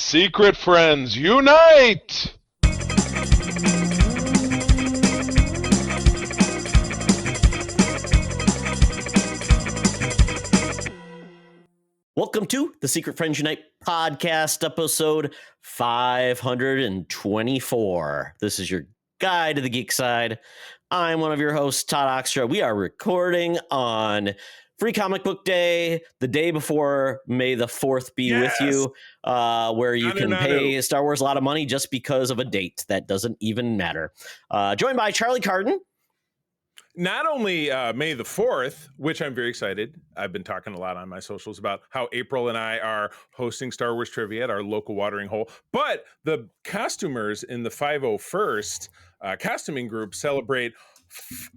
Secret friends, unite! Welcome to the Secret Friends Unite podcast, episode 524. This is your guide to the geek side. I'm one of your hosts, Todd Oxtra. We are recording on Free Comic Book Day, the day before May the 4th be with you, where you can pay Star Wars a lot of money just because of a date that doesn't even matter. Joined by Charlie Carden. Not only May the 4th, which I'm very excited. I've been talking a lot on my socials about how April and I are hosting Star Wars Trivia at our local watering hole, but the costumers in the 501st costuming group celebrate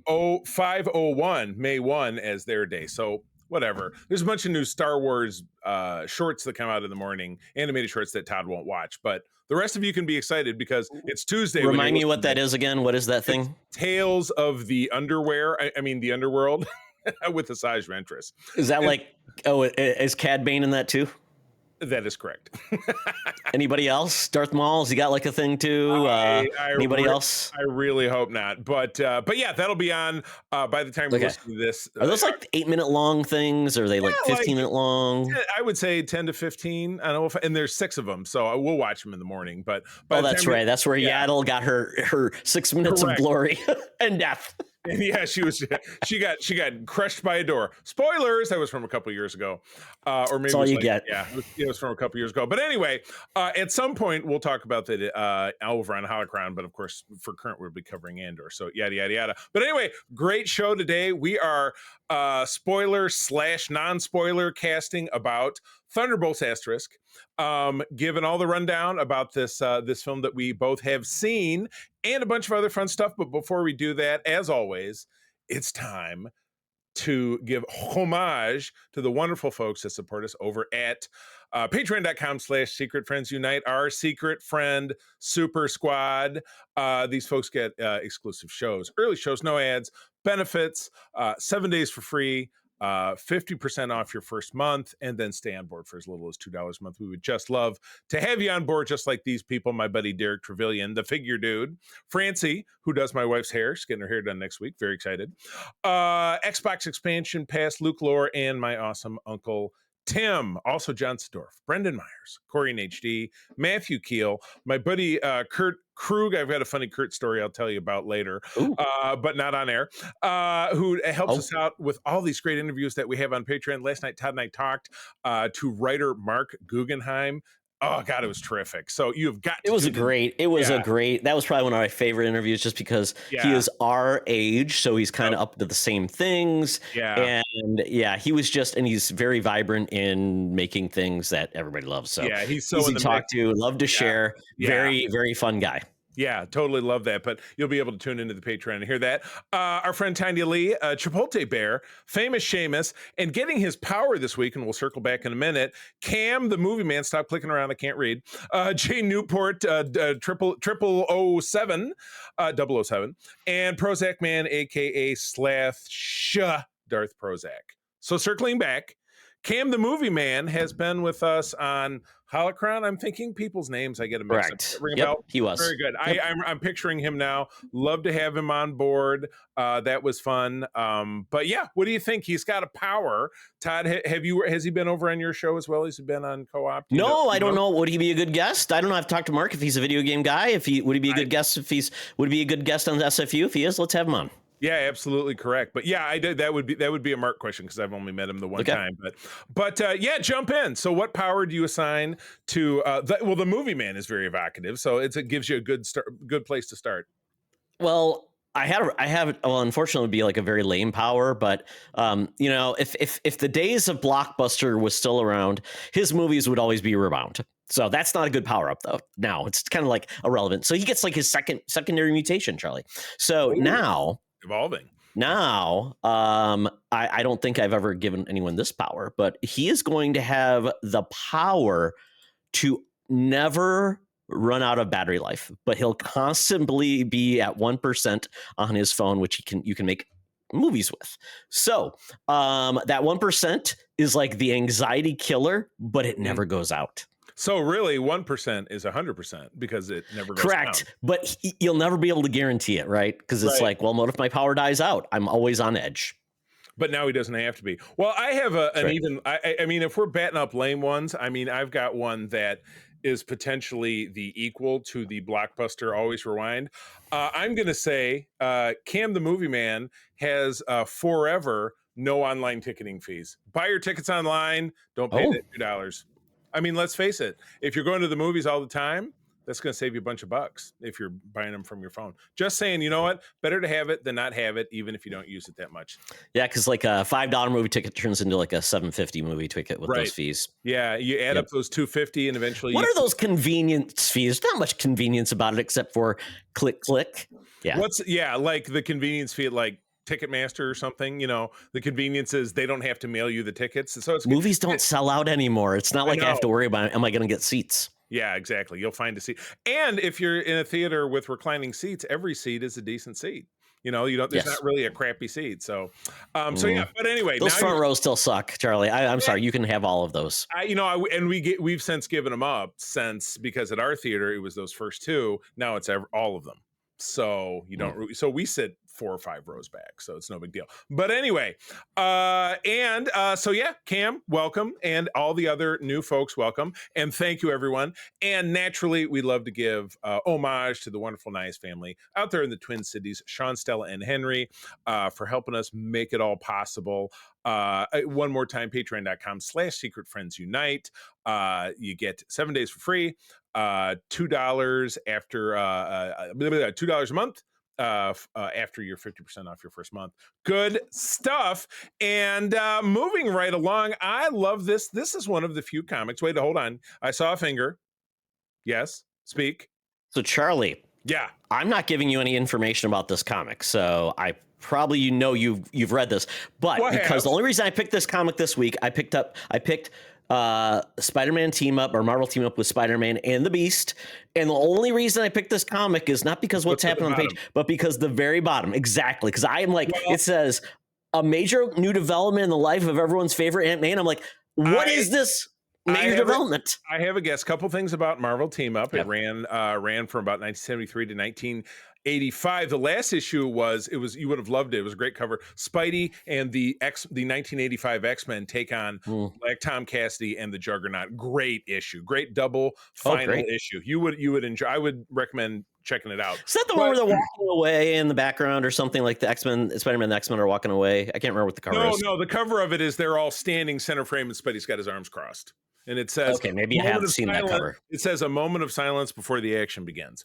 501, May 1 as their day. So whatever. There's a bunch of new Star Wars shorts that come out in the morning, animated shorts that Todd won't watch, but the rest of you can be excited because it's Tuesday. Remind me what that is again. What is that thing? Tales of the Underwear. I mean, the Underworld with Asajj Ventress. Is that is Cad Bane in that too? That is correct. Anybody else? Darth Maul, has he got like a thing too? Anybody else? I really hope not. But yeah, that'll be on by the time we listen to this. Are those like 8-minute long things? Or are they like 15-minute long? I would say 10 to 15. I don't know if, and there's 6 of them, so we'll watch them in the morning. But that's right. That's where Yaddle got her 6 minutes of glory and death. And yeah, she got crushed by a door. Spoilers. That was from a couple years ago, or maybe that's all you get. Yeah, it was from a couple years ago. But anyway, at some point we'll talk about the over on Holocron. But of course, for current, we'll be covering Andor. So yada yada yada. But anyway, great show today. We are spoiler/non-spoiler casting about Thunderbolts asterisk, given all the rundown about this film that we both have seen and a bunch of other fun stuff. But before we do that, as always, it's time to give homage to the wonderful folks that support us over at patreon.com/Secret Friends Unite, our secret friend super squad. These folks get exclusive shows, early shows, no ads, benefits, 7 days for free, 50% off your first month, and then stay on board for as little as $2 a month. We would just love to have you on board, just like these people. My buddy Derek Trevelyan, the figure dude, Francie, who does my wife's hair. She's getting her hair done next week. Very excited. Xbox expansion pass, Luke Lore, and my awesome uncle Tim, also John Sedorf, Brendan Myers, Corey in HD, Matthew Keel, my buddy Kurt Krug. I've got a funny Kurt story I'll tell you about later, but not on air, who helps us out with all these great interviews that we have on Patreon. Last night, Todd and I talked to writer Mark Guggenheim. Oh God, it was terrific. So you've got that was probably one of my favorite interviews just because he is our age. So he's kind of up to the same things. Yeah. And he was and he's very vibrant in making things that everybody loves. So he's so easy to talk to, love to share. Very, very fun guy. Yeah, totally love that. But you'll be able to tune into the Patreon and hear that. Our friend Tanya Lee, Chipotle Bear, famous Seamus, and getting his power this week, and we'll circle back in a minute. Cam, the movie man, stop clicking around. I can't read. Jay Newport, 007, and Prozac Man, a.k.a. Slash Darth Prozac. So circling back, Cam, the movie man, has been with us on Holocron. I'm thinking people's names. I get a mix up. Ring a bell? He was very good. Yep. I'm picturing him now. Love to have him on board. That was fun. But yeah, what do you think? He's got a power. Todd, has he been over on your show as well? Has he been on Co-op? No, I don't know. Would he be a good guest? I don't know. I've talked to Mark if he's a video game guy. Would he be a good guest? Would he be a good guest on SFU? If he is, let's have him on. Yeah, absolutely correct. But yeah, I did. That would be a Mark question because I've only met him the one time. But yeah, jump in. So, what power do you assign to? The movie man is very evocative, so it gives you a good place to start. Well, I have. Well, unfortunately, it would be like a very lame power. But if the days of Blockbuster was still around, his movies would always be rebound. So that's not a good power up though. Now it's kind of like irrelevant. So he gets like his secondary mutation, Charlie. So now. Evolving. Now, I don't think I've ever given anyone this power, but he is going to have the power to never run out of battery life, but he'll constantly be at 1% on his phone, which you can make movies with. So that 1% is like the anxiety killer, but it never goes out. So really, 1% is 100% because it never goes Correct. down. But you'll never be able to guarantee it, right? Because it's Right. like, well, what if my power dies out? I'm always on edge. But now he doesn't have to be. Well, I have an right. even. I mean, if we're batting up lame ones, I mean, I've got one that is potentially the equal to the blockbuster Always Rewind. I'm going to say Cam the Movie Man has forever no online ticketing fees. Buy your tickets online. Don't pay that $2. I mean, let's face it. If you're going to the movies all the time, that's going to save you a bunch of bucks if you're buying them from your phone. Just saying, you know what? Better to have it than not have it, even if you don't use it that much. Yeah, because like a $5 movie ticket turns into like a $7.50 movie ticket with Right. those fees. Yeah, you add up those $2.50 and eventually. What are those convenience fees? Not much convenience about it except for click. Yeah. Like the convenience fee at like Ticketmaster or something, you know, the convenience is they don't have to mail you the tickets. So it's movies don't sell out anymore. It's not like I have to worry about, am I going to get seats? Yeah, exactly. You'll find a seat. And if you're in a theater with reclining seats, every seat is a decent seat. You know, there's not really a crappy seat. So, yeah, but anyway. Those front rows still suck, Charlie. I'm sorry. You can have all of those. We've since given them up because at our theater, it was those first two. Now it's all of them. So you don't. So we sit 4 or 5 rows back, so it's no big deal. But anyway, so yeah, Cam, welcome, and all the other new folks, welcome, and thank you, everyone. And naturally, we'd love to give homage to the wonderful Nice family out there in the Twin Cities, Sean, Stella, and Henry, for helping us make it all possible. One more time, patreon.com/secretfriendsunite. You get 7 days for free. $2 after $2 a month after you're 50% off your first month. Good stuff. And moving right along, I love this. This is one of the few comics. Wait, hold on. I saw a finger. Yes, speak. So Charlie, yeah, I'm not giving you any information about this comic, so I probably you've read this, but because the only reason I picked this comic this week, I picked Spider-Man team up or Marvel team up with Spider-Man and the Beast, and the only reason I picked this comic is not because what's happening on the page, but because the very bottom, exactly, because I am like, it says a major new development in the life of everyone's favorite Ant-Man. I'm like, what is this major development? I have a guess. Couple things about Marvel team up. It ran from about 1973 to 1985. The last issue was you would have loved it. It was a great cover. Spidey and the 1985 X-Men take on like Tom Cassidy and the Juggernaut. Great issue. Great double final issue. You would enjoy. I would recommend checking it out. Is that the one where they're walking away in the background or something, like the X-Men, Spider-Man and the X-Men are walking away? I can't remember what the cover is. No, the cover of it is they're all standing center frame and Spidey's got his arms crossed. And it says, okay, maybe I haven't seen that cover. It says a moment of silence before the action begins.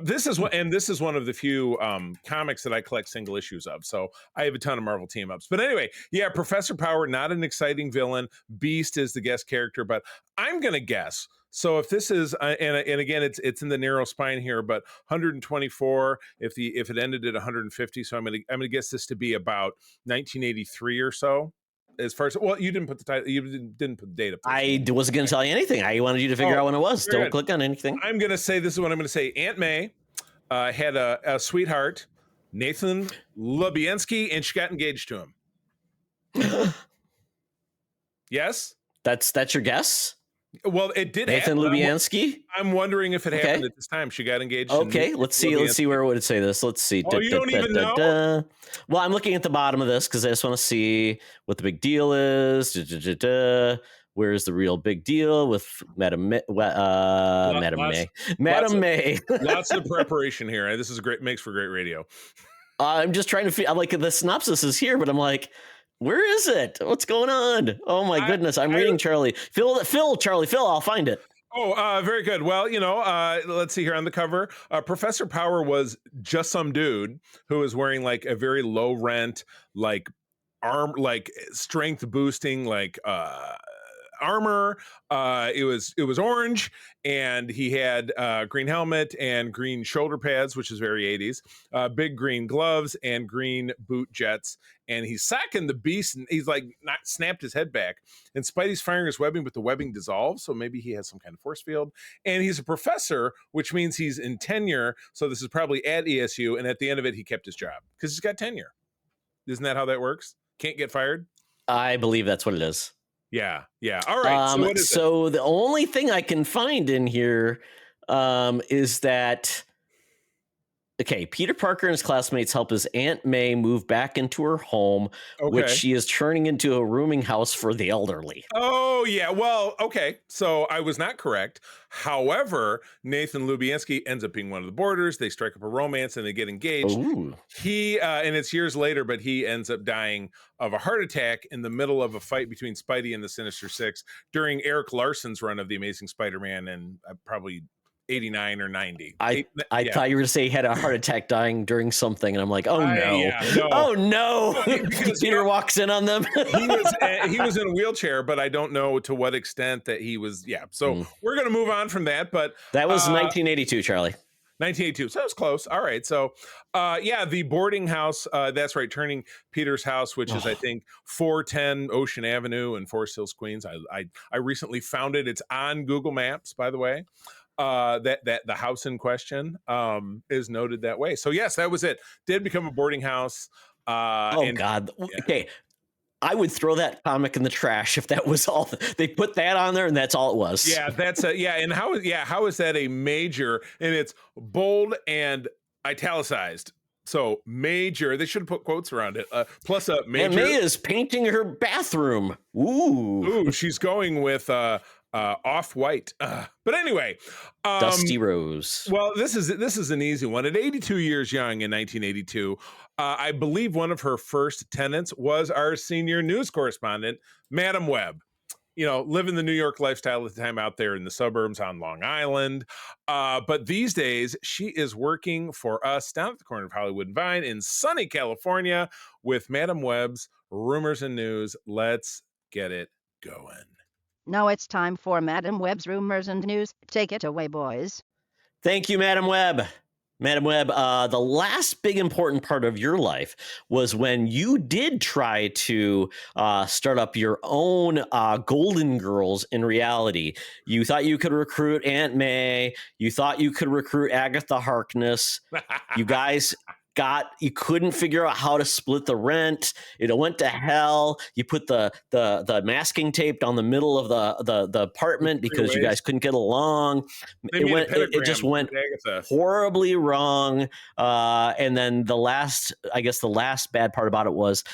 This is one of the few comics that I collect single issues of. So I have a ton of Marvel team ups. But anyway, yeah, Professor Power, not an exciting villain. Beast is the guest character, but I'm gonna guess. So if this is, and again, it's in the narrow spine here, but 124. If it ended at 150, so I'm gonna guess this to be about 1983 or so. As far as you didn't put the title, you didn't put the date up. I wasn't going to tell you anything. I wanted you to figure out when it was. Don't click on anything. I'm going to say this is what I'm going to say. Aunt May had a sweetheart, Nathan Lubienski, and she got engaged to him. Yes, that's your guess. Well, it did. Nathan Lubienski. I'm wondering if it happened at this time. She got engaged. Okay, let's see. Let's see where would it say this. Let's see. Oh, you don't even know? Well, I'm looking at the bottom of this because I just want to see what the big deal is. Where's the real big deal with Madam May? Madam May. Lots of preparation here. This is great. Makes for great radio. I'm just trying to feel. I'm like, the synopsis is here, but I'm like, where is it? What's going on? Oh my goodness! I'm reading Charlie. Phil. I'll find it. Oh, very good. Well, let's see here on the cover. Professor Power was just some dude who was wearing like a very low rent, like strength boosting, armor. It was orange, and he had green helmet and green shoulder pads, which is very 80s. Big green gloves and green boot jets. And he's sacking the Beast, and he's like not snapped his head back. And Spidey's firing his webbing, but the webbing dissolves, so maybe he has some kind of force field. And he's a professor, which means he's in tenure. So this is probably at ESU, and at the end of it, he kept his job because he's got tenure. Isn't that how that works? Can't get fired. I believe that's what it is. Yeah. All right. So what is it? The only thing I can find in here is that okay, Peter Parker and his classmates help his Aunt May move back into her home, which Okay. she is turning into a rooming house for the elderly. Oh, yeah. Well, okay. So I was not correct. However, Nathan Lubianski ends up being one of the boarders. They strike up a romance and they get engaged. Ooh. He, and it's years later, but he ends up dying of a heart attack in the middle of a fight between Spidey and the Sinister Six during Eric Larson's run of The Amazing Spider-Man in probably 89 or 90. I thought you were going to say he had a heart attack dying during something, and I'm like, oh no, no. Oh no! Because, Peter walks in on them. he was in a wheelchair, but I don't know to what extent that he was. Yeah, so we're going to move on from that. But that was 1982, Charlie. 1982. So that was close. All right. So, the boarding house. That's right. Turning Peter's house, which is I think 410 Ocean Avenue in Forest Hills, Queens. I recently found it. It's on Google Maps, by the way. That the house in question is noted that way. So yes, that was it. Did become a boarding house. God. Okay. I would throw that comic in the trash if that was all. They put that on there and that's all it was. Yeah, that's and how is that a major? And it's bold and italicized. So major. They should have put quotes around it. Plus a major. And May is painting her bathroom. Ooh, she's going with off-white. But anyway, Dusty Rose. Well, this is an easy one. At 82 years young in 1982, I believe one of her first tenants was our senior news correspondent, Madam Webb. Living the New York lifestyle at the time out there in the suburbs on Long Island. But these days, she is working for us down at the corner of Hollywood and Vine in sunny California with Madam Webb's Rumors and News. Let's get it going. Now it's time for Madam Webb's Rumors and News. Take it away, boys. Thank you, Madam Webb. Madam Webb, the last big important part of your life was when you did try to start up your own Golden Girls in reality. You thought you could recruit Aunt May. You thought you could recruit Agatha Harkness. You guys you couldn't figure out how to split the rent. It went to hell. You put the masking tape down the middle of the apartment because you guys couldn't get along. It just went horribly wrong. And then the last bad part about it was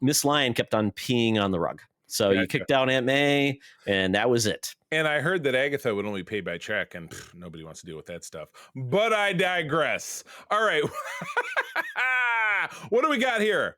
Miss Lyon kept on peeing on the rug. So you kicked out Aunt May, and that was it. And I heard that Agatha would only pay by check, and nobody wants to deal with that stuff. But I digress. All right. What do we got here?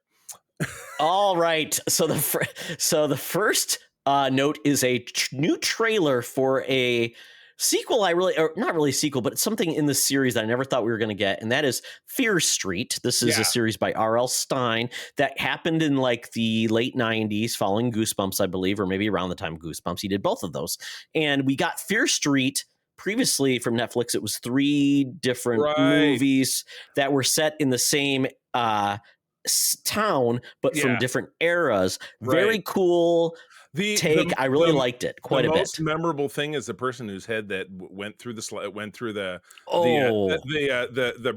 All right. So the first note is a new trailer for a sequel. Not really sequel, but it's something in the series that I never thought we were going to get, and that is Fear Street. This is a series by R.L. Stine that happened in like the late 90s, following Goosebumps, I believe, or maybe around the time of Goosebumps. He did both of those, and we got Fear Street previously from Netflix. It was 3 different movies that were set in the same town, but from different eras. Very cool. I really liked it quite a bit. The most memorable thing is the person whose head that went through the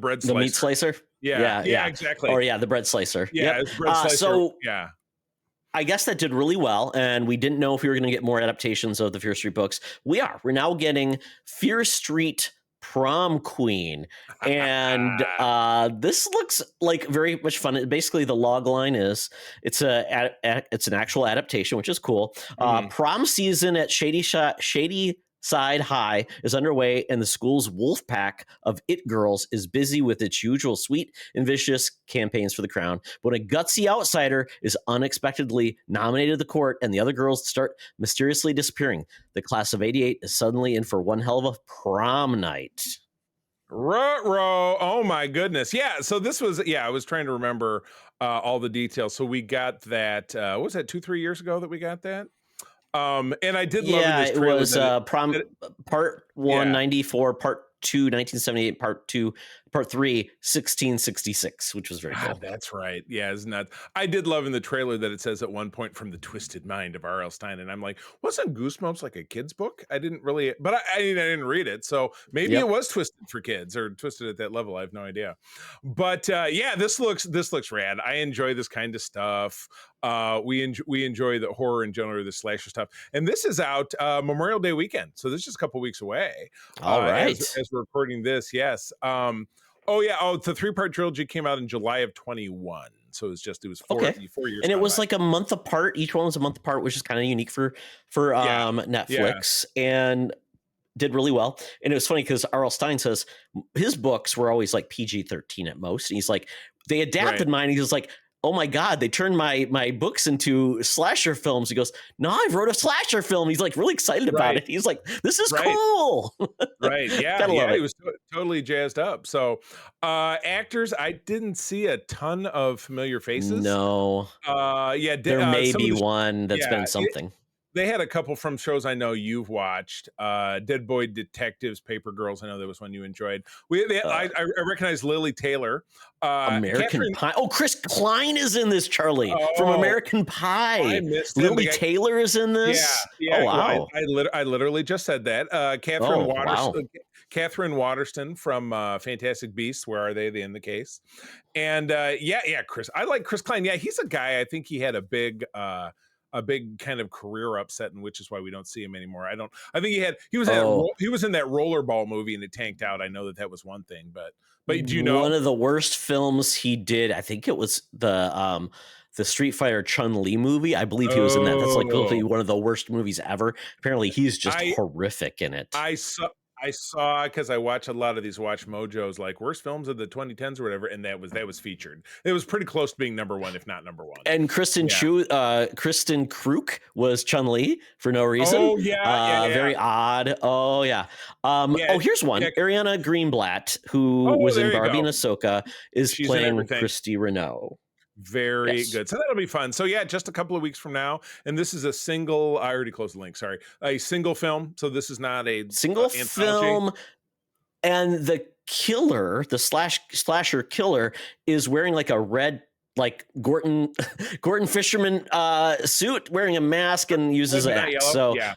bread slicer. The meat slicer. Yeah, exactly. Or the bread slicer. Yeah, it's bread slicer. I guess that did really well, and we didn't know if we were going to get more adaptations of the Fear Street books. We're now getting Fear Street Prom Queen, and this looks like very much fun. Basically, the log line is it's an actual adaptation, which is cool. Prom season at Shady Side High is underway, and the school's wolf pack of it girls is busy with its usual sweet and vicious campaigns for the crown. But a gutsy outsider is unexpectedly nominated to the court, and the other girls start mysteriously disappearing. The class of '88 is suddenly in for one hell of a prom night. Ruh-roh. Oh my goodness. Yeah. So this was, I was trying to remember all the details. So we got that, what was that, 2-3 years ago that we got that? And I did love this trailer. It was prom part 1, 94, part 2, 1978, part 2, Part 3, 1666, which was very cool. That's right. Yeah, isn't that? I did love in the trailer that it says at one point from the twisted mind of R.L. Stein, and I'm like, wasn't Goosebumps like a kid's book? I didn't really, but I didn't read it, so maybe it was twisted for kids or twisted at that level. I have no idea. But yeah, this looks rad. I enjoy this kind of stuff. We enjoy the horror in general, the slasher stuff, and this is out Memorial Day weekend, so this is just a couple weeks away. All right, as we're recording this, yes. Oh yeah. Oh, the 3-part trilogy came out in July of 21. So it was 4 years. And it was like a month apart. Each one was a month apart, which is kind of unique for Netflix, and did really well. And it was funny because R.L. Stein says his books were always like PG-13 at most. And he's like, they adapted mine. He was like, oh my God, they turned my books into slasher films. He goes, no, I wrote a slasher film. He's like really excited about it. He's like, this is cool. Right. Yeah. He was totally jazzed up. So actors, I didn't see a ton of familiar faces. No. There may be one that's been something. They had a couple from shows I know you've watched. Dead Boy Detectives, Paper Girls. I know that was one you enjoyed. I recognize Lily Taylor. American Pie. Oh, Chris Klein is in this, Charlie, from American Pie. I missed Lily Taylor is in this? Yeah. Oh, wow. I literally just said that. Catherine Waterston from Fantastic Beasts. Where Are They? The In the Case. And Chris. I like Chris Klein. Yeah, he's a guy. I think he had a big kind of career upset, and which is why we don't see him anymore. I think he was in that rollerball movie and it tanked out. I know that was one thing, but do you know one of the worst films he did? I think it was the Street Fighter Chun-Li movie. I believe he was in that. That's like literally one of the worst movies ever. Apparently, he's just horrific in it. I saw because I watch a lot of these Watch Mojos, like worst films of the 2010s or whatever, and that was featured. It was pretty close to being number one, if not number one. And Kristen Kruk was Chun-Li for no reason. Oh yeah. Very odd. Oh yeah. Here's one. Ariana Greenblatt, who was in Barbie and Ahsoka, she's playing Christy Renault. Very good. So that'll be fun. So yeah, just a couple of weeks from now. And this is a single, I already closed the link, sorry. A single film. So this is not a single film. And the killer, the slasher killer, is wearing like a red, like Gordon Fisherman suit, wearing a mask and uses an axe. So yeah.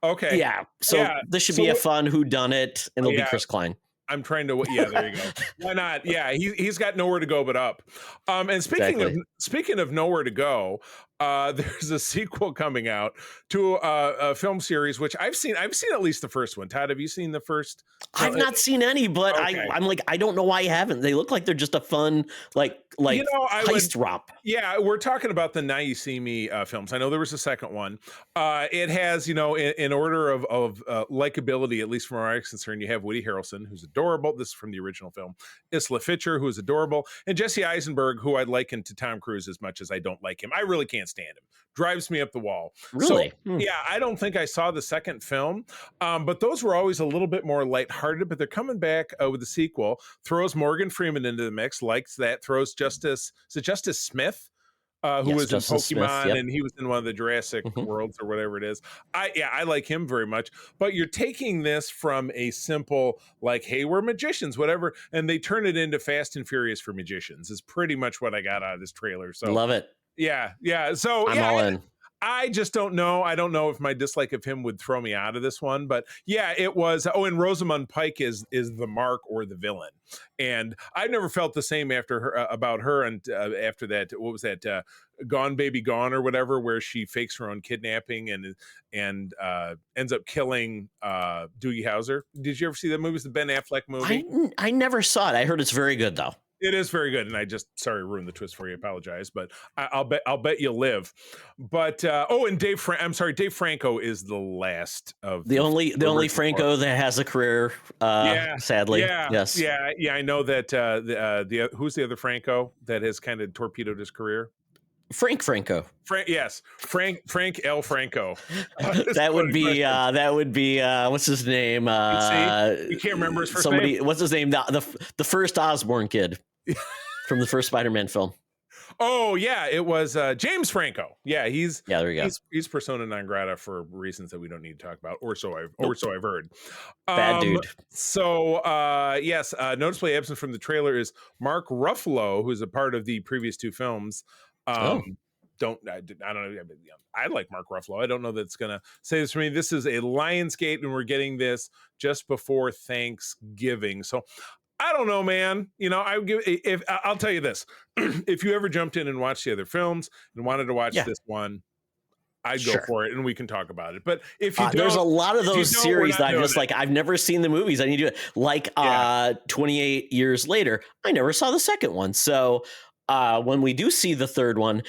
Okay. Yeah. So this should be a fun whodunit, and it'll be Chris Klein. I'm trying to, there you go. Why not? Yeah, he's got nowhere to go but up. And speaking of nowhere to go, there's a sequel coming out to a film series which I've seen at least the first one. Todd, have you seen the first? I've not seen any, but I'm like, I don't know why I haven't. They look like they're just a fun heist romp. Yeah, we're talking about the Now You See Me films. I know there was a second one. It has, in order of likability, at least from where I'm concerned, you have Woody Harrelson, who's adorable. This is from the original film. Isla Fisher, who is adorable, and Jesse Eisenberg, who I'd liken to Tom Cruise as much as I don't like him. I really can't stand him. Drives me up the wall. Really? So, yeah, I don't think I saw the second film, but those were always a little bit more lighthearted. But they're coming back with the sequel. Throws Morgan Freeman into the mix. Likes that. Throws Justice Smith, who was in Pokemon, and he was in one of the Jurassic Worlds or whatever it is. I like him very much. But you're taking this from a simple, like, hey, we're magicians, whatever, and they turn it into Fast and Furious for magicians is pretty much what I got out of this trailer. So love it. Yeah. So I'm all in. I just don't know. I don't know if my dislike of him would throw me out of this one, but yeah, it was. Oh, and Rosamund Pike is the mark or the villain, and I've never felt the same after her about her. And after that, what was that? Gone Baby Gone or whatever, where she fakes her own kidnapping and ends up killing Doogie Howser. Did you ever see that movie? It's the Ben Affleck movie. I never saw it. I heard it's very good though. It is very good, and I just ruined the twist for you. Apologize, but I'll bet you'll live. But and Dave Franco is the last of the only Franco that has a career. Sadly, yes, yeah. I know that the who's the other Franco that has kind of torpedoed his career. Frank Franco. Frank L. Franco. That would be what's his name? You can't remember his first name? What's his name? The first Osborn kid from the first Spider-Man film. Oh yeah, it was James Franco. Yeah, there you go. he's persona non grata for reasons that we don't need to talk about, or so I've heard. Bad dude. So yes, noticeably absent from the trailer is Mark Ruffalo, who's a part of the previous two films. I don't know. I like Mark Ruffalo. I don't know that's gonna say this for me. This is a Lionsgate, and we're getting this just before Thanksgiving. So I don't know, man. You know, I'll tell you this: if you ever jumped in and watched the other films and wanted to watch this one, I'd go for it, and we can talk about it. But if you don't, there's a lot of those series that I'm just like, I've never seen the movies. I need to like 28 years later, I never saw the second one. So when we do see the third one,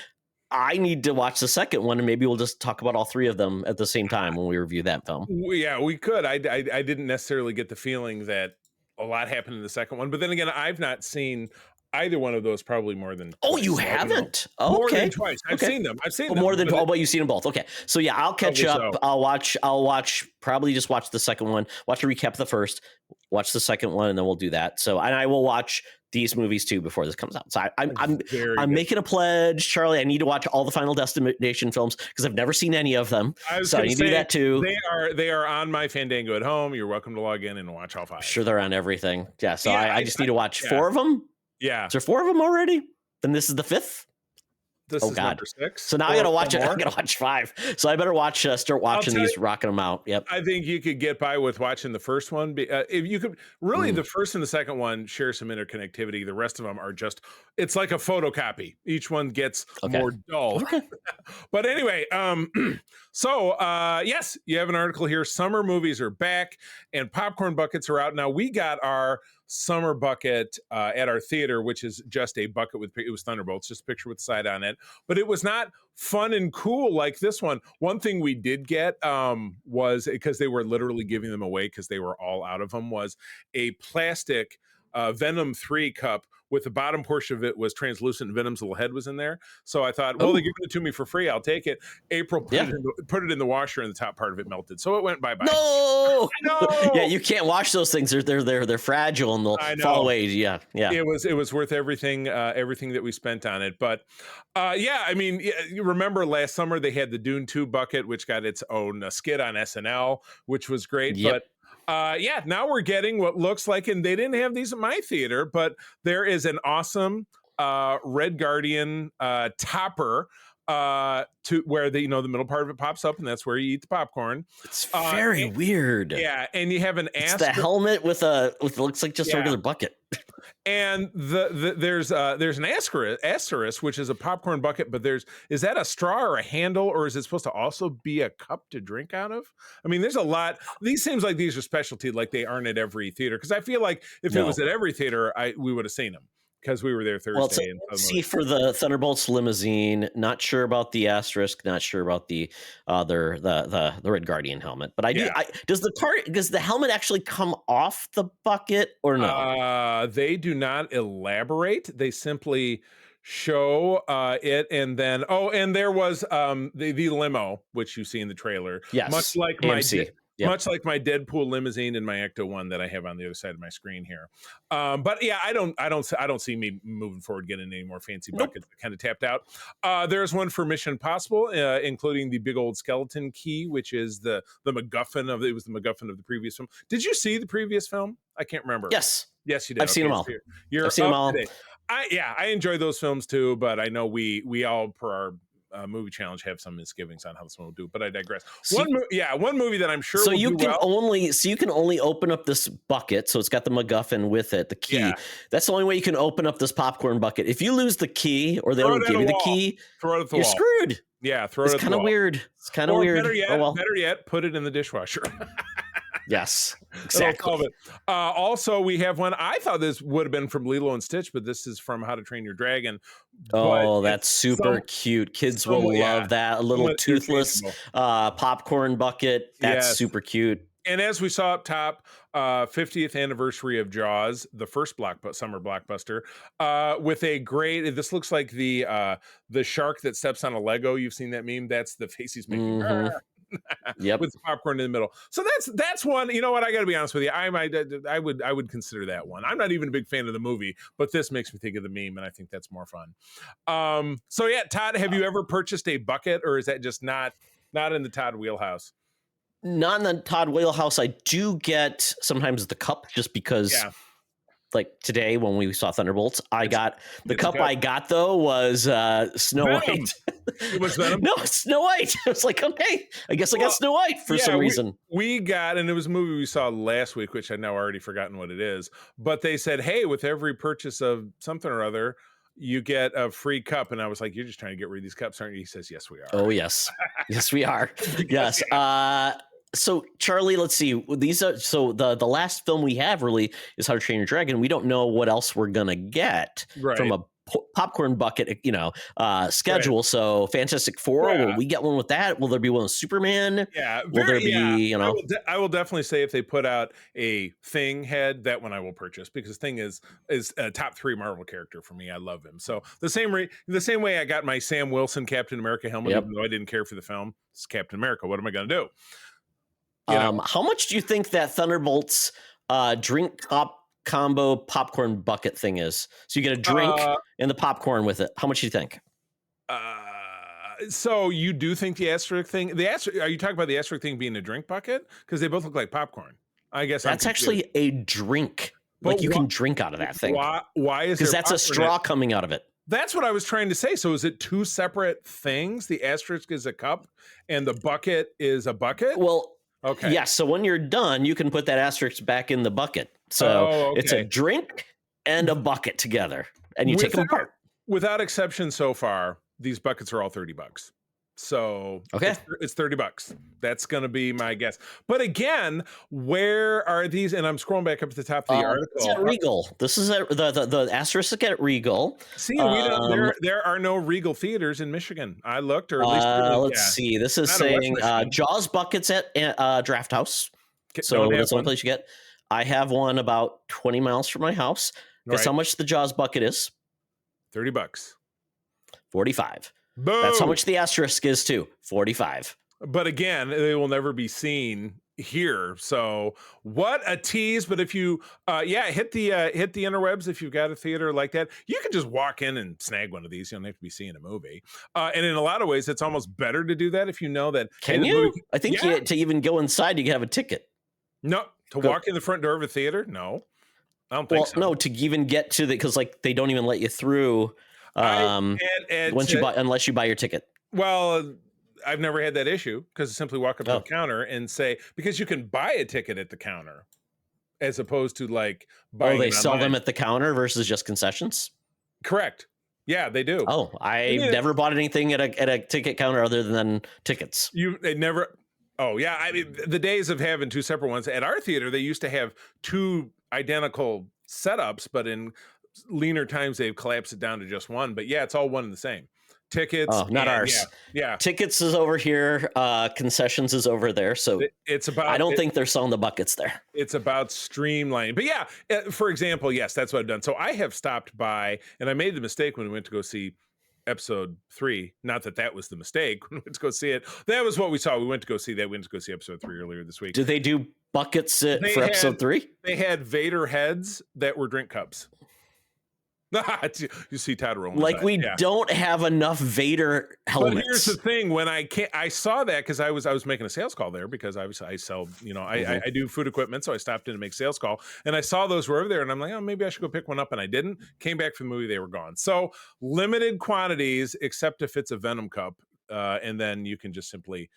I need to watch the second one, and maybe we'll just talk about all three of them at the same time when we review that film. Yeah, we could. I didn't necessarily get the feeling that a lot happened in the second one, but then again, I've not seen either one of those probably more than twice. You haven't? Okay. More than twice. I've seen them. More than but you've seen them both. Okay. So yeah, I'll catch up. So. I'll watch probably just watch the second one, watch a recap of the first, watch the second one, and then we'll do that. So, and I will watch these movies too before this comes out. So I'm making a pledge, Charlie. I need to watch all the Final Destination films because I've never seen any of them. So I need to do that too. They are on my Fandango at home. You're welcome to log in and watch all 5. I'm sure they're on everything. Yeah. So I just need to watch 4 of them. Yeah. Is there 4 of them already? Then this is the 5th. This is number 6. So now I gotta watch it. I gotta watch 5. So I better start watching these, rocking them out. Yep. I think you could get by with watching the first one. If you could really, the first and the second one share some interconnectivity. The rest of them are just, it's like a photocopy. Each one gets more dull. Okay. But anyway, so yes, you have an article here. Summer movies are back and popcorn buckets are out. Now we got our summer bucket at our theater, which is just a bucket it was Thunderbolts, just a picture with the side on it, but it was not fun and cool like this one. One thing we did get was, because they were literally giving them away because they were all out of them, was a plastic Venom 3 cup with the bottom portion of it was translucent. Venom's little head was in there. So I thought, well, they're giving it to me for free. I'll take it. April put it in the washer and the top part of it melted. So it went bye-bye. No! Yeah, you can't wash those things. They're fragile and they'll fall away. Yeah. It was worth everything that we spent on it. But I mean, you remember last summer they had the Dune 2 bucket, which got its own skit on SNL, which was great. But now we're getting what looks like, and they didn't have these at my theater, but there is an awesome Red Guardian topper to where the middle part of it pops up, and that's where you eat the popcorn. It's very weird. Yeah, and you have an the helmet with looks like just a regular bucket. And there's an asterisk, which is a popcorn bucket, but is that a straw or a handle, or is it supposed to also be a cup to drink out of? I mean, there's a lot. These seems like these are specialty, like they aren't at every theater. Because I feel like if it was at every theater, we would have seen them. Because we were there Thursday. See for the Thunderbolts limousine. Not sure about the asterisk. Not sure about the the Red Guardian helmet. But does the helmet actually come off the bucket or no? They do not elaborate. They simply show it, and then and there was the limo, which you see in the trailer. Yes, much like AMC. Much like my Deadpool limousine and my Ecto one that I have on the other side of my screen here. But yeah, I don't see me moving forward getting any more fancy buckets. Kind of tapped out. There's one for Mission Impossible, including the big old skeleton key, which is the MacGuffin of the previous film. Did you see the previous film? I can't remember. Yes, you did. I've seen them all. I've seen them all. I enjoy those films too, but I know we all, per our movie challenge, have some misgivings on how this one will do, but I digress. One movie that I'm sure you can only open up this bucket, so it's got the MacGuffin with it, the key. That's the only way you can open up this popcorn bucket. If you lose the key, or they don't give you the key, throw it at the you're wall. Screwed. Yeah, throw it at the wall. It's kind of weird. It's kind of weird. Better yet, put it in the dishwasher. Yes, exactly. Also, we have one. I thought this would have been from Lilo and Stitch, but this is from How to Train Your Dragon. Oh, that's super cute. Kids will love that. A little toothless popcorn bucket. That's super cute. And as we saw up top, 50th anniversary of Jaws, the first summer blockbuster, with a great. This looks like the shark that steps on a Lego. You've seen that meme? That's the face he's making. Yep. with the popcorn in the middle. So that's one. You know what? I got to be honest with you. I would consider that one. I'm not even a big fan of the movie, but this makes me think of the meme, and I think that's more fun. So yeah, Todd, have you ever purchased a bucket, or is that just not in the Todd wheelhouse? Not in the Todd wheelhouse. I do get sometimes the cup just because. Yeah. Like today when we saw Thunderbolts, I got the cup good. I got though was Snow Venom. White. It was Venom? No, Snow White. I was like, okay, I guess I got Snow White for some reason. We got, and it was a movie we saw last week, which I've now already forgotten what it is. But they said, hey, with every purchase of something or other, you get a free cup. And I was like, you're just trying to get rid of these cups, aren't you? He says, yes, we are. Oh, yes. Yes, we are. Yes. So Charlie, let's see. These are the last film we have really is How to Train Your Dragon. We don't know what else we're gonna get from a popcorn bucket, schedule. Right. So Fantastic Four, will we get one with that? Will there be one with Superman? Yeah. Will there be? I will definitely say if they put out a Thing head, that one I will purchase because Thing is a top 3 Marvel character for me. I love him. So the same way I got my Sam Wilson Captain America helmet, even though I didn't care for the film. It's Captain America. What am I gonna do? How much do you think that Thunderbolts drink combo popcorn bucket thing is? So you get a drink and the popcorn with it. How much do you think? So you do think the asterisk thing? Are you talking about the asterisk thing being a drink bucket? Because they both look like popcorn. I guess that's actually a drink. But like you can drink out of that thing. Why is because that's a straw coming out of it? That's what I was trying to say. So is it 2 separate things? The asterisk is a cup and the bucket is a bucket? Well. Okay. Yeah. So when you're done, you can put that asterisk back in the bucket. So it's a drink and a bucket together, and you take them apart. Without exception, so far, these buckets are all $30. So it's $30. That's going to be my guess. But again, where are these? And I'm scrolling back up to the top of the article. It's at Regal. This is the asterisk at Regal. See, there are no Regal theaters in Michigan. I looked, or at least let's see. This is saying Jaws buckets at Draft House. So that's the only place you get. I have one about 20 miles from my house. Guess how much the Jaws bucket is? $30. 45. Boom. That's how much the asterisk is too. 45. But again, they will never be seen here. So what a tease. But if you hit the interwebs, if you've got a theater like that, you can just walk in and snag one of these. You don't have to be seeing a movie. And in a lot of ways, it's almost better to do that if you know that. Can you? I think to even go inside, you can have a ticket. No, walk in the front door of a theater? No. I don't think so. No, to even get to because they don't even let you through unless you buy your ticket. Well, I've never had that issue because I simply walk up to the counter and say, because you can buy a ticket at the counter as opposed to like buying. They sell them at the counter versus just concessions? Correct. Yeah, they do. Oh, I've never bought anything at a ticket counter other than tickets. They never. Oh, yeah. I mean, the days of having 2 separate ones at our theater, they used to have 2 identical setups, but in leaner times, they've collapsed it down to just one. But yeah, it's all one and the same. Tickets. Oh, not ours. Yeah. Tickets is over here. Concessions is over there. So it's about. I don't think they're selling the buckets there. It's about streamlining. But yeah, for example, yes, that's what I've done. So I have stopped by, and I made the mistake when we went to go see episode 3. Not that was the mistake when we went to go see it. That was what we saw. We went to go see that. We went to go see episode 3 earlier this week. Did they do buckets for episode 3? They had Vader heads that were drink cups. You see Todd rolling. Like we don't have enough Vader helmets. But here's the thing: when I saw that because I was making a sales call there because I sell I do food equipment, so I stopped in to make sales call and I saw those were over there and I'm like, oh, maybe I should go pick one up, and I didn't. Came back from the movie, they were gone. So limited quantities, except if it's a Venom cup, and then you can just simply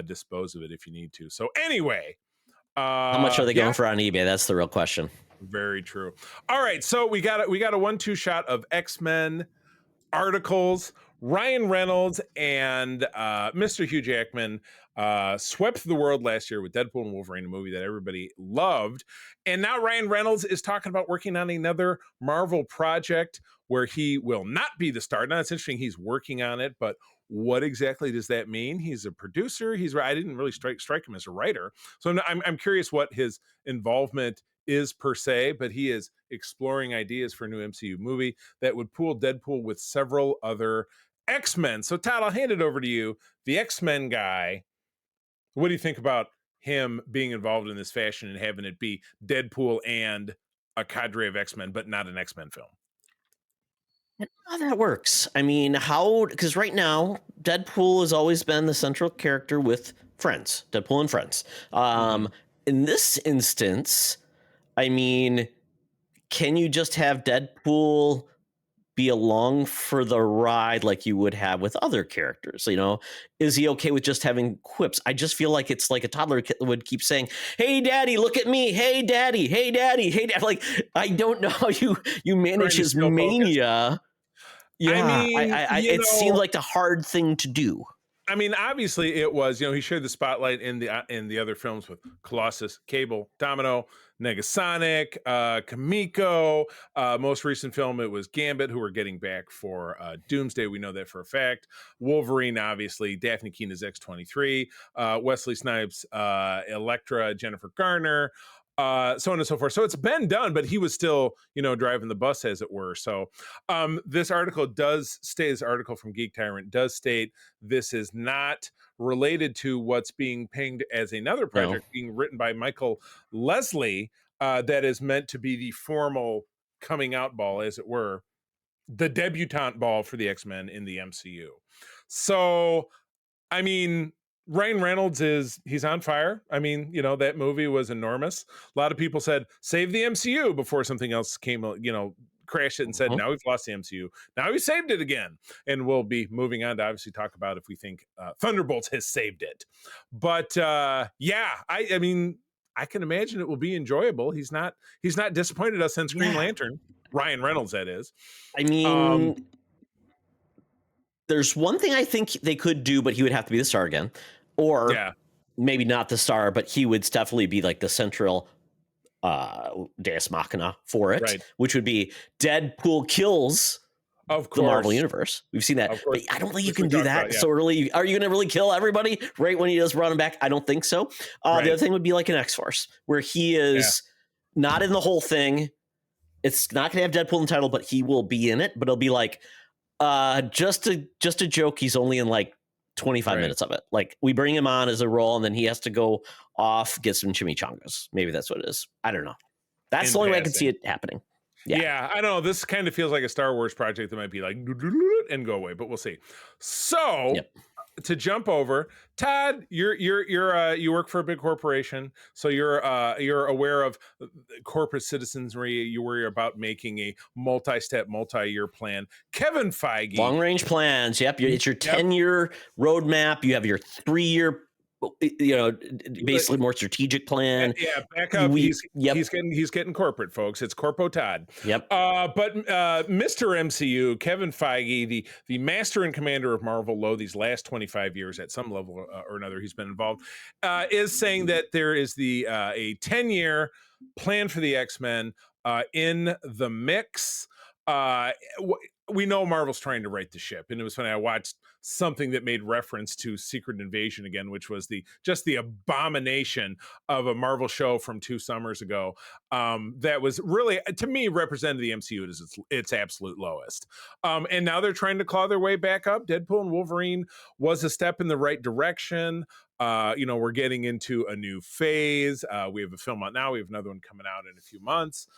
dispose of it if you need to. So anyway, how much are they going for on eBay? That's the real question. Very true. All right, so we got a 1-2 shot of X-Men articles. Ryan Reynolds and Mr. Hugh Jackman swept the world last year with Deadpool and Wolverine, a movie that everybody loved. And now Ryan Reynolds is talking about working on another Marvel project where he will not be the star. Now, it's interesting he's working on it, but what exactly does that mean? He's a producer. I didn't really strike him as a writer. So I'm curious what his involvement is per se, but he is exploring ideas for a new MCU movie that would pool Deadpool with several other X-Men. So Todd, I'll hand it over to you, the X-Men guy. What do you think about him being involved in this fashion and having it be Deadpool and a cadre of X-Men, but not an X-Men film? How that works. I mean, because right now, Deadpool has always been the central character with friends, Deadpool and friends. In this instance, I mean, can you just have Deadpool be along for the ride like you would have with other characters? Is he okay with just having quips? I just feel like it's like a toddler would keep saying, "Hey daddy, look at me. Hey daddy, hey daddy, hey daddy." Like, I don't know how you manage his mania. Yeah, it seems like a hard thing to do. I mean, obviously it was, he shared the spotlight in the other films with Colossus, Cable, Domino, Negasonic, Kamiko. Most recent film, it was Gambit, who we're getting back for Doomsday. We know that for a fact. Wolverine, obviously, Daphne Keena's X-23, Wesley Snipes, Elektra, Jennifer Garner, so on and so forth. So it's been done, but he was still, driving the bus, as it were. So this article from Geek Tyrant does state this is not related to what's being pinged as another project being written by Michael Leslie, that is meant to be the formal coming out ball, as it were, the debutante ball for the X-Men in the MCU. So, I mean, Ryan Reynolds he's on fire. I mean, that movie was enormous. A lot of people said, save the MCU before something else came, crashed it and said, now we've lost the MCU. Now we saved it again. And we'll be moving on to obviously talk about if we think Thunderbolts has saved it. But yeah, I mean, I can imagine it will be enjoyable. He's not disappointed us in Green Lantern. Ryan Reynolds, that is. I mean, there's one thing I think they could do, but he would have to be the star again. Or maybe not the star, but he would definitely be like the central Deus Machina for it, which would be Deadpool kills the Marvel Universe. We've seen that. But I don't think you can do that so early. Are you going to really kill everybody right when he does run him back? I don't think so. The other thing would be like an X-Force, where he is not in the whole thing. It's not going to have Deadpool in the title, but he will be in it. But it'll be like, just a joke. He's only in like 25 minutes of it. Like, we bring him on as a role and then he has to go off, get some chimichangas. Maybe that's what it is. I don't know. That's the only way I can see it happening. Yeah, I know. This kind of feels like a Star Wars project that might be like and go away, but we'll see. So to jump over, Todd, you work for a big corporation, so you're aware of corporate citizenry. You worry about making a multi-step, multi-year plan. Kevin Feige, long-range plans. Yep, it's your 10-year roadmap. You have your 3-year. Basically more strategic plan. Yeah, back up. He's getting corporate, folks. It's Corpo Todd. Yep. But Mr. MCU, Kevin Feige, the master and commander of Marvel, these last 25 years at some level or another, he's been involved, is saying that there is a 10-year plan for the X-Men in the mix. We know Marvel's trying to right the ship, and it was funny. I watched something that made reference to Secret Invasion again, which was the abomination of a Marvel show from 2 summers ago. That was really, to me, represented the MCU as its absolute lowest. And now they're trying to claw their way back up. Deadpool and Wolverine was a step in the right direction. We're getting into a new phase. We have a film out now. We have another one coming out in a few months.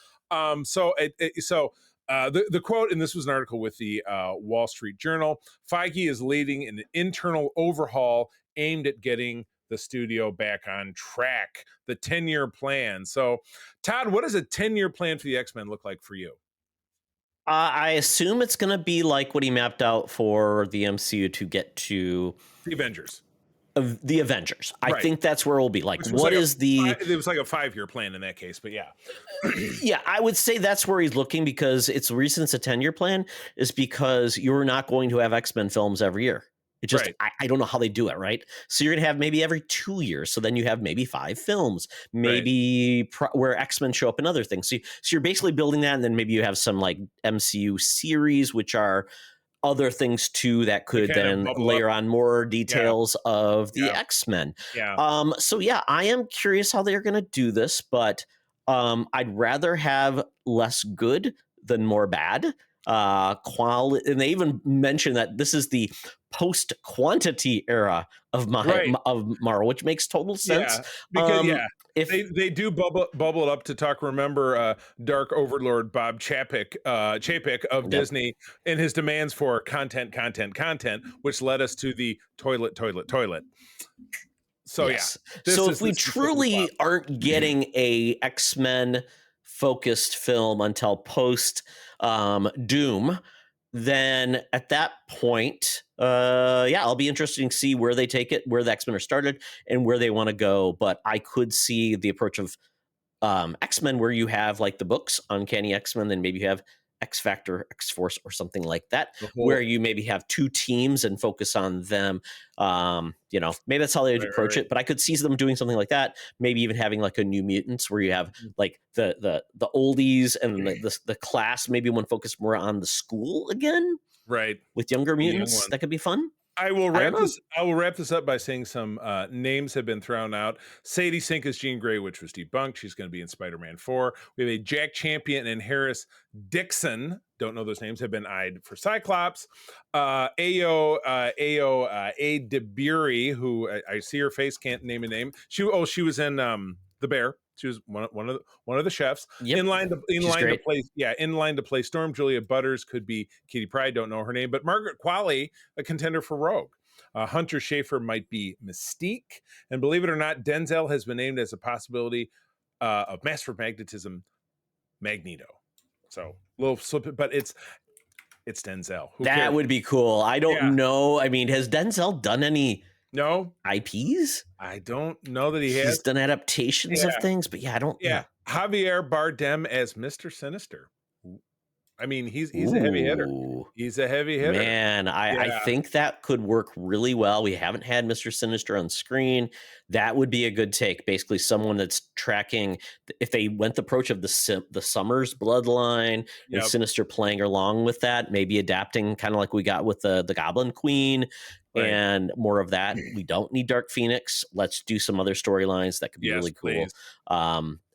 The quote, and this was an article with the Wall Street Journal, Feige is leading an internal overhaul aimed at getting the studio back on track, the 10-year plan. So, Todd, what does a 10-year plan for the X-Men look like for you? I assume it's going to be like what he mapped out for the MCU to get to the Avengers. The Avengers. I think that's where we'll be. Like, what is it was like a 5-year plan in that case, but yeah. Yeah, I would say that's where he's looking, because it's the reason it's a 10-year plan is because you're not going to have X-Men films every year. It just, I don't know how they do it, right? So you're going to have maybe every 2 years. So then you have maybe 5 films, maybe where X-Men show up in other things. So you're basically building that, and then maybe you have some like MCU series, which are other things too that could then layer on more details of the X-Men. So I am curious how they're going to do this, but I'd rather have less good than more bad. quality, and they even mention that this is the post-quantity era of Right. Marvel, which makes total sense. Yeah, because If they do bubble it up to talk. Remember, Dark Overlord Bob Chapek of Yep. Disney and his demands for content, which led us to the toilet. So yes. this So is if we this is flippity truly flop. aren't getting a X-Men focused film until post Doom, then at that point, I'll be interested to see where they take it, where the X-Men are started, and where they want to go. But I could see the approach of X-Men where you have like the books, Uncanny X-Men, then maybe you have X Factor, X Force, or something like that, The whole- where you maybe have two teams and focus on them. Maybe that's how they approach it. But I could see them doing something like that. Maybe even having like a New Mutants where you have like the oldies and the class. Maybe one focus more on the school again, right, with younger The young mutants. ones. That could be fun. I will wrap this up by saying some names have been thrown out. Sadie Sink is Jean Grey, which was debunked. She's going to be in Spider-Man 4. We have a Jack Champion and Harris Dixon. Don't know those names. Have been eyed for Cyclops. Ayo Debury, who I see her face, can't name a name. She was in The Bear. She was one of the chefs. Yep. In line to play Storm. Julia Butters could be Kitty Pryde. Don't know her name, but Margaret Qualley, a contender for Rogue. Hunter Schafer might be Mystique, and believe it or not, Denzel has been named as a possibility of Master of Magnetism, Magneto. So little slip, but it's Denzel. Who that cares? would be cool. I don't know. I mean, has Denzel done any IPs? I don't know that he has. He's done adaptations of things, but I don't. Yeah. Javier Bardem as Mr. Sinister. I mean, he's a heavy hitter. He's a heavy hitter. Man, I think that could work really well. We haven't had Mr. Sinister on screen. That would be a good take. Basically, someone that's tracking, if they went the approach of the Summers bloodline and Sinister playing along with that, maybe adapting kind of like we got with the Goblin Queen. Right. And more of that. We don't need Dark Phoenix. Let's do some other storylines that could be really cool. Please.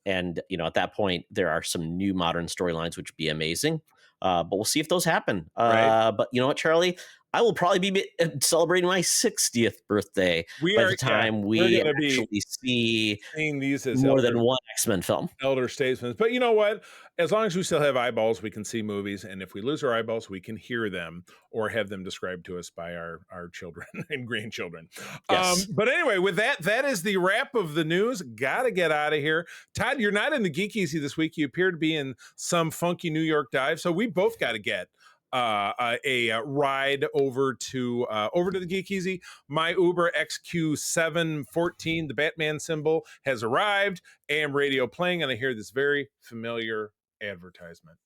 And at that point, there are some new modern storylines which would be amazing. But we'll see if those happen. But you know what, Charlie? I will probably be celebrating my 60th birthday by the time we actually see these as more than one X-Men film. Elder statesmen. But you know what? As long as we still have eyeballs, we can see movies. And if we lose our eyeballs, we can hear them or have them described to us by our children and grandchildren. Yes. But anyway, with that is the wrap of the news. Gotta get out of here. Todd, you're not in the Geek Easy this week. You appear to be in some funky New York dive. So we both got to get a ride over to the Geek Easy. My Uber XQ714, the Batman symbol, has arrived. AM radio playing, and I hear this very familiar advertisement.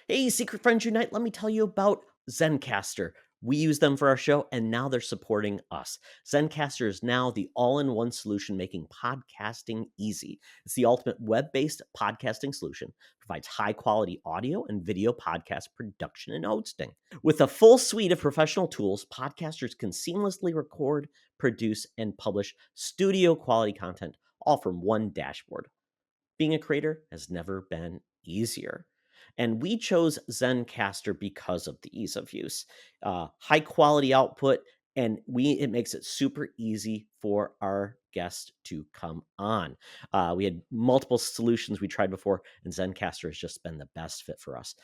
Hey, Secret Friends Unite, let me tell you about Zencastr. We use them for our show, and now they're supporting us. Zencastr is now the all-in-one solution making podcasting easy. It's the ultimate web-based podcasting solution. Provides high-quality audio and video podcast production and hosting. With a full suite of professional tools, podcasters can seamlessly record, produce, and publish studio-quality content, all from one dashboard. Being a creator has never been easier. And we chose Zencastr because of the ease of use, high quality output, and it makes it super easy for our guests to come on. We had multiple solutions we tried before, and Zencastr has just been the best fit for us.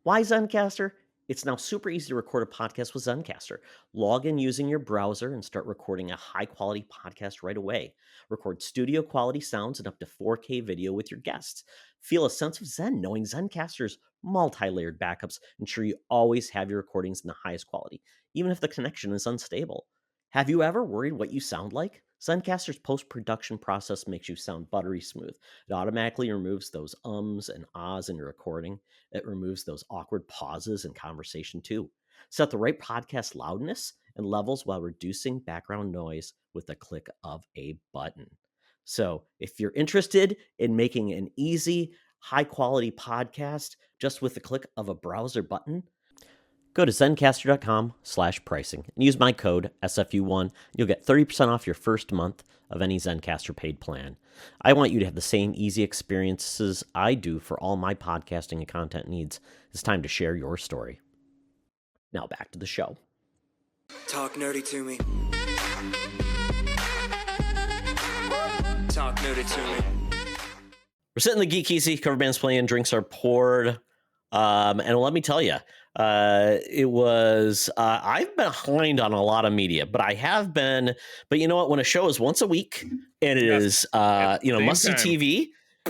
Why Zencastr? It's now super easy to record a podcast with Zencastr. Log in using your browser and start recording a high-quality podcast right away. Record studio-quality sounds and up to 4K video with your guests. Feel a sense of zen knowing Zencastr's multi-layered backups ensure you always have your recordings in the highest quality, even if the connection is unstable. Have you ever worried what you sound like? Zencastr's post-production process makes you sound buttery smooth. It automatically removes those ums and ahs in your recording. It removes those awkward pauses in conversation too. Set the right podcast loudness and levels while reducing background noise with a click of a button. So if you're interested in making an easy, high-quality podcast just with the click of a browser button, go to Zencastr.com/pricing and use my code SFU1. You'll get 30% off your first month of any Zencastr paid plan. I want you to have the same easy experiences I do for all my podcasting and content needs. It's time to share your story. Now back to the show. Talk nerdy to me. Talk nerdy to me. We're sitting in the Geek Easy, cover bands playing, drinks are poured. And let me tell you, it was, I've been behind on a lot of media, but you know what? When a show is once a week and it is, must-see TV,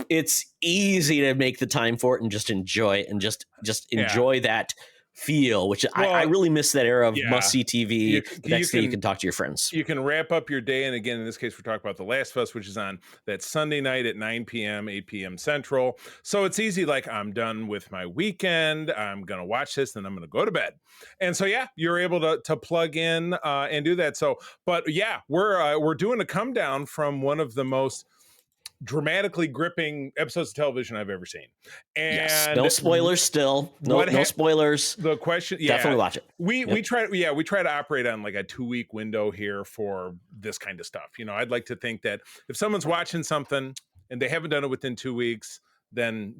it's easy to make the time for it and just enjoy it and just enjoy that feel, which I really miss that era of must-see TV. The next day you can talk to your friends. You can wrap up your day. And again, in this case, we're talking about The Last of Us, which is on that Sunday night at 9 p.m., 8 p.m. Central. So it's easy. Like, I'm done with my weekend. I'm going to watch this, and I'm going to go to bed. And so, you're able to plug in and do that. So, but we're doing a come down from one of the most dramatically gripping episodes of television I've ever seen. And yes, no spoilers still. No spoilers. The question, definitely watch it. We try to operate on like a 2-week window here for this kind of stuff. I'd like to think that if someone's watching something and they haven't done it within 2 weeks, then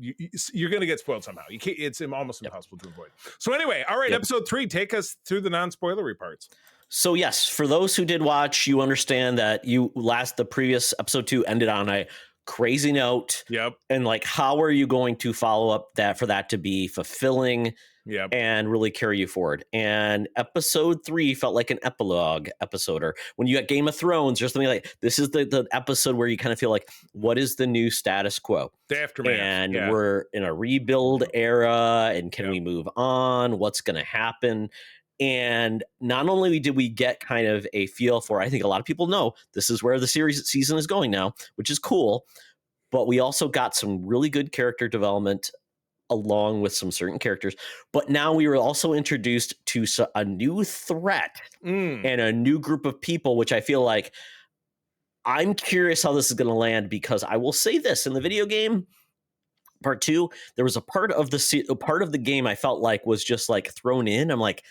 you're going to get spoiled somehow. You can't, it's almost impossible to avoid. So anyway, all right, episode 3, take us through the non-spoilery parts. So yes, for those who did watch, you understand that the previous episode 2 ended on a crazy note. Yep. And like, how are you going to follow up that for that to be fulfilling? Yep. And really carry you forward. And episode 3 felt like an epilogue episode, or when you got Game of Thrones or something like this is the episode where you kind of feel like, what is the new status quo? The aftermath. And we're in a rebuild era, and can we move on? What's going to happen? And not only did we get kind of a feel for, I think a lot of people know this is where the season is going now, which is cool, but we also got some really good character development along with some certain characters. But now we were also introduced to a new threat and a new group of people, which I feel like I'm curious how this is going to land, because I will say this: in the video game part 2, there was a part of the game I felt like was just like thrown in. I'm like,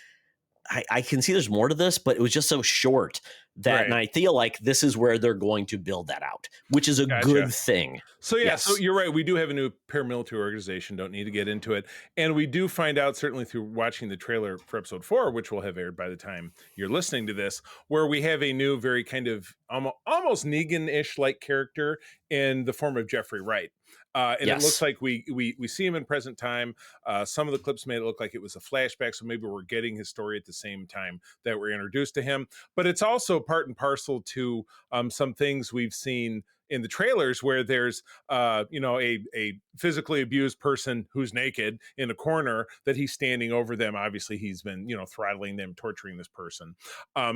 I can see there's more to this, but it was just so short that, and I feel like this is where they're going to build that out, which is a good thing. So so you're right. We do have a new paramilitary organization. Don't need to get into it. And we do find out, certainly through watching the trailer for episode 4, which will have aired by the time you're listening to this, where we have a new, very kind of almost Negan-ish like character in the form of Jeffrey Wright. And it looks like we see him in present time. Some of the clips made it look like it was a flashback, so maybe we're getting his story at the same time that we're introduced to him. But it's also part and parcel to some things we've seen in the trailers, where there's a physically abused person who's naked in a corner that he's standing over them. Obviously he's been throttling them, torturing this person.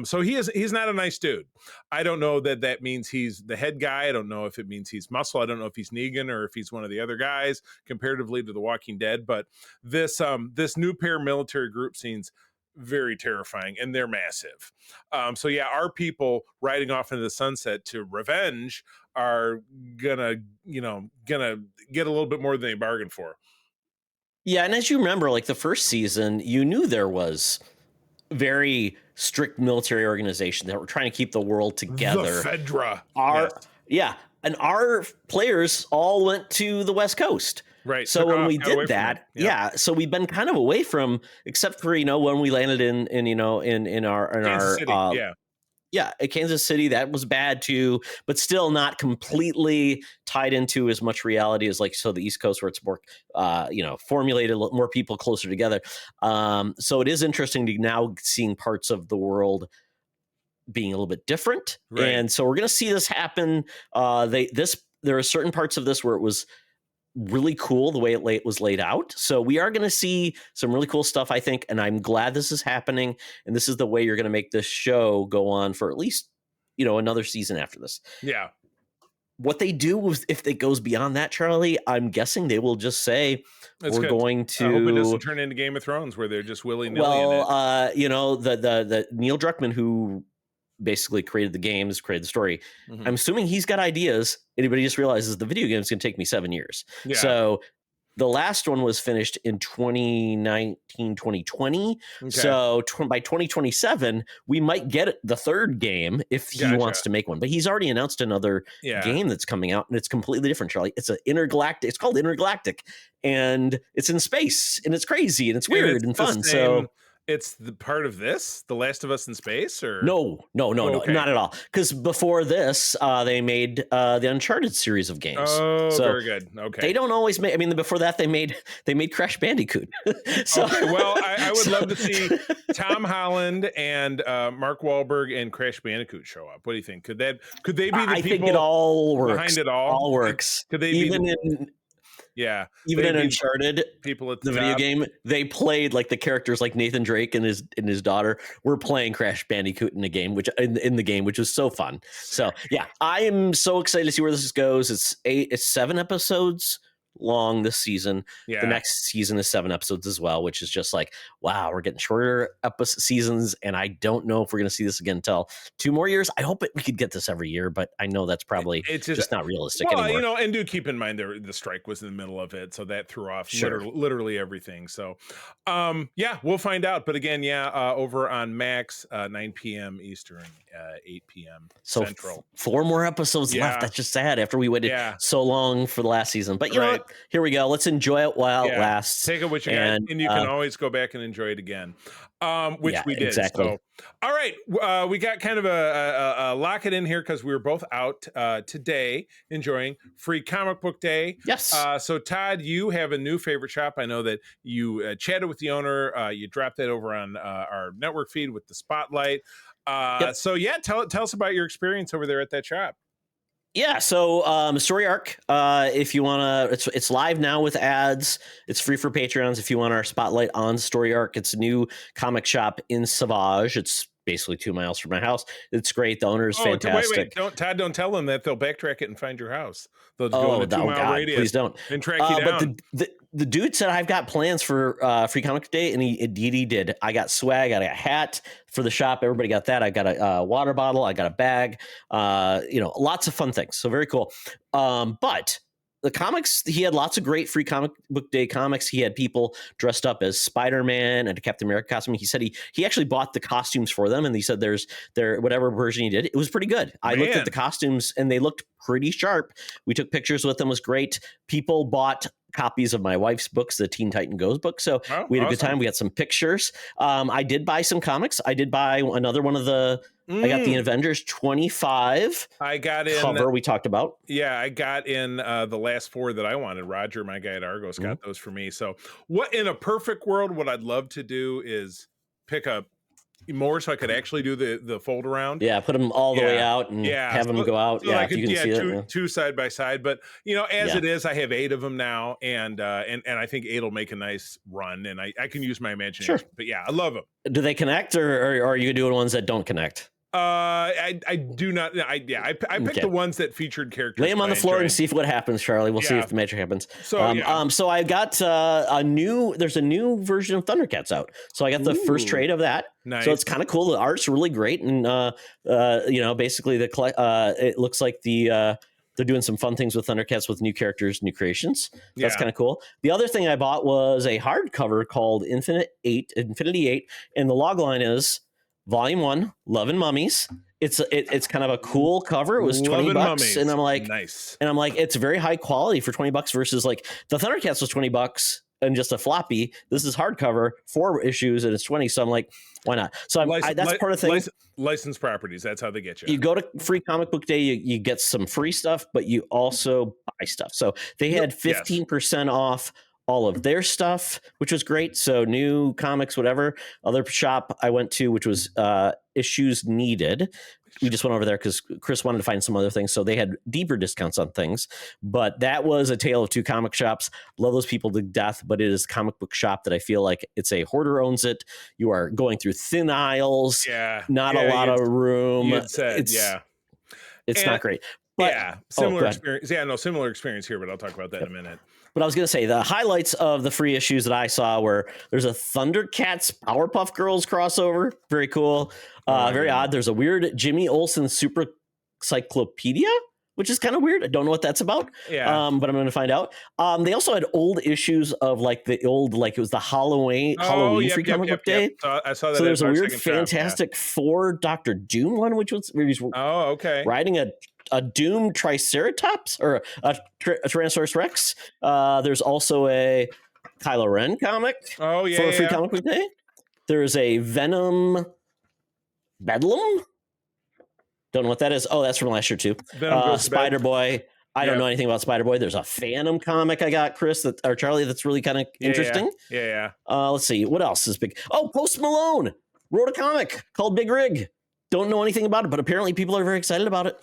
So he's not a nice dude. I don't know that means he's the head guy. I don't know if it means he's muscle. I don't know if he's Negan or if he's one of the other guys comparatively to The Walking Dead. But this new paramilitary group seems very terrifying, and they're massive. Our people riding off into the sunset to revenge are gonna get a little bit more than they bargained for. Yeah, and as you remember, like the first season, you knew there was very strict military organization that were trying to keep the world together. The Fedra. And our players all went to the West Coast. Right. So when we did that, so we've been kind of away from, except for when we landed in Kansas City, at Kansas City, that was bad too, but still not completely tied into as much reality as the East Coast, where it's more formulated, more people closer together. So it is interesting to now seeing parts of the world being a little bit different, and so we're going to see this happen. There are certain parts of this where it was really cool the way it was laid out. So we are going to see some really cool stuff, I think, and I'm glad this is happening. And this is the way you're going to make this show go on for at least, another season after this. Yeah. What they do if it goes beyond that, Charlie, I'm guessing they will just say, going to. I hope it doesn't turn into Game of Thrones where they're just willy-nilly. Well, the Neil Druckmann, who basically created the games, created the story. I'm assuming he's got ideas, but he just realizes the video game is going to take me 7 years. Yeah. So The last one was finished in 2019, 2020. Okay. So by 2027, we might get the third game if he wants to make one. But he's already announced another game that's coming out, and it's completely different, Charlie. It's an intergalactic. It's called Intergalactic, and it's in space, and it's crazy, and it's weird and fun. So it's the part of this, The Last of Us in Space, or no, Okay. not at all. Because before this, they made the Uncharted series of games. Oh, so very good. Okay. They don't always make. I mean, before that, they made Crash Bandicoot. So, okay. Well, I would love to see Tom Holland and Mark Wahlberg and Crash Bandicoot show up. What do you think? Could they be the people? I think it all works. Behind it all? All works. Could they even be in they'd be Uncharted, people at the video game, they played like the characters like Nathan Drake and his daughter were playing Crash Bandicoot in the game, which was so fun. So yeah, I am so excited to see where this goes. It's 7 episodes long this season. Yeah. The next season is 7 episodes as well, which is just like, wow, we're getting shorter seasons, and I don't know if we're going to see this again until 2 more years. I hope we could get this every year, but I know that's probably it's just not realistic anymore. And do keep in mind the strike was in the middle of it, so that threw off literally everything. So we'll find out. But again, over on Max, 9 p.m. Eastern, 8 p.m. Central. 4 more episodes left. That's just sad after we waited so long for the last season. But you know what? Here we go. Let's enjoy it while it lasts. Take it what you got, and you can always go back and enjoy it again, which we did. Exactly. So, all right, we got kind of a lock it in here because we were both out today enjoying Free Comic Book Day. Yes. So, Todd, you have a new favorite shop. I know that you chatted with the owner. You dropped that over on our network feed with the spotlight. So, tell us about your experience over there at that shop. Yeah, so Story Arc, if you want to, it's live now with ads. It's free for Patreons if you want our spotlight on Story Arc. It's a new comic shop in Savage. It's basically 2 miles from my house. It's great. The owner is fantastic. Wait, don't tell them that they'll backtrack it and find your house. They'll just go in a 2-mile radius. Please don't. And track you down. But the dude said I've got plans for Free Comic Day, and he did. I got swag. I got a hat for the shop. Everybody got that. I got a water bottle. I got a bag. Lots of fun things. So very cool. But the comics, he had lots of great Free Comic Book Day comics. He had people dressed up as Spider-Man and a Captain America costume. He said he actually bought the costumes for them, and he said there's whatever version he did, it was pretty good. I looked at the costumes, and they looked pretty sharp. We took pictures with them. It was great. People bought copies of my wife's books, the Teen Titan Goes book. So we had a good time. We got some pictures. I did buy some comics. I did buy another one of the I got the Avengers 25 I got in cover we talked about. Yeah, I got in the last 4 that I wanted. Roger, my guy at Argos, got those for me. So what in a perfect world, what I'd love to do is pick up more so I could actually do the fold around. Yeah, put them all the way out and have them go out. So yeah, I could, you can see it. Two side by side. But as it is, I have 8 of them now, and I think 8 will make a nice run, and I can use my imagination. Sure. But yeah, I love them. Do they connect, or are you doing ones that don't connect? I do not. I picked the ones that featured characters. Lay them on the floor and see what happens, Charlie. We'll see if the magic happens. So so I got there's a new version of Thundercats out. So I got the first trade of that. Nice. So it's kind of cool. The art's really great, and basically it looks like they're doing some fun things with Thundercats with new characters, new creations. That's kind of cool. The other thing I bought was a hardcover called Infinity 8, and the logline is Volume 1, Love and Mummies. It's kind of a cool cover. It was $20, Mummies. And I'm like, nice. And I'm like, it's very high quality for $20 versus like the Thundercats was $20 and just a floppy. This is hardcover, 4 issues, and it's 20. So I'm like, why not? So that's part of the thing. Licensed properties. That's how they get you. You go to Free Comic Book Day, you get some free stuff, but you also buy stuff. So they had 15% off all of their stuff, which was great. So new comics, whatever. Other shop I went to, which was Issues Needed. We just went over there because Chris wanted to find some other things. So they had deeper discounts on things. But that was a tale of 2 comic shops. Love those people to death, but it is a comic book shop that I feel like it's a hoarder owns it. You are going through thin aisles, not a lot of room. It's not great. But, similar experience. Similar experience here, but I'll talk about that in a minute. But I was going to say the highlights of the free issues that I saw were there's a Thundercats Powerpuff Girls crossover. Very cool. Very odd. There's a weird Jimmy Olsen Super Cyclopedia. which is kind of weird. I don't know what that's about. Yeah. But I'm going to find out. They also had old issues of like the old, like it was the Halloween Yep, free comic book day. So I saw that. So there's a our weird second shop, Fantastic Four Doctor Doom one, which was where he's okay. riding a Doom Triceratops or a Tyrannosaurus Rex. There's also a Kylo Ren comic for free comic book day. There's a Venom Bedlam. Don't know what that is. Oh, that's from last year too. Spider Boy. I don't know anything about Spider Boy. There's a Phantom comic I got, Chris, or Charlie, that's really kind of interesting. Yeah. Let's see. What else is big? Oh, Post Malone wrote a comic called Big Rig. Don't know anything about it, but apparently people are very excited about it.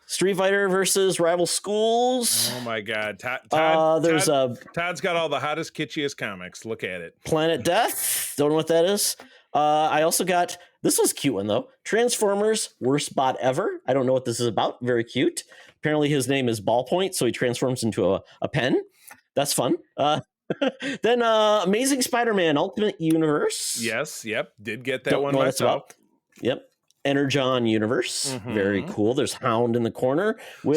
Street Fighter versus Rival Schools. Oh my God. Todd's got all the hottest, kitschiest comics. Look at it. Planet Death. Don't know what that is. I also got, this was a cute one though. Transformers Worst Bot Ever. I don't know what this is about. Very cute. Apparently his name is Ballpoint, so he transforms into a pen. That's fun. Then Amazing Spider-Man Ultimate Universe. Yes. Yep. Did get that Don't one know what myself. That's about. Yep. Energon Universe. Very cool. There's Hound in the corner with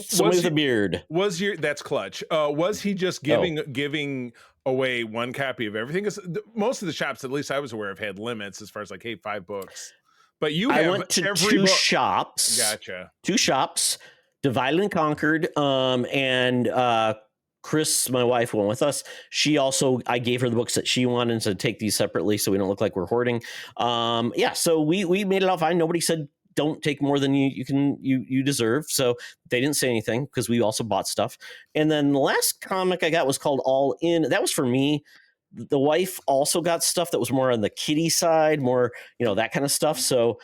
somebody with a beard. That's clutch. Was he just giving away one copy of everything? Because most of the shops, at least I was aware of, had limits as far as like, hey, 5 books. But I went to two shops. Gotcha. 2 shops, Divided and Conquered, and Chris, my wife, went with us. I gave her the books that she wanted to take these separately so we don't look like we're hoarding. So we made it all fine. Nobody said don't take more than you deserve. So they didn't say anything because we also bought stuff. And then the last comic I got was called All In. That was for me. The wife also got stuff that was more on the kiddie side, more, that kind of stuff. So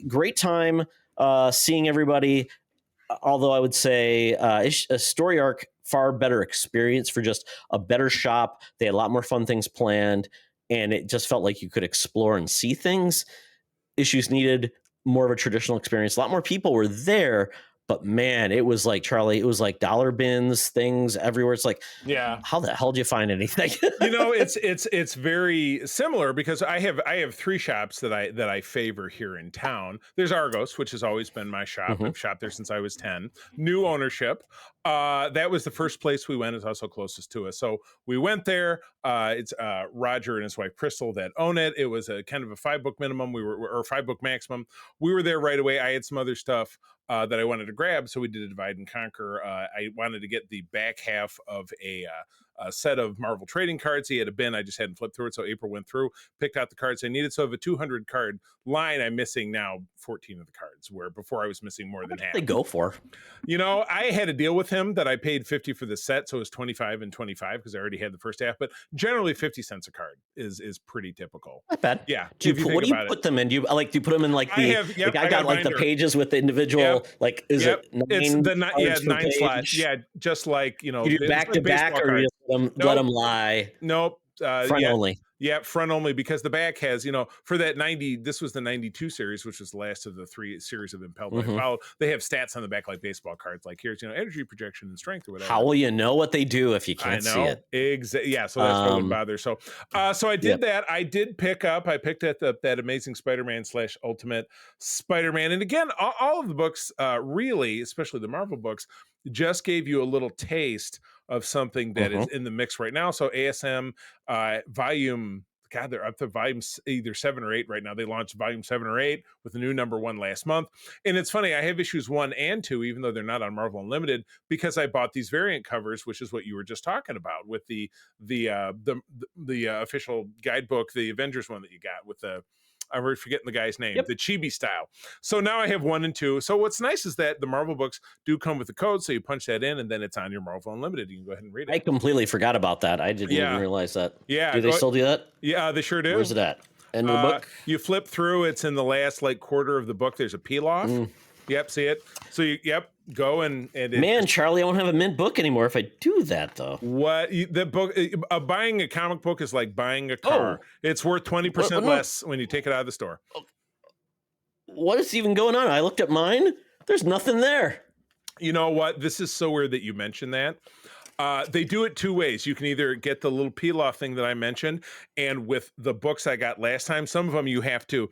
great time seeing everybody. Although I would say a story arc, far better experience for just a better shop. They had a lot more fun things planned, and it just felt like you could explore and see things. Issues needed more of a traditional experience. A lot more people were there, but man, it was like, Charlie, it was like dollar bins, things everywhere. It's like, how the hell do you find anything? It's very similar because I have 3 shops that I favor here in town. There's Argos, which has always been my shop. I've shopped there since I was 10. New ownership. That was the first place we went. It's also closest to us. So we went there. It's Roger and his wife Crystal that own it. It was a kind of a 5-book minimum. Or 5-book maximum. We were there right away. I had some other stuff that I wanted to grab, so we did a divide and conquer. I wanted to get the back half of a set of Marvel trading cards. He had a bin. I just hadn't flipped through it, so April went through, picked out the cards I needed. So of a 200 card line, I'm missing now 14 of the cards, where before I was missing more than half. They go for. I had a deal with him that I paid 50 for the set, so it was 25 and 25 because I already had the first half. But generally, 50 cents a card is pretty typical. Not bad. Yeah. What do you put them in? Do you put them in like the? I got like the pages with the individual. Like is it 9? It's the 9 slots. Yeah, just like You do back to back, or you let them lie. Nope. Front only. Yeah, front only, because the back has, for that 90, this was the 92 series, which was the last of the 3 series of Impelled by Follow. They have stats on the back like baseball cards, like here's, energy projection and strength or whatever. How will you know what they do if you can't see it? Exactly. Yeah, so that's what would bother. So I did that. I picked up that Amazing Spider-Man / Ultimate Spider-Man. And again, all of the books, really, especially the Marvel books, just gave you a little taste of something that is in the mix right now. So ASM volume, God, they're up to volumes either 7 or 8 right now. They launched volume 7 or 8 with the new number 1 last month. And it's funny, I have issues 1 and 2, even though they're not on Marvel Unlimited, because I bought these variant covers, which is what you were just talking about with the official guidebook, the Avengers one that you got with the, I'm forgetting the guy's name, the chibi style. So now I have 1 and 2. So what's nice is that the Marvel books do come with the code. So you punch that in and then it's on your Marvel Unlimited. You can go ahead and read it. I completely forgot about that. I didn't even realize that. Yeah. Do they still do that? Yeah, they sure do. Where's it at? End of the book? You flip through. It's in the last quarter of the book. There's a peel off. Yep. See it? So go and man, Charlie, I won't have a mint book anymore if I do that though. What the book? Buying a comic book is like buying a car. It's worth 20% less when you take it out of the store. What is even going on? I looked at mine. There's nothing there. You know what? This is so weird that you mentioned that. They do it 2 ways. You can either get the little peel off thing that I mentioned, and with the books I got last time, some of them you have to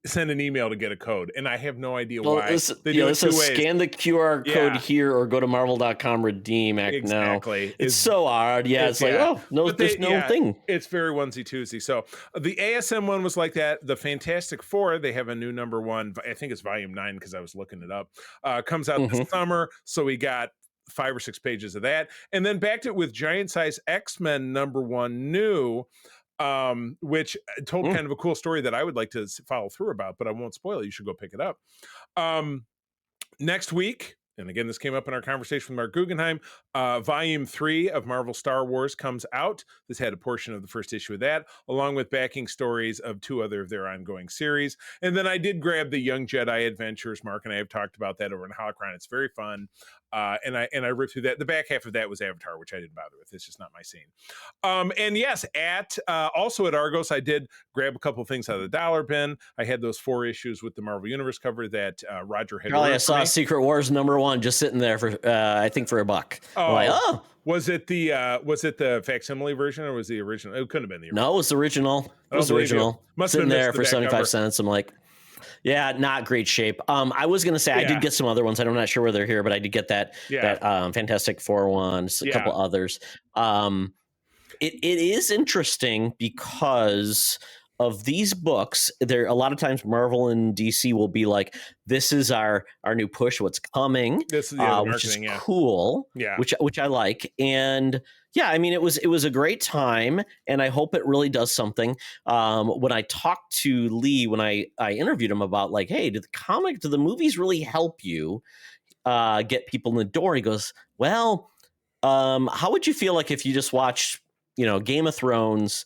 send an email to get a code, and I have no idea Well, why. this, They do it two says ways. scan the QR code here or go to marvel.com, redeem act Exactly. now. It's so hard. Yeah, it's like, oh, no, there's no thing. It's very onesie twosie. So the ASM one was like that. The Fantastic Four, they have a new number one. I think it's volume 9 because I was looking it up. Comes out this summer. So we got 5 or 6 pages of that, and then backed it with Giant Size X-Men number 1 new. Which told kind of a cool story that I would like to follow through about, but I won't spoil it. You should go pick it up. Next week, and again, this came up in our conversation with Mark Guggenheim, Volume 3 of Marvel Star Wars comes out. This had a portion of the first issue of that, along with backing stories of 2 other of their ongoing series. And then I did grab the Young Jedi Adventures. Mark and I have talked about that over in Holocron. It's very fun. And I ripped through that. The back half of that was Avatar, which I didn't bother with. It's just not my scene. And yes, also at Argos, I did grab a couple things out of the dollar bin. I had those 4 issues with the Marvel Universe cover that Roger had. Probably I saw Secret Wars number 1 just sitting there for I think for $1. Oh, like, oh. Was it the facsimile version or was the original? It couldn't have been the original. No, it was the original. It was the original. Must sitting have there for 75 cover. cents. I'm like, yeah, not great shape. I was gonna say I did get some other ones. I'm not sure where they're here, but I did get that Fantastic Four one, a couple others. It is interesting because of these books. There a lot of times Marvel and DC will be like, "This is our new push. What's coming?" This is which is cool. Yeah, which I like. And yeah, I mean, it was a great time, and I hope it really does something. When I talked to Lee, when I interviewed him about like, hey, do the movies really help you get people in the door? He goes, well, how would you feel like if you just watched, Game of Thrones,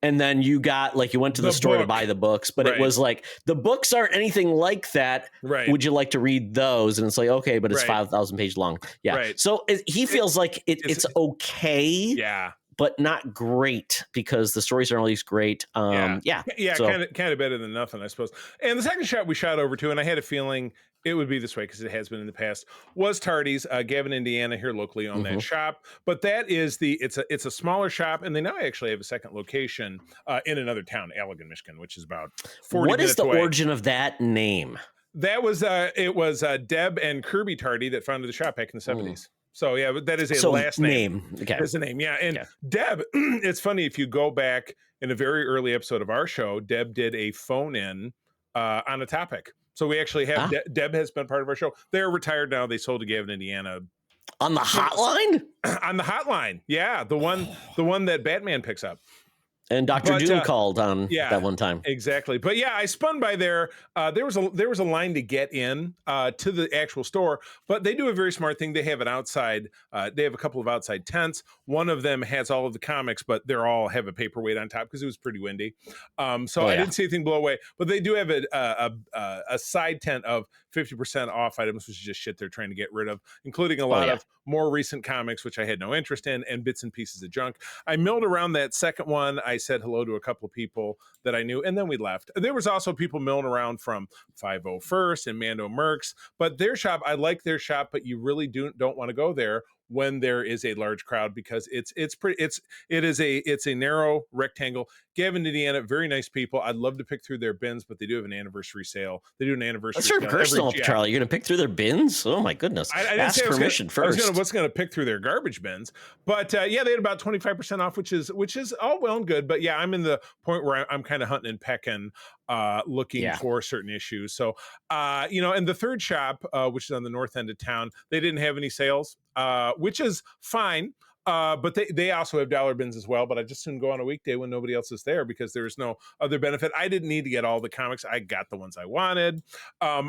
and then you went to the store to buy the books, but it was like, the books aren't anything like that. Right. Would you like to read those? And it's like, okay, but it's 5,000 pages long. Yeah. Right. So he feels like it's okay. Yeah. But not great because the stories aren't always great. Yeah, So, kind of better than nothing, I suppose. And the second shot we shot over to, and I had a feeling it would be this way because it has been in the past, was Tardy's, Gavin, Indiana, here locally on that shop. But that is it's a smaller shop, and they now actually have a second location in another town, Allegan, Michigan, which is about 40 what minutes is the away. origin of that name? That was it was Deb and Kirby Tardy that founded the shop back in the 70s. So yeah, that is a last name. Okay. That's a name. Yeah. And Deb, it's funny, if you go back in a very early episode of our show, Deb did a phone in on a topic. So we actually have Deb has been part of our show. They're retired now. They sold to Gavin, Indiana. On the hotline? On the hotline. Yeah. The one that Batman picks up. And Dr. Doom called on that one time. Exactly. But yeah, I spun by there. There was a line to get in to the actual store, but they do a very smart thing. They have an outside, they have a couple of outside tents. One of them has all of the comics, but they're all have a paperweight on top because it was pretty windy. I didn't see anything blow away, but they do have a side tent of 50% off items, which is just shit they're trying to get rid of, including a lot of more recent comics, which I had no interest in, and bits and pieces of junk. I milled around that second one. I said hello to a couple of people that I knew, and then we left. There was also people milling around from 501st and Mando Mercs, but their shop, I like their shop, but you really don't want to go there when there is a large crowd because it's a narrow rectangle. Gavin, Indiana, very nice people. I'd love to pick through their bins, but they do have an anniversary sale. They do an anniversary That's sale. your personal, Charlie. You're going to pick through their bins? Oh my goodness. I ask permission first. I was going to pick through their garbage bins, but they had about 25% off, which is all well and good. But yeah, I'm in the point where I'm kind of hunting and pecking, looking for certain issues. So, and the third shop, which is on the north end of town, they didn't have any sales, which is fine. But they also have dollar bins as well, but I just soon go on a weekday when nobody else is there because there's no other benefit. I didn't need to get all the comics. I got the ones I wanted. I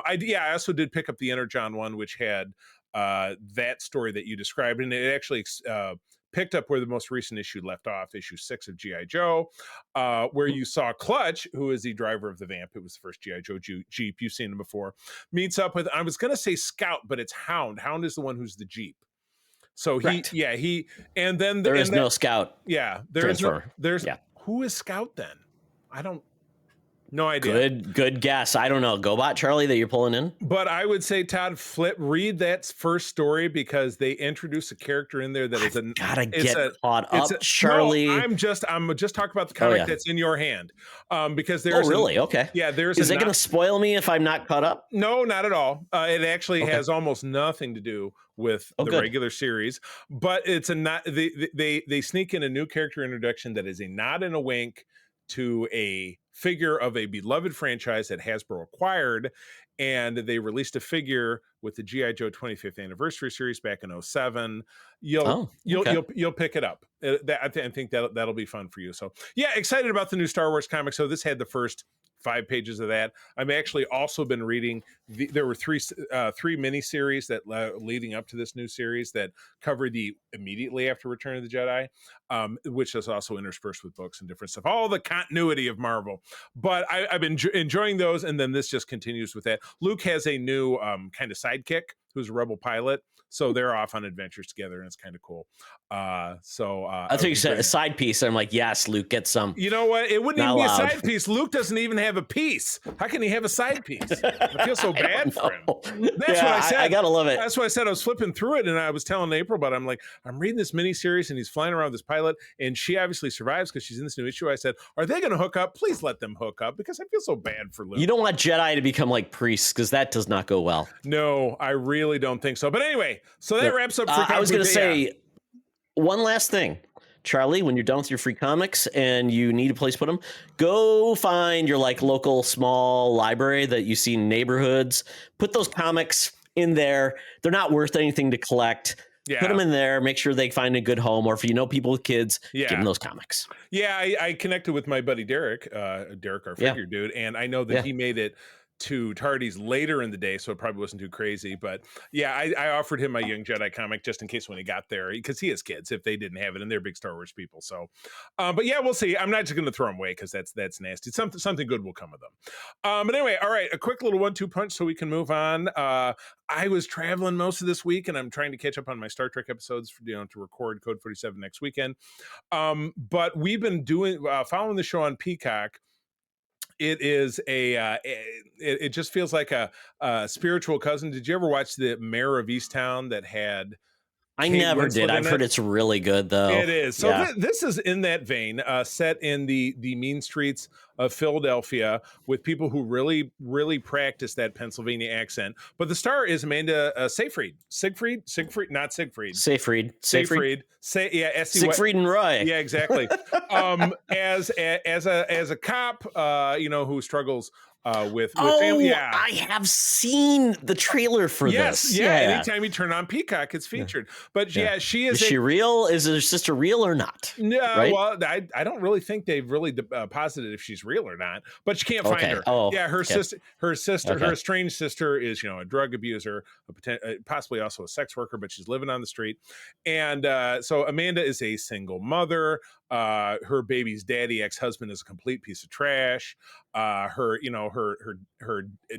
also did pick up the Energon one, which had that story that you described, and it actually picked up where the most recent issue left off, issue 6 of G.I. Joe, where you saw Clutch, who is the driver of the Vamp. It was the first G.I. Joe Jeep. You've seen him before. Meets up with, I was going to say Scout, but it's Hound. Hound is the one who's the Jeep. So and then there is no Scout. Yeah, who is Scout then? No idea. Good guess. I don't know. GoBot, Charlie, that you're pulling in? But I would say, Todd, read that first story because they introduce a character in there that is a gotta get caught up, Charlie. No, I'm just talking about the comic that's in your hand. Because there's really? Okay. Yeah, there's Is it going to spoil me if I'm not caught up? No, not at all. It actually has almost nothing to do with the regular series, but it's they sneak in a new character introduction that is a nod and a wink to a figure of a beloved franchise that Hasbro acquired, and they released a figure with the G.I. Joe 25th anniversary series back in 2007. You'll pick it up. I think that'll be fun for you. So yeah, excited about the new Star Wars comic. So this had the first 5 pages of that. I've actually also been reading there were three miniseries that leading up to this new series that cover the immediately after Return of the Jedi, which is also interspersed with books and different stuff, all the continuity of Marvel. But I've been enjoying those, and then this just continues with that. Luke has a new kind of sidekick who's a rebel pilot, so they're off on adventures together, and it's kind of cool. I thought you said a side piece. I'm like, yes, Luke gets some. You know what? It wouldn't even be a side piece. Luke doesn't even have a piece. How can he have a side piece? I feel so bad for him. That's what I said. I gotta love it. That's what I said. I was flipping through it, and I was telling April about it. I'm like, I'm reading this miniseries, and he's flying around with this pilot, and she obviously survives because she's in this new issue. I said, are they going to hook up? Please let them hook up, because I feel so bad for Luke. You don't want Jedi to become like priests, because that does not go well. No, I really don't think so. But anyway, so that wraps up. I was going to say one last thing. Charlie, when you're done with your free comics and you need a place to put them, go find your like local small library that you see in neighborhoods. Put those comics in there. They're not worth anything to collect. Yeah. Put them in there. Make sure they find a good home. Or if you know people with kids, give them those comics. Yeah, I connected with my buddy Derek, our figure dude, and I know that he made it to Tardy's later in the day, so it probably wasn't too crazy. But yeah, I offered him my Young Jedi comic just in case when he got there, because he has kids if they didn't have it, and they're big Star Wars people. So, but yeah, we'll see. I'm not just going to throw them away because that's nasty. Something good will come of them. But anyway, all right, a quick little 1-2 punch so we can move on. I was traveling most of this week, and I'm trying to catch up on my Star Trek episodes, to record Code 47 next weekend. But we've been following the show on Peacock. It is it just feels like a spiritual cousin. Did you ever watch the Mayor of Easttown that had? I never did. I've heard it's really good, though. It is. So this is in that vein, set in the mean streets of Philadelphia with people who really, really practice that Pennsylvania accent. But the star is Amanda Seyfried. Siegfried? Not Siegfried. Seyfried. Siegfried and Roy. Yeah, exactly. As a cop, who struggles with family. Yeah, I have seen the trailer for this. Yeah, anytime you turn on Peacock, it's featured. But she is. Is she real? Is her sister real or not? No, right? Well, I don't really think they've really posited if she's real or not. But you can't find her. Oh, yeah, her sister, her estranged sister is a drug abuser, possibly also a sex worker, but she's living on the street. And so Amanda is a single mother. Her baby's daddy, ex-husband, is a complete piece of trash. Her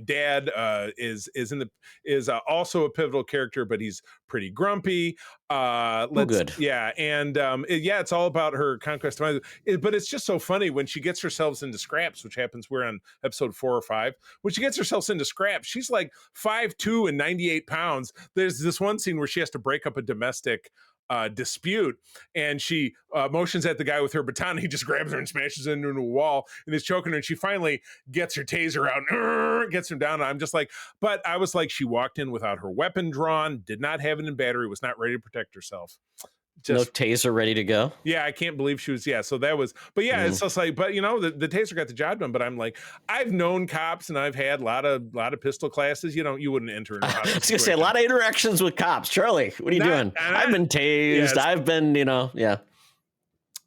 dad is also a pivotal character, but he's pretty grumpy. Good. Yeah, and it's all about her conquest of but it's just so funny when she gets herself into scraps, which happens. We're on episode 4 or 5. When she gets herself into scraps, she's like 5'2" and 98 pounds. There's this one scene where she has to break up a domestic dispute, and she motions at the guy with her baton. He just grabs her and smashes her into a wall and is choking her, and she finally gets her taser out and gets him down. And I'm just like, but I was like, she walked in without her weapon drawn, did not have it in battery, was not ready to protect herself. No taser ready to go. Yeah, I can't believe she was. Yeah, so that was. But yeah, it's just like. But the taser got the job done. But I'm like, I've known cops and I've had a lot of pistol classes. You wouldn't enter. I was gonna say a lot of interactions with cops. Charlie, what are you doing? I've been tased. I've been,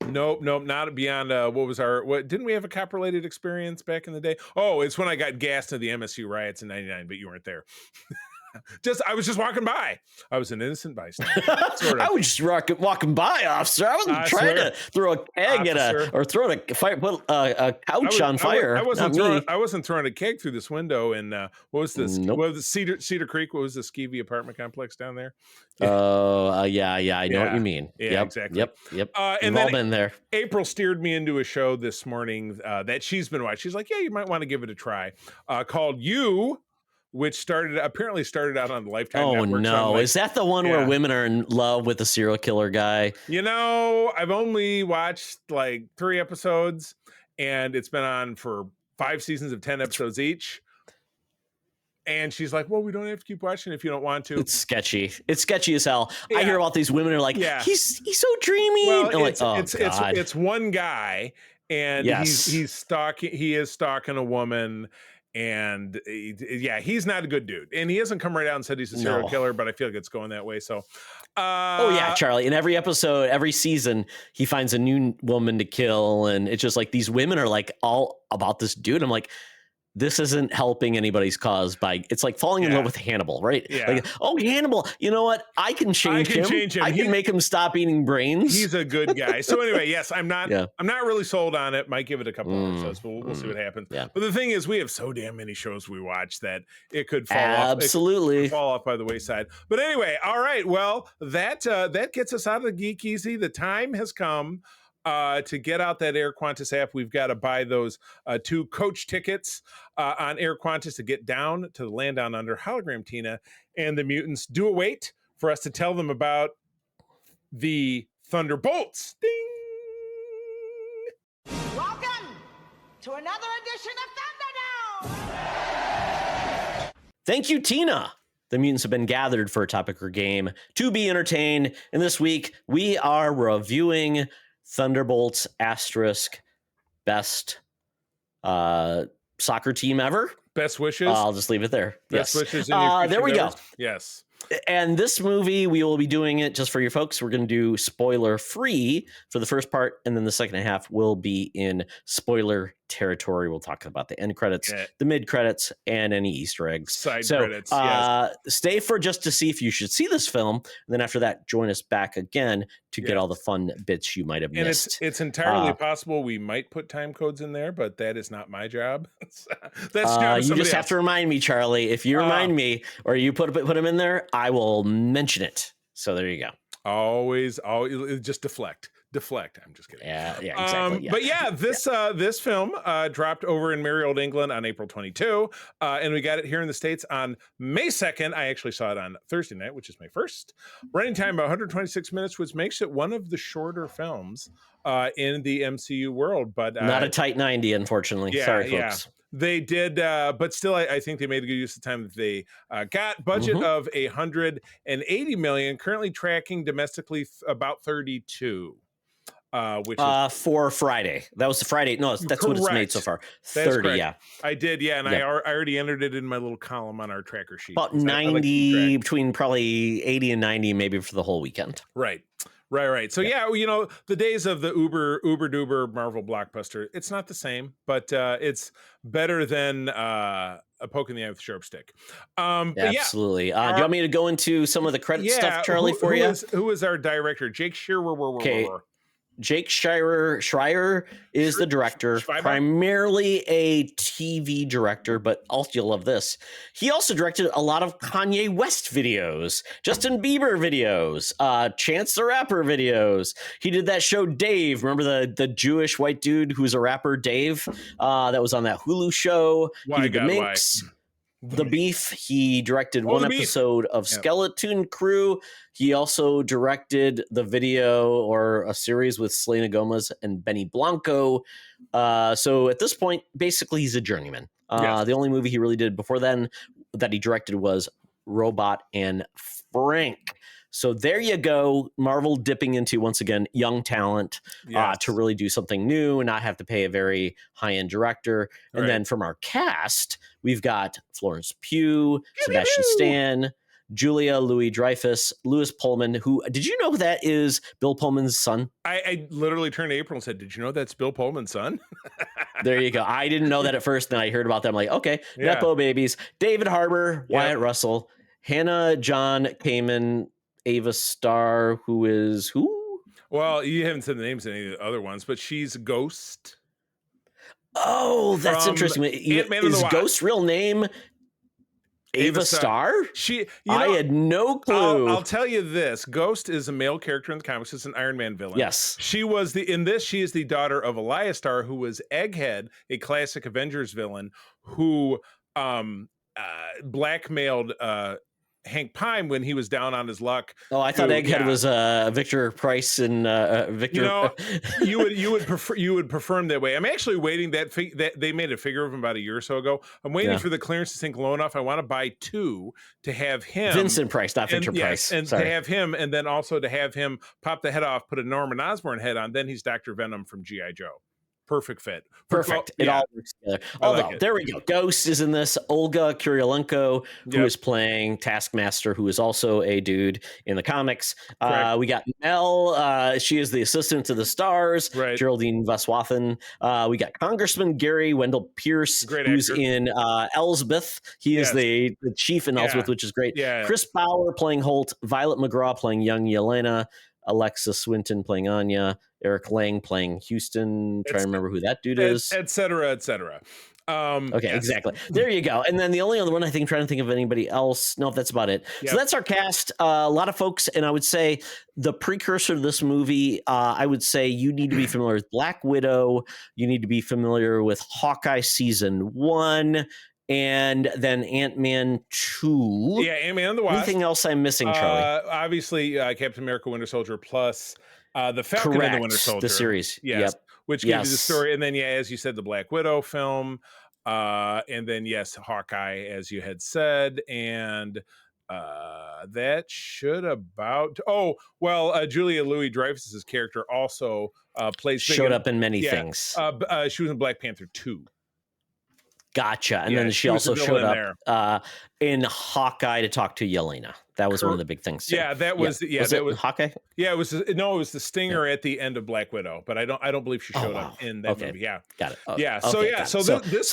Nope, not beyond. What didn't we have a cop related experience back in the day? Oh, it's when I got gassed in the MSU riots in '99, but you weren't there. I was just walking by. I was an innocent bystander. Sort of. I was just walking by, officer. I wasn't trying to throw a keg or throw a fire, put a couch on fire. I wasn't throwing a keg through this window. And what was this? Nope. What was the Cedar Creek? What was the Skeevy apartment complex down there? Yeah. I know what you mean. Yeah, exactly. Yep. And We've all been there. April steered me into a show this morning that she's been watching. She's like, yeah, you might want to give it a try. Called You, which apparently started out on the Lifetime Network. Oh no, is that the one where women are in love with the serial killer guy? I've only watched like 3 episodes, and it's been on for 5 seasons of 10 episodes each. And she's like, well, we don't have to keep watching if you don't want to. It's sketchy. It's sketchy as hell. Yeah. I hear about these women who are like, he's so dreamy. Well, God. It's one guy, and he's stalking. He is stalking a woman, and he's not a good dude. And he hasn't come right out and said he's a serial killer, but I feel like it's going that way. So, Charlie. In every episode, every season, he finds a new woman to kill, and it's just like these women are like all about this dude. I'm like, this isn't helping anybody's cause it's like falling in love with Hannibal, right? Yeah. Like, Hannibal, you know what? I can change him. I can make him stop eating brains. He's a good guy. So anyway, yes, I'm not really sold on it. Might give it a couple episodes, but we'll see what happens. Yeah. But the thing is, we have so damn many shows we watch that it could fall off. Absolutely. It could fall off by the wayside. But anyway, all right. Well, that gets us out of the Geek Easy. The time has come to get out that Air Qantas app. We've got to buy those 2 coach tickets on Air Qantas to get down to the land down under. Hologram Tina and the mutants do await for us to tell them about the Thunderbolts. Ding! Welcome to another edition of Thunderdome! Thank you, Tina. The mutants have been gathered for a topic or game to be entertained. And this week, we are reviewing Thunderbolts * best soccer team ever. Best wishes. I'll just leave it there. Best wishes. There we go. Yes. And this movie, we will be doing it just for you folks. We're going to do spoiler free for the first part, and then the second half will be in spoiler territory. We'll talk about the end credits, the mid credits, and any Easter eggs. Side credits. Yes. Stay for just to see if you should see this film. And then after that, join us back again to get all the fun bits you might have missed. It's entirely possible we might put time codes in there, but that is not my job. That's job you just have to remind me, Charlie. If you remind me or you put them in there, I will mention it. So there you go. Always just deflect. I'm just kidding. Yeah, exactly. But this film dropped over in merry old England on April 22, and we got it here in the States on May 2nd. I actually saw it on Thursday night, which is May 1st. Running time about 126 minutes, which makes it one of the shorter films in the MCU world. But not a tight 90, unfortunately. Sorry, folks. They did, but still, I think they made a good use of the time that they got. Budget of $180 million, currently tracking domestically about 32. Which for Friday. That was the Friday. No, that's what it's made so far. 30, yeah. I did, and I already entered it in my little column on our tracker sheet. About 90, between probably 80 and 90, maybe for the whole weekend. Right. So the days of the uber duber Marvel blockbuster, it's not the same, but it's better than a poke in the eye with a sharp stick. Absolutely. Do you want me to go into some of the credit stuff, Charlie, for you? Who is our director? Jake Shearer. Okay. Jake Schreier is the director, primarily a TV director, but also you'll love this. He also directed a lot of Kanye West videos, Justin Bieber videos, Chance the Rapper videos. He did that show Dave. Remember the Jewish white dude who's a rapper, Dave? That was on that Hulu show. He did The Minx. The Beef. He directed one episode of Skeleton Crew. He also directed the video or a series with Selena Gomez and Benny Blanco. So at this point, basically, he's a journeyman. The only movie he really did before then that he directed was Robot and Frank. So there you go. Marvel dipping into, once again, young talent to really do something new and not have to pay a very high-end director. And then from our cast, we've got Florence Pugh, Sebastian Stan, Julia Louis-Dreyfus, Lewis Pullman, who, did you know that is Bill Pullman's son? I literally turned to April and said, did you know that's Bill Pullman's son? There you go. I didn't know that at first. Then I heard about them. Like, okay, Nepo babies. David Harbour, Wyatt Russell, Hannah John Kamen, Ava Starr, who is who? Well, you haven't said the names of any of the other ones, but she's Ghost. Oh, that's From interesting. Ant-Man and the Is Wasp. Ghost's real name Ava Starr? I had no clue. I'll tell you this: Ghost is a male character in the comics. It's an Iron Man villain. Yes, she was she is the daughter of Elias Starr, who was Egghead, a classic Avengers villain, who blackmailed Hank Pym when he was down on his luck. Oh, I thought Egghead was Victor Price and Victor. You would prefer him that way. I'm actually waiting that they made a figure of him about a year or so ago. I'm waiting for the clearance to sink low enough. I want to buy 2 to have him, Vincent Price, not Victor Price, and to have him, and then also to have him pop the head off, put a Norman Osborn head on. Then he's Dr. Venom from GI Joe. Perfect fit. Perfect. It all works together. Although, there we go. Ghost is in this. Olga Kurylenko, who is playing Taskmaster, who is also a dude in the comics. We got Mel. She is the assistant to the stars. Right. Geraldine Veswathan. We got Congressman Gary Wendell Pierce, who's in Elsbeth. He is the chief in Elsbeth, which is great. Yeah. Chris Bauer playing Holt. Violet McGraw playing young Yelena. Alexa Swinton playing Anya, Eric Lang playing Houston. Try to remember who that dude is, et cetera, et cetera. Okay, exactly. There you go. And then the only other one, I think, I'm trying to think of anybody else. No, that's about it. Yep. So that's our cast. A lot of folks, and I would say the precursor to this movie, I would say you need to be familiar with Black Widow. You need to be familiar with Hawkeye Season 1. And then Ant-Man 2. Yeah, Ant-Man and the Wasp. Anything else I'm missing, Charlie? Obviously, Captain America Winter Soldier plus the Falcon and the Winter Soldier. The series. Yes. Yep. Which gives you the story. And then, as you said, the Black Widow film. And then, Hawkeye, as you had said. And that should about... Julia Louis-Dreyfus's character also showed up in many things. She was in Black Panther 2. Gotcha. And then she also showed up in Hawkeye to talk to Yelena. That was one of the big things. Yeah, that was that was Hawkeye. Yeah, it was the stinger at the end of Black Widow, but I don't believe she showed up in that movie. Yeah, got it. So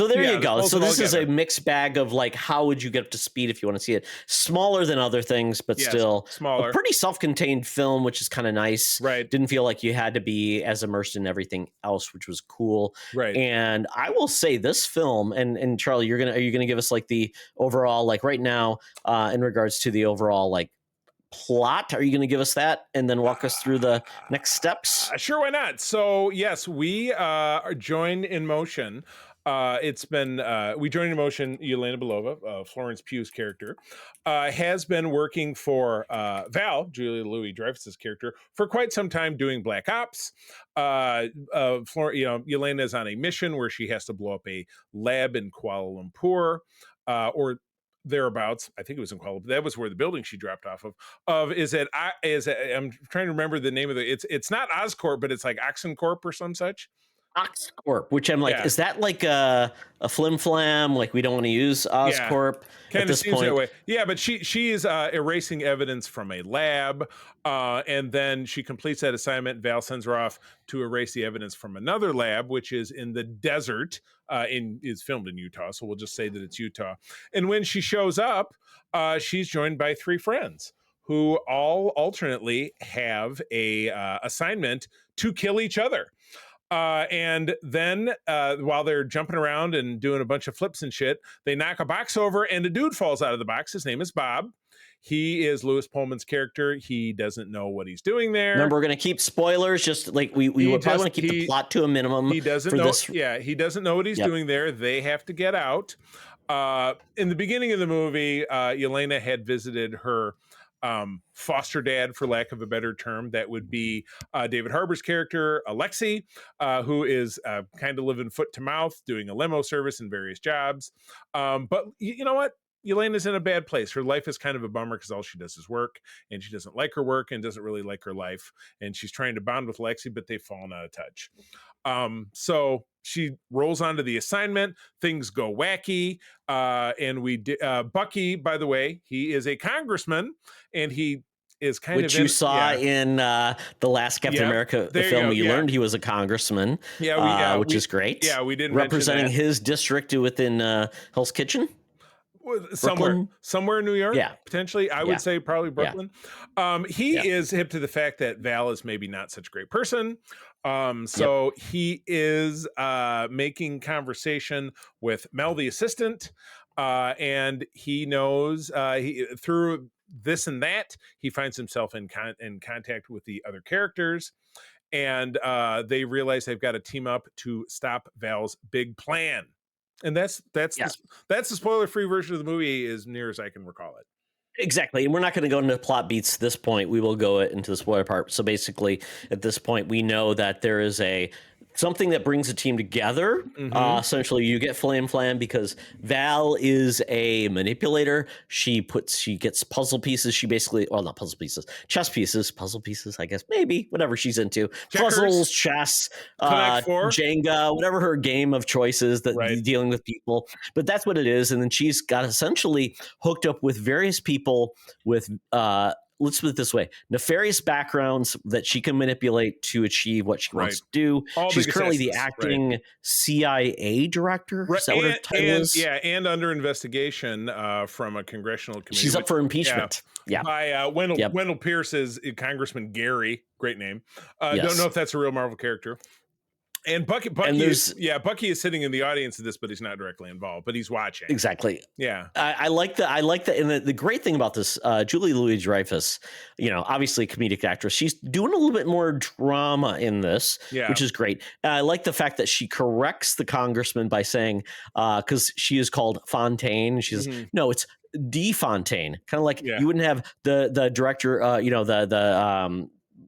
there you go. So this is a mixed bag of like, how would you get up to speed if you want to see it? Smaller than other things, but still smaller. A pretty self-contained film, which is kind of nice. Right. Didn't feel like you had to be as immersed in everything else, which was cool. Right. And I will say this film, and Charlie, are you gonna give us like the overall, like right now, in regards to the overall like plot? Are you going to give us that and then walk us through the next steps? Sure, why not? So yes, we are joined in motion. We joined in motion. Yelena Belova, Florence Pugh's character, has been working for Val, Julia Louis-Dreyfus's character, for quite some time doing Black Ops. Yelena is on a mission where she has to blow up a lab in Kuala Lumpur, or thereabouts. I think it was in Kuala Lumpur. That was where the building she dropped off of. I'm trying to remember the name of it's not Oscorp, but it's like Oxencorp or some such. Oxcorp, which I'm like, is that like a flim flam? Like we don't want to use Oscorp at this point. That way. Yeah, but she is erasing evidence from a lab, and then she completes that assignment. Val sends her off to erase the evidence from another lab, which is in the desert. Is filmed in Utah, so we'll just say that it's Utah. And when she shows up, she's joined by 3 friends who all alternately have a assignment to kill each other. And then while they're jumping around and doing a bunch of flips and shit, they knock a box over and a dude falls out of the box. His name is Bob. He is Lewis Pullman's character. He doesn't know what he's doing there. Remember, we're going to keep spoilers. Just like we would probably want to keep the plot to a minimum. He doesn't know. Yeah, he doesn't know what he's doing there. They have to get out. In the beginning of the movie, Yelena had visited her foster dad, for lack of a better term. That would be David Harbour's character, Alexei, who is kind of living foot to mouth, doing a limo service and various jobs. But you know what? Yelena's in a bad place. Her life is kind of a bummer because all she does is work, and she doesn't like her work and doesn't really like her life. And she's trying to bond with Lexi, but they've fallen out of touch. So she rolls onto the assignment. Things go wacky. And Bucky, by the way, he is a congressman, and he is kind which you saw in the last Captain America film. We learned he was a congressman, which is great. Yeah, we didn't representing his district within Hell's Kitchen. Somewhere in New York, Yeah. potentially. I would say probably Brooklyn. He Yeah. is hip to the fact that Val is maybe not such a great person. So he is making conversation with Mel, the assistant, and he knows through this and that, he finds himself in contact with the other characters, and they realize they've got to team up to stop Val's big plan. And that's the spoiler-free version of the movie, as near as I can recall it. Exactly. And we're not going to go into plot beats at this point. We will go into the spoiler part. So basically, at this point, we know that there is something that brings a team together. Essentially, you get flam because Val is a manipulator. She gets puzzle pieces. She basically, well, not puzzle pieces, chess pieces, puzzle pieces, I guess, maybe, whatever she's into. Checkers, puzzles, chess, Jenga, whatever her game of choice is that dealing with people. But that's what it is. And then she's got essentially hooked up with various people with let's put it this way, nefarious backgrounds that she can manipulate to achieve what she wants to do. She's currently the acting CIA director. Is that what her title is? Yeah, and under investigation from a congressional committee. She's up for impeachment. By Wendell Pierce's Congressman Gary. Great name. Don't know if that's a real Marvel character. And Bucky is sitting in the audience of this, but he's not directly involved, but he's watching. Exactly. Yeah. I like that. And the great thing about this, Julie Louis-Dreyfus, obviously a comedic actress, she's doing a little bit more drama in this, which is great. I like the fact that she corrects the congressman by saying, because she is called Fontaine. She says, no, it's D Fontaine. Kind of like you wouldn't have the director,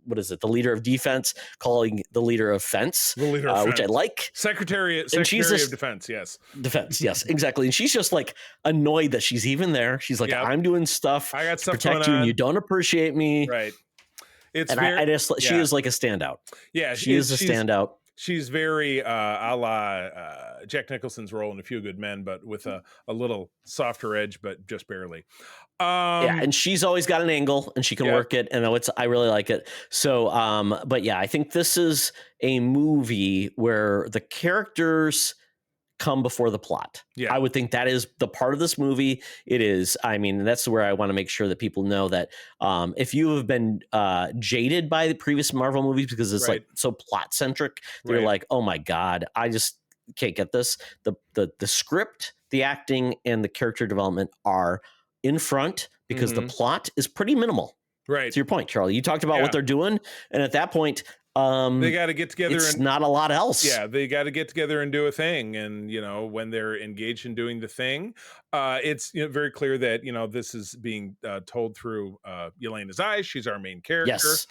what is it? The leader of defense calling the leader of fence, which I like. Secretary of Defense. Yes. Defense. Yes, exactly. And she's just like annoyed that she's even there. She's like, I'm doing stuff. I got stuff to protect you, and you don't appreciate me. Right. She is like a standout. Yeah, she is a standout. She's very a la Jack Nicholson's role in A Few Good Men, but with a little softer edge, but just barely. And she's always got an angle, and she can work it, and I really like it. So, but yeah, I think this is a movie where the characters come before the plot. Yeah. I would think that is the part of this movie. It is. I mean, that's where I want to make sure that people know that if you have been jaded by the previous Marvel movies because it's like so plot centric, they're like, oh my God, I just can't get this. The script, the acting, and the character development are in front because the plot is pretty minimal. Right. To your point, Charlie, you talked about what they're doing. And at that point, they got to get together. It's not a lot else. Yeah, they got to get together and do a thing. And when they're engaged in doing the thing, it's very clear that this is being told through Yelena's eyes. She's our main character. Yes,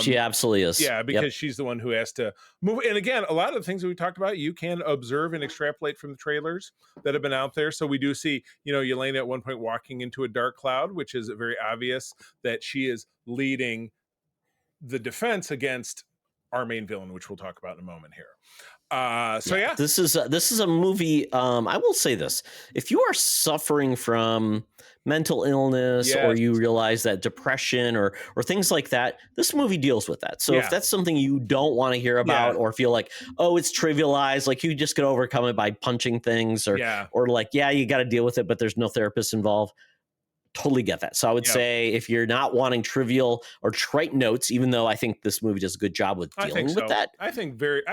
she absolutely is. Yeah, because she's the one who has to move. And again, a lot of the things that we talked about, you can observe and extrapolate from the trailers that have been out there. So we do see, Yelena at one point walking into a dark cloud, which is very obvious that she is leading the defense against our main villain, which we'll talk about in a moment here. This is a movie. I will say this: if you are suffering from mental illness or you realize that depression or things like that, this movie deals with that. So if that's something you don't want to hear about or feel like, oh, it's trivialized, like you just could overcome it by punching things or like, you got to deal with it, but there's no therapist involved. Totally get that. So I would say if you're not wanting trivial or trite notes, even though I think this movie does a good job with dealing with that. I think very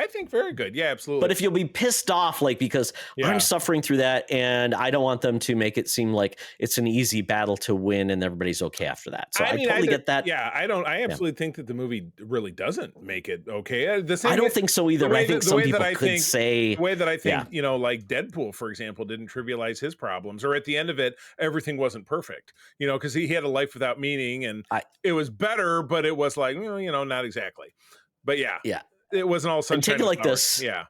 good. Yeah, absolutely. But if you'll be pissed off, like, because I'm suffering through that and I don't want them to make it seem like it's an easy battle to win and everybody's okay after that. So I totally get that. Yeah, I absolutely think that the movie really doesn't make it okay. I don't think so either, but I think some people could say. The way that I think, like Deadpool, for example, didn't trivialize his problems, or at the end of it, everything wasn't perfect. Because he had a life without meaning, and it was better, but it was like, not exactly. But it wasn't all sunshine. And take it like this. Yeah,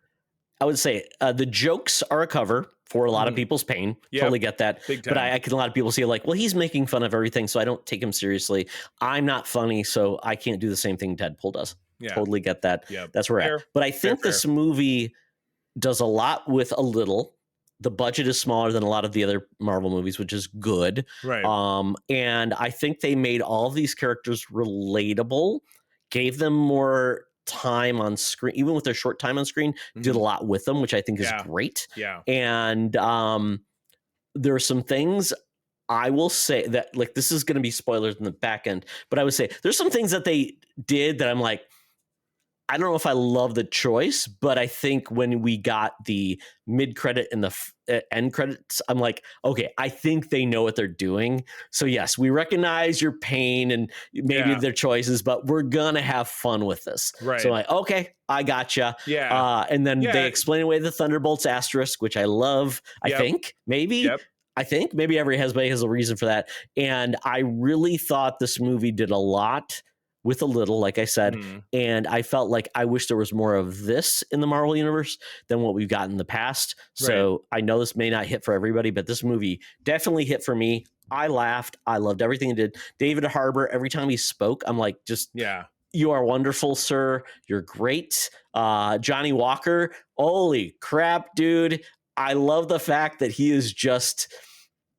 I would say the jokes are a cover for a lot of people's pain. Totally get that. But I can, a lot of people say like, well, he's making fun of everything, so I don't take him seriously. I'm not funny, so I can't do the same thing Deadpool does. Yeah. Totally get that. Yeah. That's where we're at. But I think this movie does a lot with a little. The budget is smaller than a lot of the other Marvel movies, which is good. Right. And I think they made all of these characters relatable, gave them more time on screen, even with their short time on screen, did a lot with them, which I think is great. Yeah. And there are some things I will say that, like, this is going to be spoilers in the back end, but I would say there's some things that they did that I'm like, I don't know if I love the choice, but I think when we got the mid credit and the end credits, I'm like, okay, I think they know what they're doing. So yes, we recognize your pain and maybe their choices, but we're gonna have fun with this. Right. So I'm like, okay, I gotcha. Yeah. And then they explain away the Thunderbolts asterisk, which I love. I think maybe. I think maybe everybody has a reason for that. And I really thought this movie did a lot with a little, like I said, and I felt like I wish there was more of this in the Marvel universe than what we've got in the past. So I know this may not hit for everybody, but this movie definitely hit for me. I laughed. I loved everything it did. David Harbour, every time he spoke, I'm like, you are wonderful, sir. You're great. Johnny Walker, holy crap, dude. I love the fact that he is just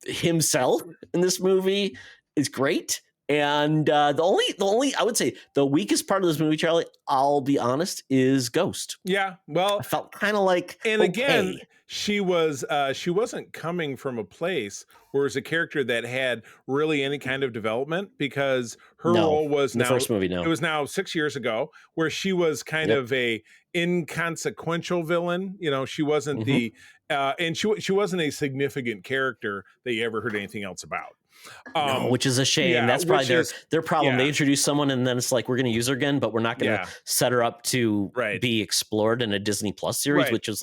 himself in this movie. Is great. And the only I would say the weakest part of this movie, Charlie, I'll be honest, is Ghost. Yeah, well, I felt kind of like, and again, she wasn't coming from a place where it was a character that had really any kind of development, because her role was the first movie. It was now 6 years ago, where she was kind of a inconsequential villain. You know, she wasn't the and she wasn't a significant character that you ever heard anything else about. No, which is a shame. That's probably their problem. They introduce someone and then it's like, we're going to use her again, but we're not going to set her up to be explored in a Disney Plus series, which is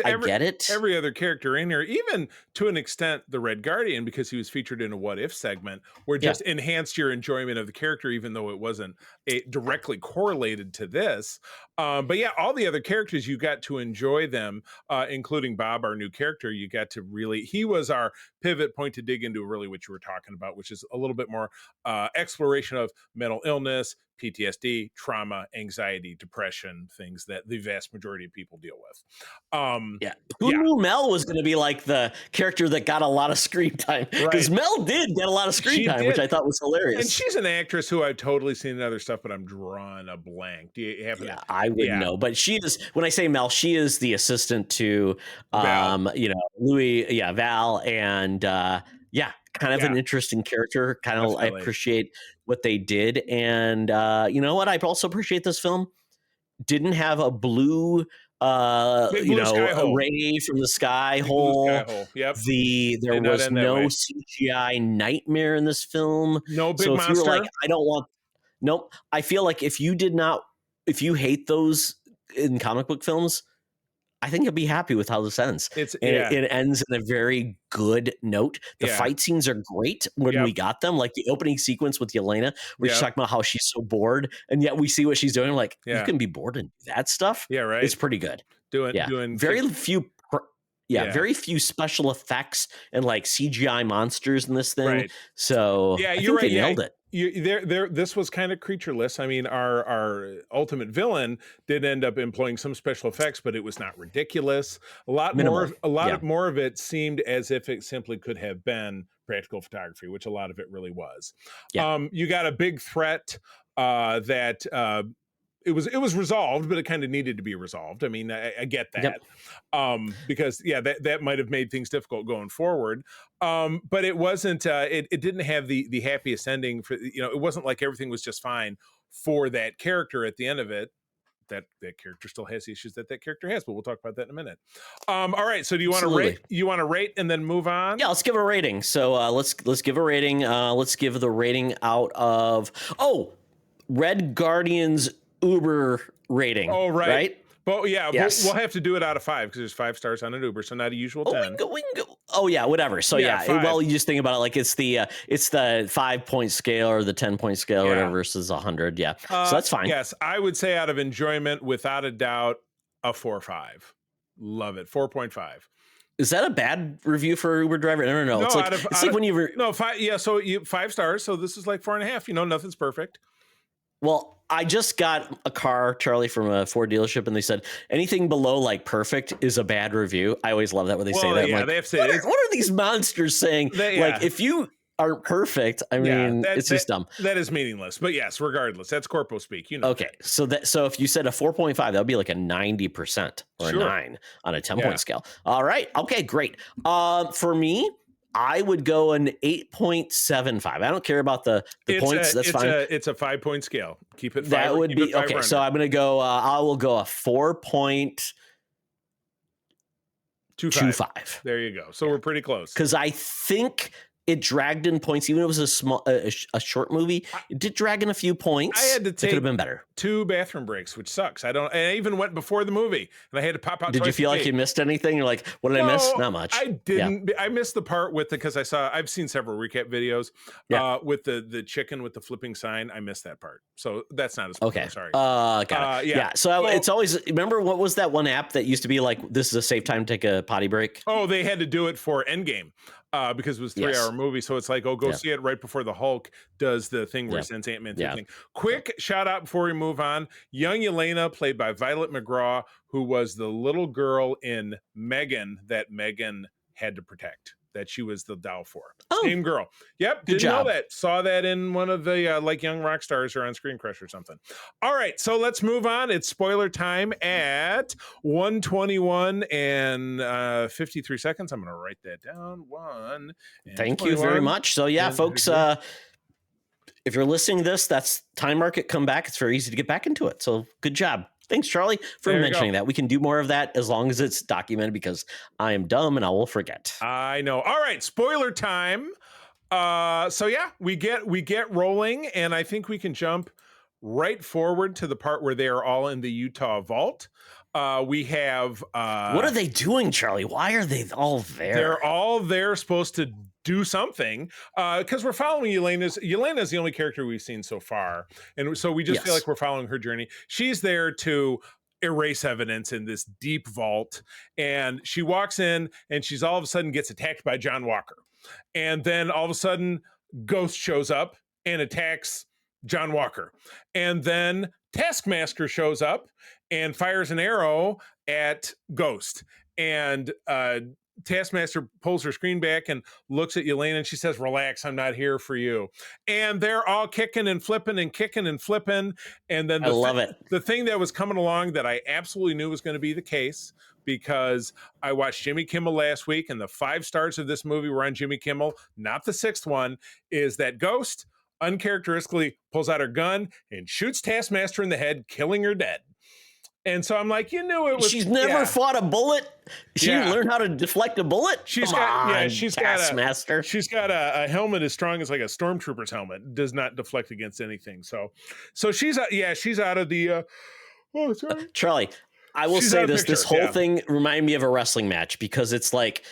I get it. Every other character in here, even to an extent, the Red Guardian, because he was featured in a What If segment, where just enhanced your enjoyment of the character, even though it wasn't directly correlated to this. But yeah, all the other characters, you got to enjoy them, including Bob, our new character. You got to he was our pivot point to dig into really what you were talking about, which is a little bit more exploration of mental illness, PTSD, trauma, anxiety, depression, things that the vast majority of people deal with. Who knew Mel was going to be like the character that got a lot of screen time? Because Mel did get a lot of screen time, which I thought was hilarious. And she's an actress who I've totally seen in other stuff, but I'm drawing a blank. Do you have I wouldn't know. But she is, when I say Mel, she is the assistant to Louis, Val, and kind of an interesting character. I appreciate what they did. And you know what? I also appreciate this film didn't have a blue ray from the sky hole. Yep. There was no CGI nightmare in this film. No big monster. If you were like, I don't want, nope. I feel like if you hate those in comic book films, I think you'll be happy with how this ends. It ends in a very good note. The fight scenes are great when we got them, like the opening sequence with Yelena, where she's talking about how she's so bored, and yet we see what she's doing. Like, you can be bored and do that stuff. Yeah, right. It's pretty good. Doing very few. Very few special effects and like CGI monsters in this thing. Right. So you're right. They nailed it. This was kind of creatureless. I mean, our ultimate villain did end up employing some special effects, but it was not ridiculous. A lot more of it seemed as if it simply could have been practical photography, which a lot of it really was. You got a big threat that it was resolved, but it kind of needed to be resolved. I mean, I get that. Because that might have made things difficult going forward. But it wasn't, it didn't have the happiest ending for, it wasn't like everything was just fine for that character at the end of it. That character still has the issues that character has, but we'll talk about that in a minute. All right. So do you want to rate? You want to rate and then move on? Yeah, let's give a rating. So let's give a rating. Let's give the rating out of Red Guardian's Uber rating. Oh, right. But yes. we'll have to do it out of 5 because there's 5 stars on an Uber, so not a usual 10. We can go. Oh yeah, whatever. So well, you just think about it like it's the 5-point scale or the 10-point scale or whatever versus 100. Yeah, so that's fine. Yes, I would say out of enjoyment, without a doubt, a 4 or 5. Love it. 4.5. Is that a bad review for Uber driver? No. It's like when you 5. Yeah, so 5 stars. So this is like 4.5. Nothing's perfect. Well, I just got a car, Charlie, from a Ford dealership, and they said anything below like perfect is a bad review. I always love that when they say that. Yeah, like, they have to say what are these monsters saying? Like if you aren't perfect. I mean, it's just dumb. That is meaningless. But yes, regardless, that's corpo speak. You know. Okay, so if you said a 4.5, that would be like a 90% or Sure. a 9 on a 10-point scale. All right. Okay, great. For me, I would go an 8.75. I don't care about the points. That's fine. It's a 5-point scale. Keep it. That would be okay. So I'm going to go. I will go a 4.25. There you go. So we're pretty close. Because I think it dragged in points, even if it was a short movie. It did drag in a few points. I had to take it could have been better. 2 bathroom breaks, which sucks. I even went before the movie, and I had to pop out. Did you feel like you missed anything? You're like, what did I miss? Not much. I didn't. Yeah. I missed the part with because I've seen several recap videos with the chicken with the flipping sign. I missed that part, so that's not as okay. Sorry. Got it. Yeah. So it's always remember what was that one app that used to be like this is a safe time to take a potty break? Oh, they had to do it for Endgame. Because it was a 3-hour movie. So it's like, go see it right before the Hulk does the thing where he sends Ant-Man thing. Quick shout out before we move on. Young Yelena, played by Violet McGraw, who was the little girl in Megan that Megan had to protect, that she was the doll for. Same girl. Yep. Didn't know that. Saw that in one of the like Young Rock Stars or on Screen Crush or something. All right. So let's move on. It's spoiler time at 1:21 and 53 seconds. I'm going to write that down. Thank you very much. So folks, if you're listening to this, that's time market come back. It's very easy to get back into it. So good job. Thanks, Charlie, for mentioning that. We can do more of that as long as it's documented because I am dumb and I will forget. I know. All right, spoiler time. So we get rolling, and I think we can jump right forward to the part where they are all in the Utah vault. We have what are they doing, Charlie? Why are they all there? They're all there, supposed to do something because we're following Yelena's the only character we've seen so far, and so we just feel like we're following her journey. She's there to erase evidence in this deep vault, and she walks in and she's all of a sudden gets attacked by John Walker, and then all of a sudden Ghost shows up and attacks John Walker, and then Taskmaster shows up and fires an arrow at Ghost, and Taskmaster pulls her screen back and looks at Yelena, and she says, "Relax, I'm not here for you." And they're all kicking and flipping and kicking and flipping. And then I love it. The thing that was coming along that I absolutely knew was going to be the case, because I watched Jimmy Kimmel last week, and the 5 stars of this movie were on Jimmy Kimmel, not the 6th one, is that Ghost uncharacteristically pulls out her gun and shoots Taskmaster in the head, killing her dead. And so I'm like, you knew it was. She's never fought a bullet. She didn't learn how to deflect a bullet. She's got a helmet as strong as like a stormtrooper's helmet. Does not deflect against anything. So she's out of the. Charlie, I will say this. This whole thing reminded me of a wrestling match because it's like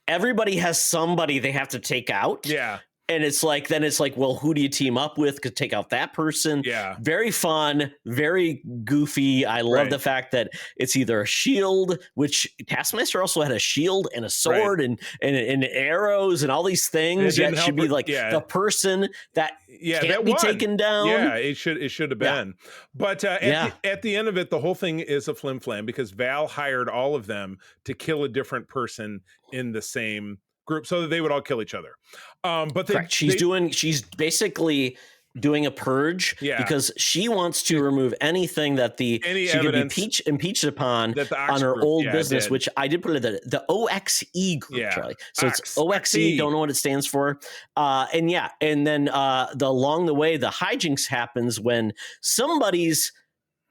everybody has somebody they have to take out. Yeah. And it's like, well, who do you team up with to take out that person? Yeah. Very fun, very goofy. I love the fact that it's either a shield, which Taskmaster also had a shield and a sword and arrows and all these things. That should be like the person that can't be taken down. Yeah, it should have been. But at the end of it, the whole thing is a flim flam because Val hired all of them to kill a different person in the same group so that they would all kill each other. But she's basically doing a purge because she wants to remove anything that she could be impeached upon on her old business, which I did put it the OXE group, Charlie. So it's OXE, don't know what it stands for. And then along the way, the hijinks happens when somebody's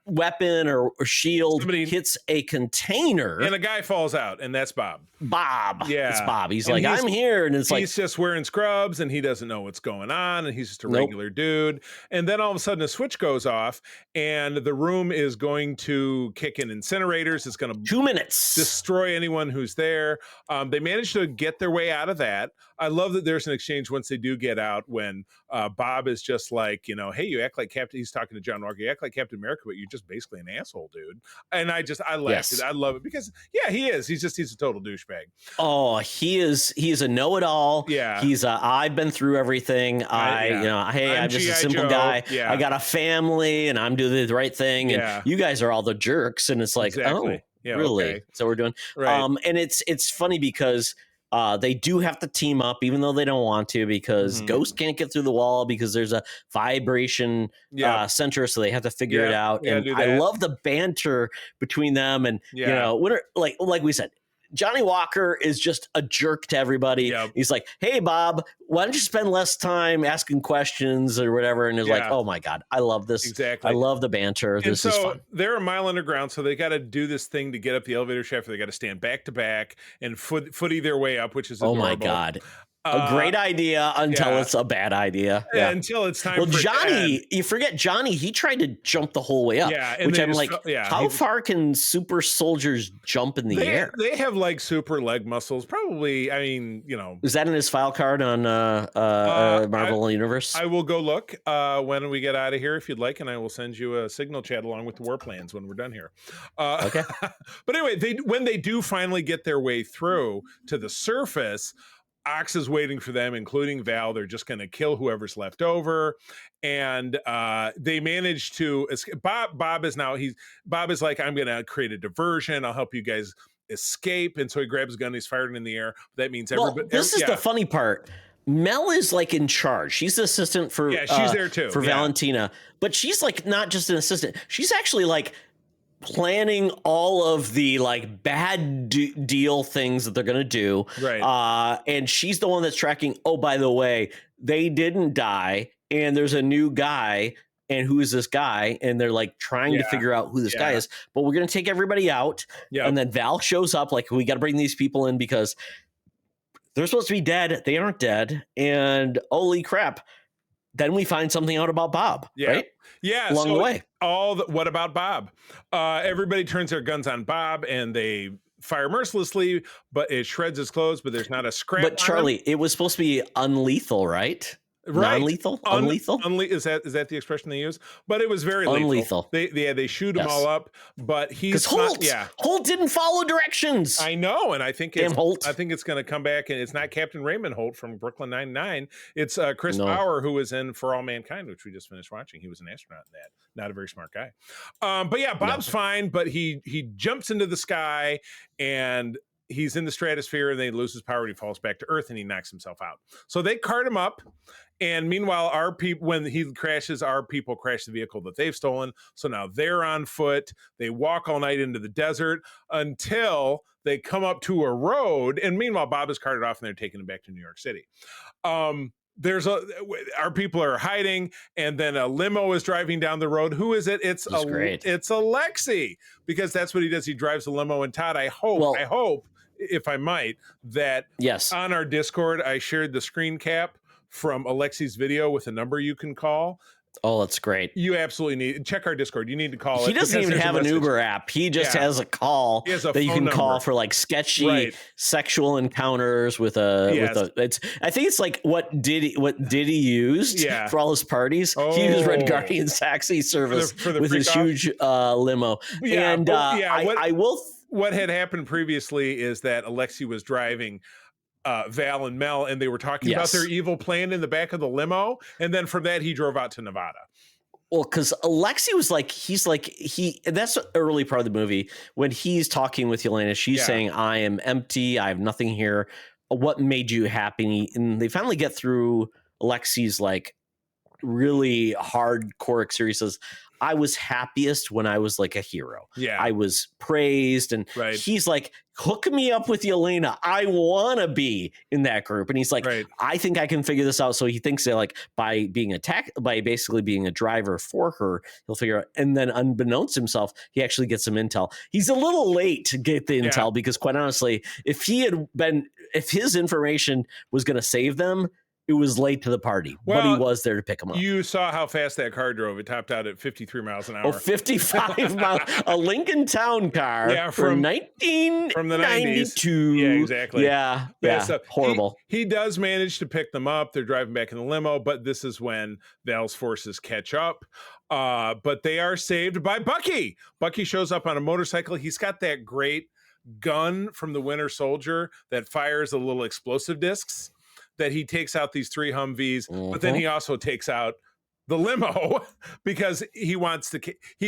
weapon or shield hits a container and a guy falls out, and that's Bob. It's Bob. He's like, I'm here, and it's he's just wearing scrubs and he doesn't know what's going on, and he's just a regular dude. And then all of a sudden a switch goes off and the room is going to kick in incinerators. It's going to 2 minutes destroy anyone who's there. They managed to get their way out of that. I love that there's an exchange once they do get out when Bob is just like, hey, you act like Captain. He's talking to John Walker. You act like Captain America, but you're just basically an asshole, dude. And I laughed. I love it because he is. He's a total douchebag. Oh, he's a know-it-all. Yeah. He's I've been through everything. I'm just a simple guy. Yeah. I got a family and I'm doing the right thing. And you guys are all the jerks. And it's like, really? Okay. So we're doing. Right. And it's funny because They do have to team up, even though they don't want to, because Ghost can't get through the wall because there's a vibration center, so they have to figure it out. And I love the banter between them. And you know, like we said, Johnny Walker is just a jerk to everybody. Yep. He's like, "Hey, Bob, why don't you spend less time asking questions or whatever?" And it's like, "Oh my God, I love this. Exactly. I love the banter. This is fun." They're a mile underground, so they got to do this thing to get up the elevator shaft. They got to stand back to back and footy their way up, which is adorable. Oh my God. A great idea until it's a bad idea. Yeah. Until it's time. Well, Johnny, you forget Johnny. He tried to jump the whole way up. Yeah, which I'm like, how far can super soldiers jump in the air? They have like super leg muscles. Probably. I mean, you know, is that in his file card on Marvel Universe? I will go look when we get out of here if you'd like, and I will send you a signal chat along with the war plans when we're done here. Okay. But anyway, when they do finally get their way through to the surface, Ox is waiting for them, including Val. They're just going to kill whoever's left over. And they manage to escape. Bob is like, "I'm going to create a diversion. I'll help you guys escape." And so he grabs a gun. He's firing in the air. That means everybody. This is the funny part. Mel is like in charge. She's the assistant for she's there too for Valentina. But she's like not just an assistant. She's actually like planning all of the like bad deal things that they're going to do. Right. And she's the one that's tracking, "Oh, by the way, they didn't die. And there's a new guy. And who is this guy?" And they're like trying to figure out who this guy is. But we're going to take everybody out. Yep. And then Val shows up like, "We got to bring these people in because they're supposed to be dead. They aren't dead. And holy crap." Then we find something out about Bob, right? Yeah. Along the way. What about Bob? Everybody turns their guns on Bob and they fire mercilessly, but it shreds his clothes, but there's not a scrap. But Charlie, it was supposed to be unlethal, right? Right. Non-lethal? Unlethal? Is that the expression they use? But it was very lethal. They shoot him all up, but he's Holt didn't follow directions. I know, and I think Holt. I think it's going to come back, and it's not Captain Raymond Holt from Brooklyn Nine-Nine. It's Chris Bauer, who was in For All Mankind, which we just finished watching. He was an astronaut in that. Not a very smart guy. But yeah, Bob's fine, but he jumps into the sky and he's in the stratosphere, and then he loses power and he falls back to Earth and he knocks himself out. So they cart him up. And meanwhile, when he crashes, our people crash the vehicle that they've stolen. So now they're on foot. They walk all night into the desert until they come up to a road. And meanwhile, Bob is carted off and they're taking him back to New York City. Our people are hiding, and then a limo is driving down the road. Who is it? It's Alexei, because that's what he does. He drives a limo. And Todd, I hope, if I might, that on our Discord, I shared the screen cap from Alexei's video with a number you can call. Oh, that's great. You absolutely need check our Discord. You need to call. He doesn't even have an Uber app. He just has a call that you can call for like sketchy sexual encounters with a. I think it's like what Diddy used for all his parties. He used Red Guardian's taxi service with his huge limo. I will. What had happened previously is that Alexei was driving Val and Mel, and they were talking about their evil plan in the back of the limo, and then from that he drove out to Nevada. Well, because Alexei was like, that's the early part of the movie when he's talking with Yelena. She's saying, "I am empty. I have nothing here. What made you happy?" And they finally get through Alexei's like really hardcore experience. Says, "I was happiest when I was like a hero. I was praised." And he's like, "Hook me up with Yelena. I want to be in that group." And he's like, "I think I can figure this out." So he thinks that like by basically being a driver for her, he'll figure out. And then unbeknownst to himself, he actually gets some intel. He's a little late to get the intel because quite honestly, if his information was going to save them, it was late to the party, but he was there to pick him up. You saw how fast that car drove. It topped out at 53 miles an hour. 55 miles. A Lincoln Town car from the 90s. Yeah, exactly. Yeah. So horrible. He does manage to pick them up. They're driving back in the limo, but this is when Val's forces catch up. But they are saved by Bucky. Bucky shows up on a motorcycle. He's got that great gun from the Winter Soldier that fires the little explosive discs. That he takes out these 3 Humvees, but then he also takes out the limo because he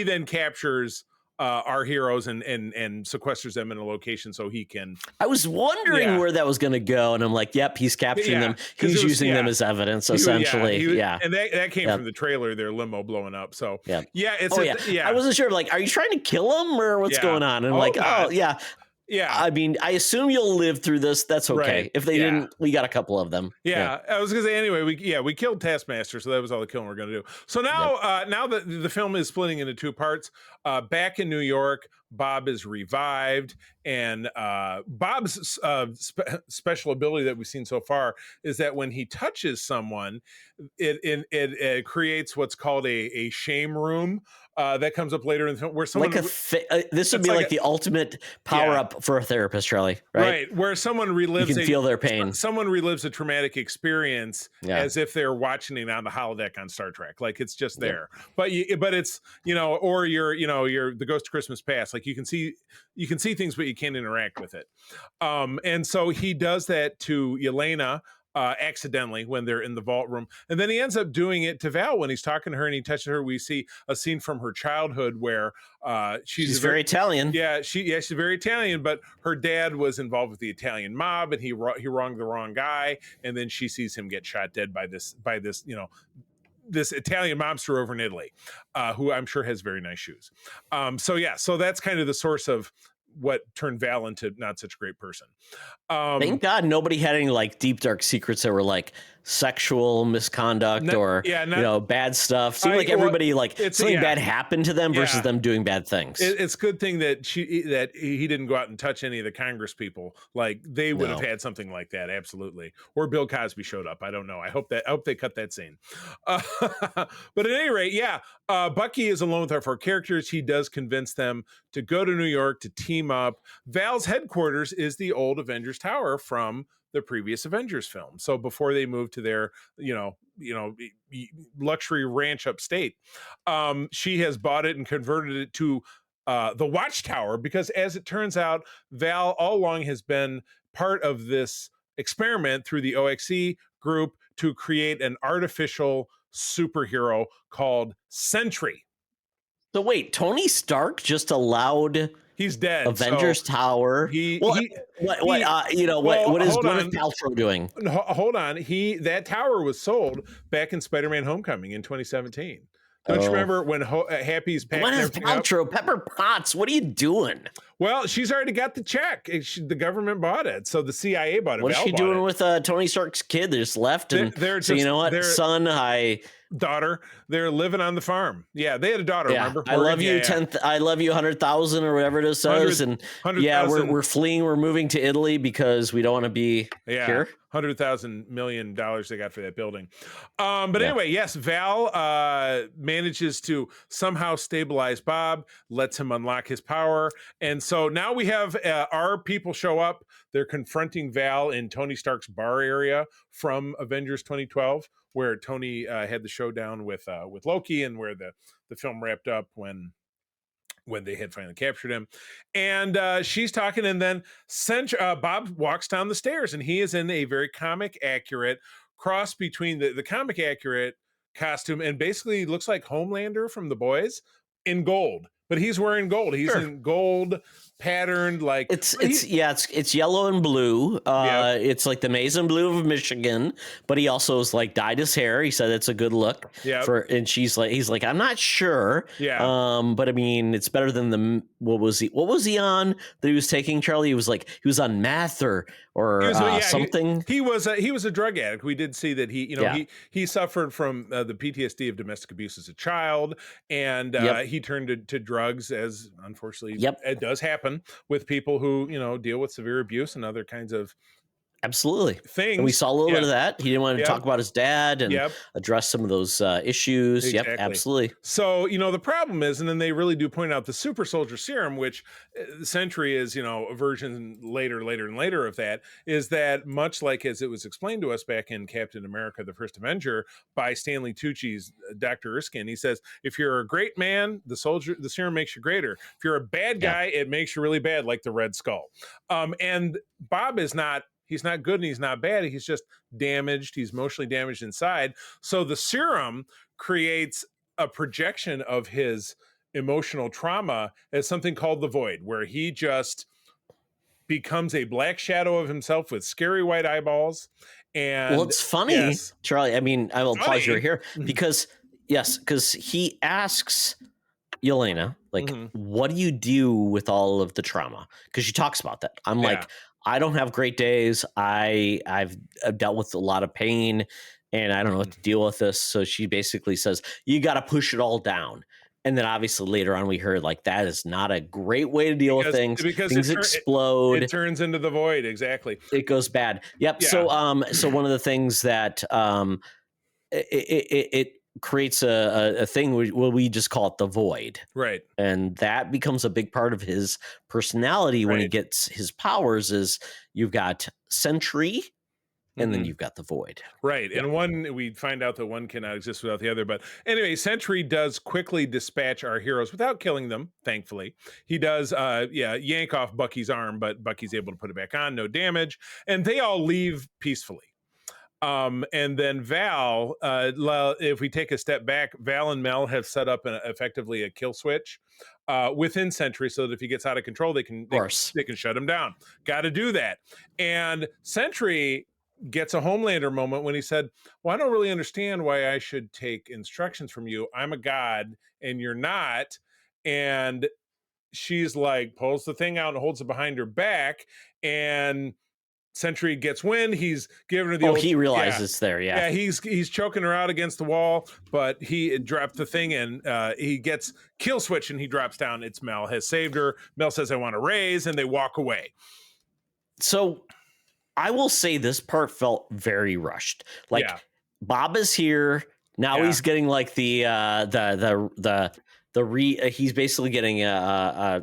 then captures our heroes and sequesters them in a location so he can. I was wondering where that was going to go, and I'm like, yep, he's capturing them. He's using them as evidence, essentially. And that came from the trailer, their limo blowing up. So I wasn't sure. Like, are you trying to kill him or what's going on? And I'm like, yeah. I mean, I assume you'll live through this. That's okay. Right. If they didn't, we got a couple of them. Yeah. I was gonna say anyway. We killed Taskmaster, so that was all the killing we're gonna do. So now, now that the film is splitting into two parts, back in New York, Bob is revived, and Bob's special ability that we've seen so far is that when he touches someone, it creates what's called a shame room. That comes up later in the film where someone this would be like the ultimate power up for a therapist, Charlie, right? Where someone relives you can feel their pain. Someone relives a traumatic experience as if they're watching it on the holodeck on Star Trek. Like it's just there. But it's, or you're the Ghost of Christmas Past. Like you can see things, but you can't interact with it. And so he does that to Yelena accidentally when they're in the vault room, and then he ends up doing it to Val when he's talking to her and he touches her. We see a scene from her childhood where she's very Italian. She's very Italian, but her dad was involved with the Italian mob, and he wronged the wrong guy, and then she sees him get shot dead by this this Italian mobster over in Italy, who I'm sure has very nice shoes. So that's kind of the source of what turned Val into not such a great person. Thank God nobody had any like deep dark secrets that were like sexual misconduct bad stuff. Seemed like everybody something bad happened to them versus them doing bad things. It's a good thing that he didn't go out and touch any of the Congress people. Like they would have had something like that, absolutely. Or Bill Cosby showed up. I don't know. I hope they cut that scene. But at any rate, Bucky is alone with our four characters. He does convince them to go to New York to team up. Val's headquarters is the old Avengers Tower from the previous Avengers film. So before they moved to their, luxury ranch upstate, she has bought it and converted it to the Watchtower because, as it turns out, Val all along has been part of this experiment through the OXE group to create an artificial superhero called Sentry. So wait, Tony Stark just allowed... He's dead. Avengers Tower. What is Gwyneth Paltrow doing? Hold on. That tower was sold back in Spider-Man: Homecoming in 2017. Don't you remember when Happy's packing everything up? Gwyneth Paltrow, Pepper Potts, what are you doing? Well, she's already got the check. The government bought it, so the CIA bought it. What is she doing with Tony Stark's kid? They just left, and you know what, son, daughter, they're living on the farm. Yeah, they had a daughter. Remember? I love you, 10th. I love you, 100,000 or whatever it says, and we're fleeing. We're moving to Italy because we don't want to be here. $100,000 million they got for that building. Anyway, yes, Val manages to somehow stabilize Bob, lets him unlock his power, and so now we have our people show up. They're confronting Val in Tony Stark's bar area from Avengers 2012, where Tony had the showdown with Loki, and where the film wrapped up when they had finally captured him. And she's talking, and then Bob walks down the stairs, and he is in a very comic accurate cross between the comic accurate costume and basically looks like Homelander from The Boys in gold. But he's wearing gold. He's in gold patterned, like it's yellow and blue. It's like the maize and blue of Michigan, but he also is like dyed his hair. He said it's a good look. And he's like, I'm not sure. But I mean, it's better than what was he on that he was taking, Charlie? He was on meth or something. He was a drug addict. We did see that he suffered from the PTSD of domestic abuse as a child, and he turned to drugs, as unfortunately it does happen with people who deal with severe abuse and other kinds of things. And we saw a little bit of that. He didn't want to talk about his dad and address some of those issues. Exactly. Absolutely. So the problem is, and then they really do point out the super soldier serum, which Sentry is a version later of that, is that much like as it was explained to us back in Captain America: The First Avenger by Stanley Tucci's Dr. Erskine, he says, if you're a great man, the serum makes you greater. If you're a bad guy, it makes you really bad, like the Red Skull. And Bob is not. He's not good and he's not bad. He's just damaged. He's emotionally damaged inside. So the serum creates a projection of his emotional trauma as something called the Void, where he just becomes a black shadow of himself with scary white eyeballs. And well, it's funny, yes, Charlie. I mean, I will pause you funny. here because he asks Yelena, like, Mhm. what do you do with all of the trauma? Because she talks about that. I'm Yeah. like, I don't have great days. I've dealt with a lot of pain, and I don't know what to deal with this. So she basically says, you got to push it all down. And then obviously later on we heard like that is not a great way to deal with things. Because Things explode. It turns into the Void. Exactly. It goes bad. Yep. Yeah. So one of the things that it creates a thing where we just call it the Void, Right. and that becomes a big part of his personality when he Right. gets his powers. Is you've got Sentry, and then you've got the Void. Right. Yeah. And one, we find out that one cannot exist without the other. But anyway, Sentry does quickly dispatch our heroes without killing them, thankfully. He does, yank off Bucky's arm, but Bucky's able to put it back on, no damage. And they all leave peacefully. And then Val, if we take a step back, Val and Mel have set up effectively a kill switch within Sentry, so that if he gets out of control, they can shut him down. Got to do that. And Sentry gets a Homelander moment when he said, well, I don't really understand why I should take instructions from you. I'm a god and you're not. And she's like, pulls the thing out and holds it behind her back, and Sentry gets wind. He's giving her the he realizes it's there. Yeah. He's choking her out against the wall, but he dropped the thing and he gets kill switch and he drops down. It's Mel has saved her. Mel says, I want to raise, and they walk away. So I will say this part felt very rushed. Like Bob is here now. He's getting like he's basically getting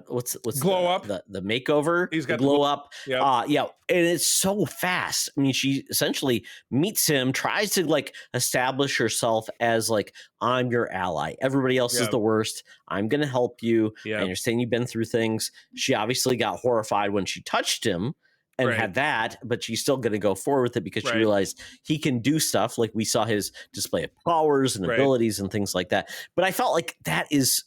what's glow up, the makeover. He's got the glow up. Yeah. And it's so fast. I mean, she essentially meets him, tries to like establish herself as like, I'm your ally. Everybody else is the worst. I'm gonna help you. I understand you've been through things. She obviously got horrified when she touched him and had that, but she's still going to go forward with it because she realized he can do stuff. Like we saw his display of powers and abilities and things like that. But I felt like that is,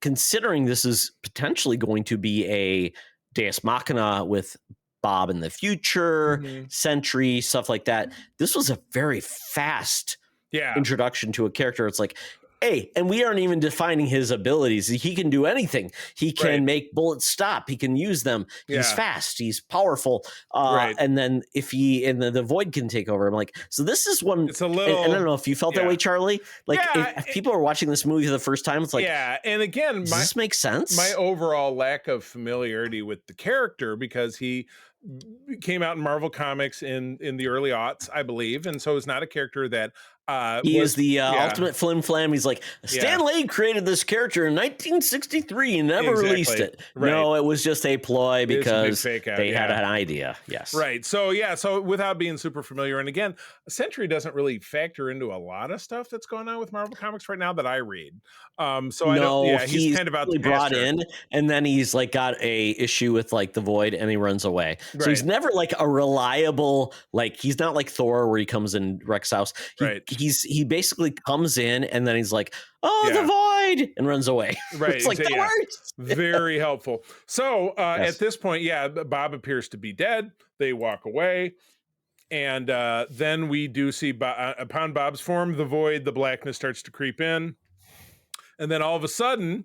considering this is potentially going to be a Deus Machina with Bob in the future, Sentry, stuff like that. This was a very fast introduction to a character. It's like, hey, and we aren't even defining his abilities. He can do anything. He can make bullets stop. He can use them. He's fast. He's powerful. And then if the Void can take over, I'm like, so this is one. It's a little. And I don't know if you felt that way, Charlie. Like if people are watching this movie for the first time, it's like, And again, does this make sense? My overall lack of familiarity with the character, because he came out in Marvel Comics in the early aughts, I believe, and so it's not a character that he is the ultimate flim flam. He's like, Stan Lee created this character in 1963 and never released it. No, it was just a ploy because they had an idea. Yes. Right. So so without being super familiar, and again, Sentry doesn't really factor into a lot of stuff that's going on with Marvel Comics right now that I read. He's kind of out the brought in, and then he's like got a issue with like the Void, and he runs away. So he's never like a reliable, like he's not like Thor where he comes in Rex's house. He basically comes in and then he's like, the Void, and runs away. It's like that works. Very helpful. So at this point, Bob appears to be dead. They walk away. And then we do see upon Bob's form, the Void, the blackness starts to creep in. And then all of a sudden,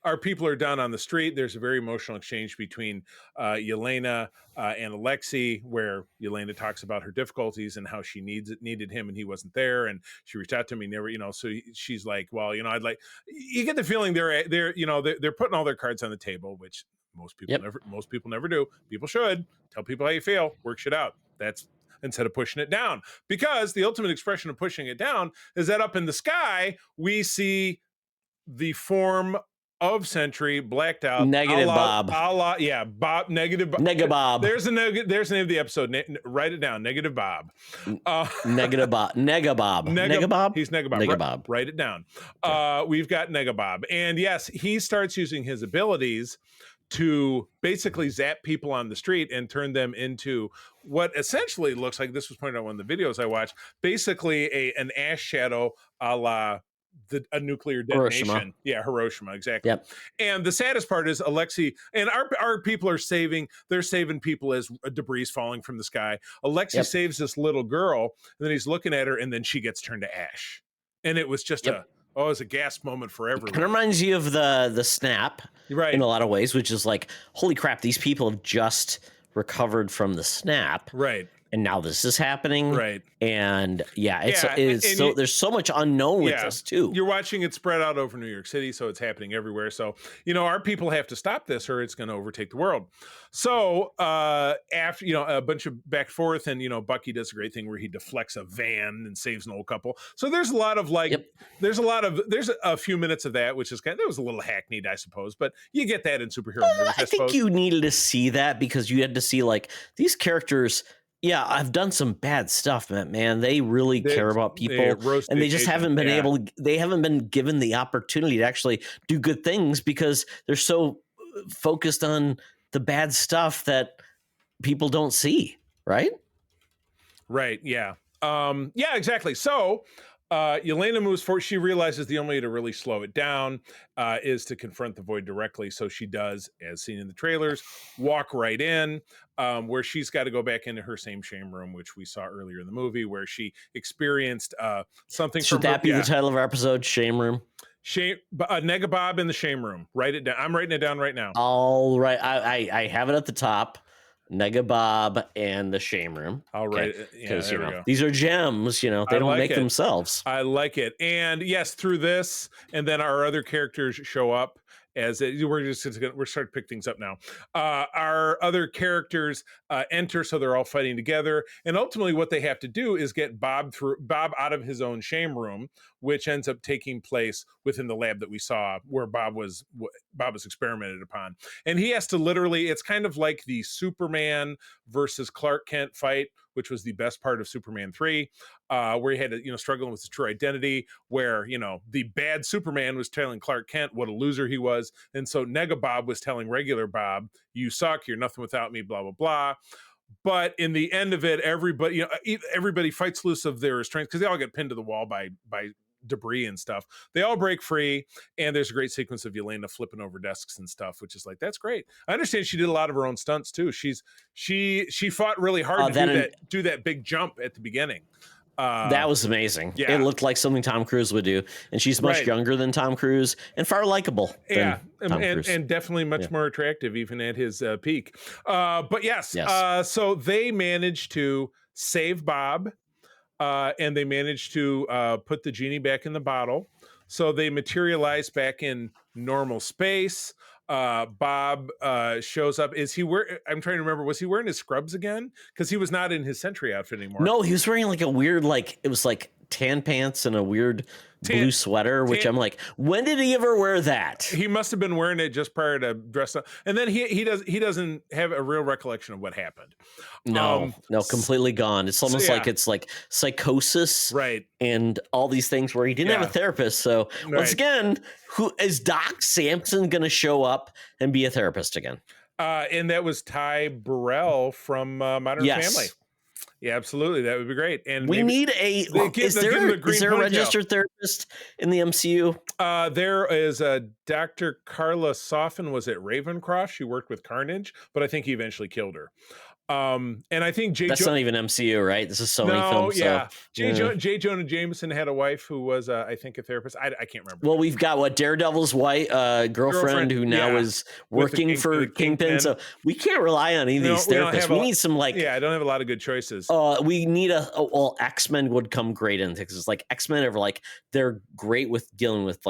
our people are down on the street. There's a very emotional exchange between Yelena and Alexei, where Yelena talks about her difficulties and how she needed him and he wasn't there, and she reached out to me, never, so she's like, well, I'd like. You get the feeling they're putting all their cards on the table, which most people never do. People should tell people how you feel, work shit out. That's instead of pushing it down, because the ultimate expression of pushing it down is that up in the sky we see the form of Sentry blacked out. Negative Bob. Bob. Negative Bob. Nega Bob. There's the name of the episode. Write it down. Negative Bob. Negative Bob. Nega Bob. Nega Bob. He's Nega Bob. Nega Bob. Write it down. We've got Nega Bob, and yes, he starts using his abilities to basically zap people on the street and turn them into what essentially looks like, this was pointed out in one of the videos I watched, basically an ash shadow a la a nuclear detonation. Hiroshima. Yeah, Hiroshima, exactly. Yep. And the saddest part is Alexei and our people are saving people as debris falling from the sky. Alexei saves this little girl, and then he's looking at her, and then she gets turned to ash. And it was just it was a gasp moment for everyone. Kind of reminds you of the snap, right? In a lot of ways, which is like, holy crap, these people have just recovered from the snap, right? And now this is happening, right? And there's so much unknown with this too. You're watching it spread out over New York City, so it's happening everywhere. So our people have to stop this, or it's going to overtake the world. So after a bunch of back and forth, and Bucky does a great thing where he deflects a van and saves an old couple. So there's a lot of there's a few minutes of that, which is that was a little hackneyed, I suppose, but you get that in superhero movies. I think you needed to see that because you had to see these characters. Yeah, I've done some bad stuff, man. They really care about people, and they just haven't been they haven't been given the opportunity to actually do good things because they're so focused on the bad stuff that people don't see, right? Right, yeah. Yeah, exactly. So Yelena moves forward. She realizes the only way to really slow it down is to confront the Void directly. So she does, as seen in the trailers, walk right in, where she's got to go back into her same shame room, which we saw earlier in the movie, where she experienced something. Should that be the title of our episode? Shame room. Negabob in the shame room. Write it down. I'm writing it down right now. All right, I have it at the top. Negabob and the shame room. All right, because these are gems. They don't make themselves. I like it, and yes, through this, and then our other characters show up. We're starting to pick things up now. Our other characters enter, so they're all fighting together, and ultimately, what they have to do is get Bob out of his own shame room, which ends up taking place within the lab that we saw, where Bob was experimented upon, and he has to literally. It's kind of like the Superman versus Clark Kent fight, which was the best part of Superman 3, where he had to, struggling with his true identity, where, the bad Superman was telling Clark Kent what a loser he was. And so Negabob was telling regular Bob, you suck, you're nothing without me, blah, blah, blah. But in the end of it, everybody fights loose of their restraints because they all get pinned to the wall by debris and stuff. They all break free, and there's a great sequence of Yelena flipping over desks and stuff, which is that's great. I understand she did a lot of her own stunts too. She fought really hard to do that big jump at the beginning. That was amazing. Yeah. It looked like something Tom Cruise would do, and she's much younger than Tom Cruise and far likable. And definitely much more attractive even at his peak. But yes. So they managed to save Bob. And they managed to put the genie back in the bottle. So they materialize back in normal space. Bob shows up. I'm trying to remember, was he wearing his scrubs again? Because he was not in his Sentry outfit anymore. No, he was wearing a weird, it was tan pants and a weird blue sweater, which I'm when did he ever wear that? He must have been wearing it just prior to dress up. And then he doesn't have a real recollection of what happened. No, completely gone. It's almost like it's psychosis, right? And all these things where he didn't have a therapist. So once again, who is Doc Samson going to show up and be a therapist again? And that was Ty Burrell from Modern Family. Yeah, absolutely. That would be great. And we need is there a registered therapist in the MCU? There is a Dr. Carla Soffin was at Ravencroft. She worked with Carnage, but I think he eventually killed her. And I think that's not even MCU, right? This is Sony film. Yeah. J. Jonah Jameson had a wife who was, I think, a therapist. I can't remember. Well, we've got Daredevil's wife, girlfriend who now is working for Kingpin. So we can't rely on any of these therapists. We need some I don't have a lot of good choices. We need X-Men would come great in because X-Men are they're great with dealing with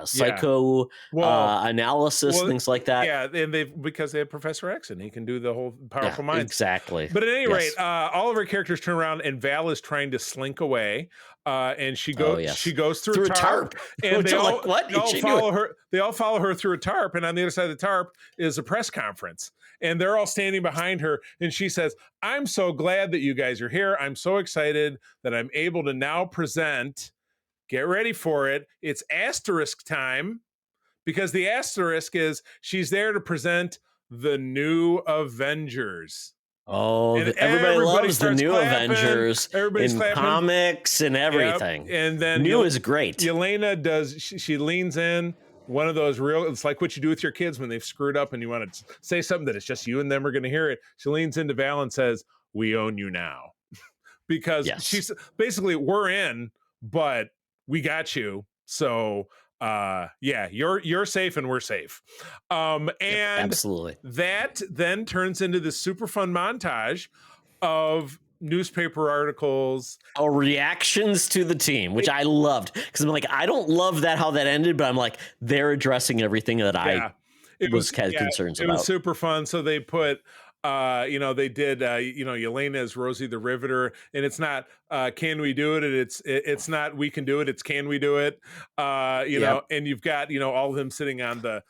psycho analysis, things like that. Yeah, and because they have Professor X and he can do the whole powerful mind. Exactly. But at any rate, all of our characters turn around and Val is trying to slink away. And she goes through a tarp. And they all follow her. They all follow her through a tarp. And on the other side of the tarp is a press conference. And they're all standing behind her. And she says, I'm so glad that you guys are here. I'm so excited that I'm able to now present. Get ready for it. It's asterisk time, because the asterisk is she's there to present the new Avengers. Oh, And everybody loves the starts new clapping, Avengers everybody's in clapping. comics and everything. Yep. And then New is great. Yelena does, she leans in, one of those real, it's like what you do with your kids when they've screwed up and you want to say something that it's just you and them are going to hear it. She leans into Val and says, "We own you now." Because she's basically, we're in, but we got you. So yeah, you're safe and we're safe. And absolutely. That then turns into this super fun montage of newspaper articles, reactions to the team, which I loved, because I'm like, I don't love that how that ended, but I'm like, they're addressing everything that I had concerns about. It was super fun. So they put they did Yelena as Rosie the Riveter, and it's not can we do it, and it's not we can do it, it's can we do it. Know, and you've got all of them sitting on the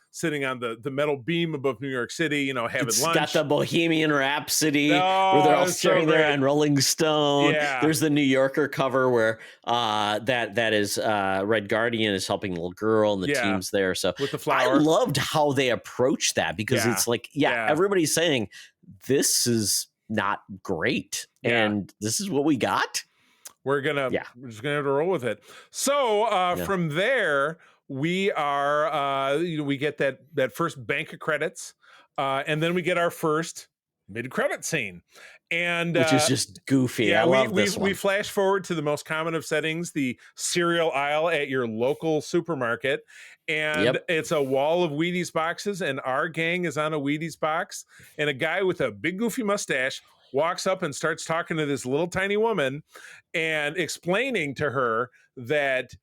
metal beam above New York City, having lunch. Got the Bohemian Rhapsody where they're all staring there on Rolling Stone. There's the New Yorker cover where that is Red Guardian is helping a little girl and the team's there. So with the flower. I loved how they approached that, because it's like everybody's saying this is not great and this is what we got. We're just gonna have to roll with it. So from there we are we get that first bank of credits, and then we get our first mid-credit scene, and which is just goofy. Yeah, I love this one. We flash forward to the most common of settings, the cereal aisle at your local supermarket, and it's a wall of Wheaties boxes, and our gang is on a Wheaties box, and a guy with a big goofy mustache walks up and starts talking to this little tiny woman and explaining to her that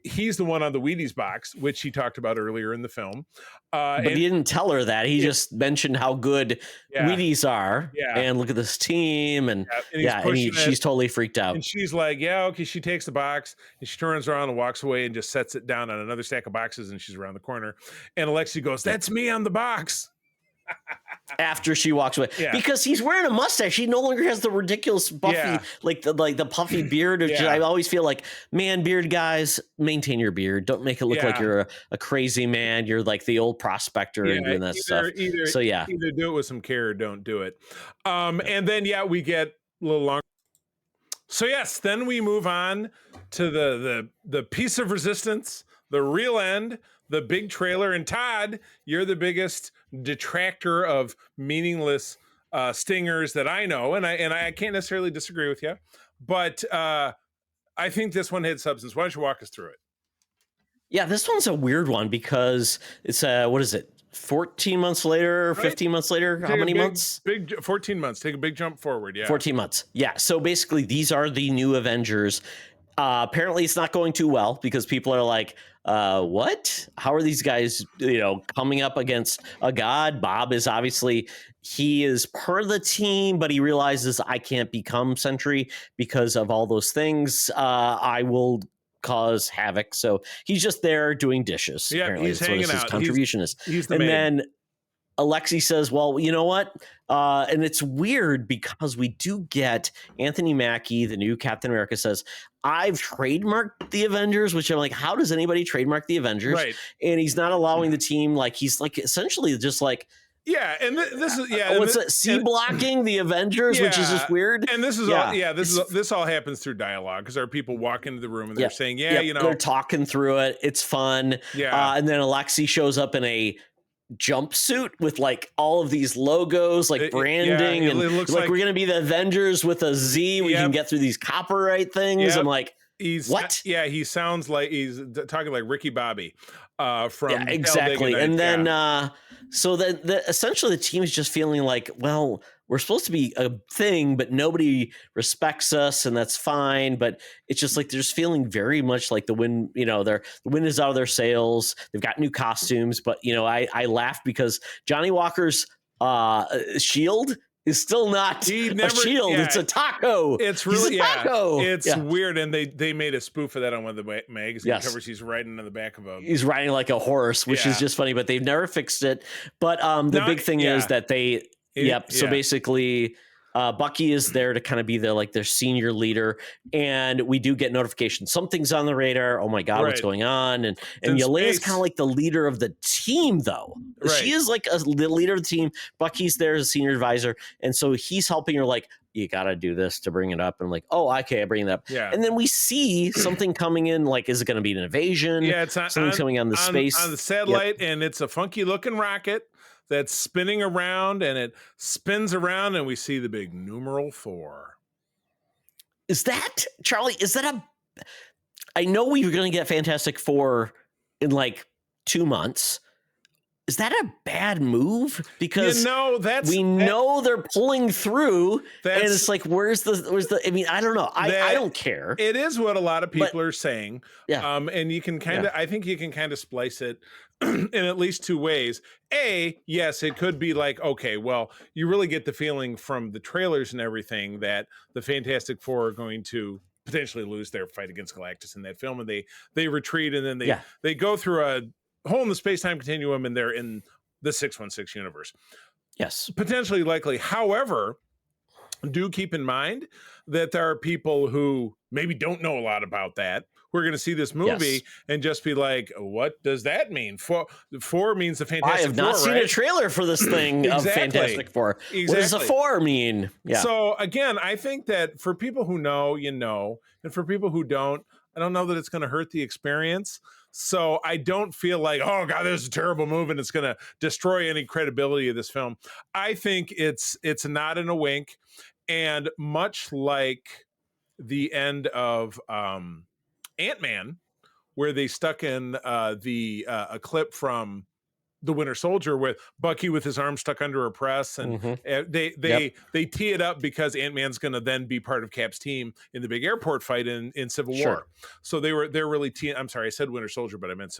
he's the one on the Wheaties box, which he talked about earlier in the film. But he didn't tell her that. He just mentioned how good Wheaties are. And look at this team. And she's totally freaked out. And she's like, yeah, okay. She takes the box and she turns around and walks away and just sets it down on another stack of boxes. And she's around the corner. And Alexi goes, "That's me on the box." After she walks away, because he's wearing a mustache, he no longer has the ridiculous buffy, like the puffy beard. I always feel like, man, beard guys, maintain your beard. Don't make it look like you're a crazy man. You're like the old prospector and doing that stuff. Either do it with some care or don't do it. And then we get a little longer. So yes, then we move on to the piece of resistance, the real end, the big trailer. And Todd, you're the biggest detractor of meaningless stingers that I know, and I can't necessarily disagree with you, but I think this one had substance. Why don't you walk us through it? Yeah, this one's a weird one because it's what is it? 14 months later, 15 months later, how many months? 14 months. Take a big jump forward. 14 months. Yeah. So basically, these are the new Avengers. Apparently, it's not going too well because people are like, what? How are these guys, coming up against a god? Bob is obviously, he is part of the team, but he realizes I can't become Sentry because of all those things. I will cause havoc. So he's just there doing dishes. Yeah, apparently. he's That's hanging what his out. contribution is. He's the and man. Then Alexi says, well, you know what? And it's weird because we do get Anthony Mackie, the new Captain America, says, I've trademarked the Avengers, which I'm like, how does anybody trademark the Avengers? Right. And he's not allowing the team, like, he's like essentially just like, and this is what's it? C blocking the Avengers, which is just weird. And this is all this all happens through dialogue because there are people walking into the room and they're saying, they're talking through it. It's fun. And then Alexi shows up in a jumpsuit with like all of these logos, like branding, and it looks like we're gonna be the Avengers with a Z. We can get through these copyright things. I'm like, what? Yeah, he sounds like he's talking like Ricky Bobby from exactly. And then so then essentially the team is just feeling like, well, we're supposed to be a thing, but nobody respects us, and that's fine. But it's just like they're just feeling very much like the wind, the wind is out of their sails. They've got new costumes, but I laughed because Johnny Walker's shield is still not a shield. It's a taco. It's really taco. It's weird, and they made a spoof of that on one of the magazine covers. He's riding on the back of he's riding like a horse, which is just funny. But they've never fixed it. But the big thing is that they. So basically, Bucky is there to kind of be their senior leader, and we do get notification something's on the radar. Oh my god, what's going on? And in Yelena's space. kind of like the leader of the team, though. Right. She is like the leader of the team. Bucky's there as a senior advisor, and so he's helping her. Like, you got to do this to bring it up. And I'm like, oh, okay, I bring it up. Yeah. And then we see something coming in. Like, is it going to be an invasion? Yeah, it's something coming on the space on the satellite, and it's a funky looking rocket that's spinning around, and it spins around, and we see the big numeral 4. Is that, Charlie? Is that I know we were going to get Fantastic Four in like 2 months. Is that a bad move? Because we know they're pulling through, and it's like, where's the? I mean, I don't know. I don't care. It is what a lot of people are saying. Yeah. And you can kind of, I think you can kind of splice it in at least 2 ways. Yes, it could be like, okay, well, you really get the feeling from the trailers and everything that the Fantastic Four are going to potentially lose their fight against Galactus in that film, and they retreat, and then they go through a hole in the space-time continuum, and they're in the 616 universe. Yes. Potentially likely. However, do keep in mind that there are people who maybe don't know a lot about that. We're going to see this movie and just be like, what does that mean? Four means the Fantastic Four, I have not seen a trailer for this thing of Fantastic Four. Exactly. What does a 4 mean? Yeah. So again, I think that for people who know, and for people who don't, I don't know that it's going to hurt the experience. So I don't feel like, oh God, this is a terrible move and it's going to destroy any credibility of this film. I think it's a nod and a wink. And much like the end of Ant-Man, where they stuck in a clip from The Winter Soldier with Bucky with his arm stuck under a press, and they tee it up because Ant-Man's going to then be part of Cap's team in the big airport fight in Civil War. So they're really I'm sorry, I said Winter Soldier, but I meant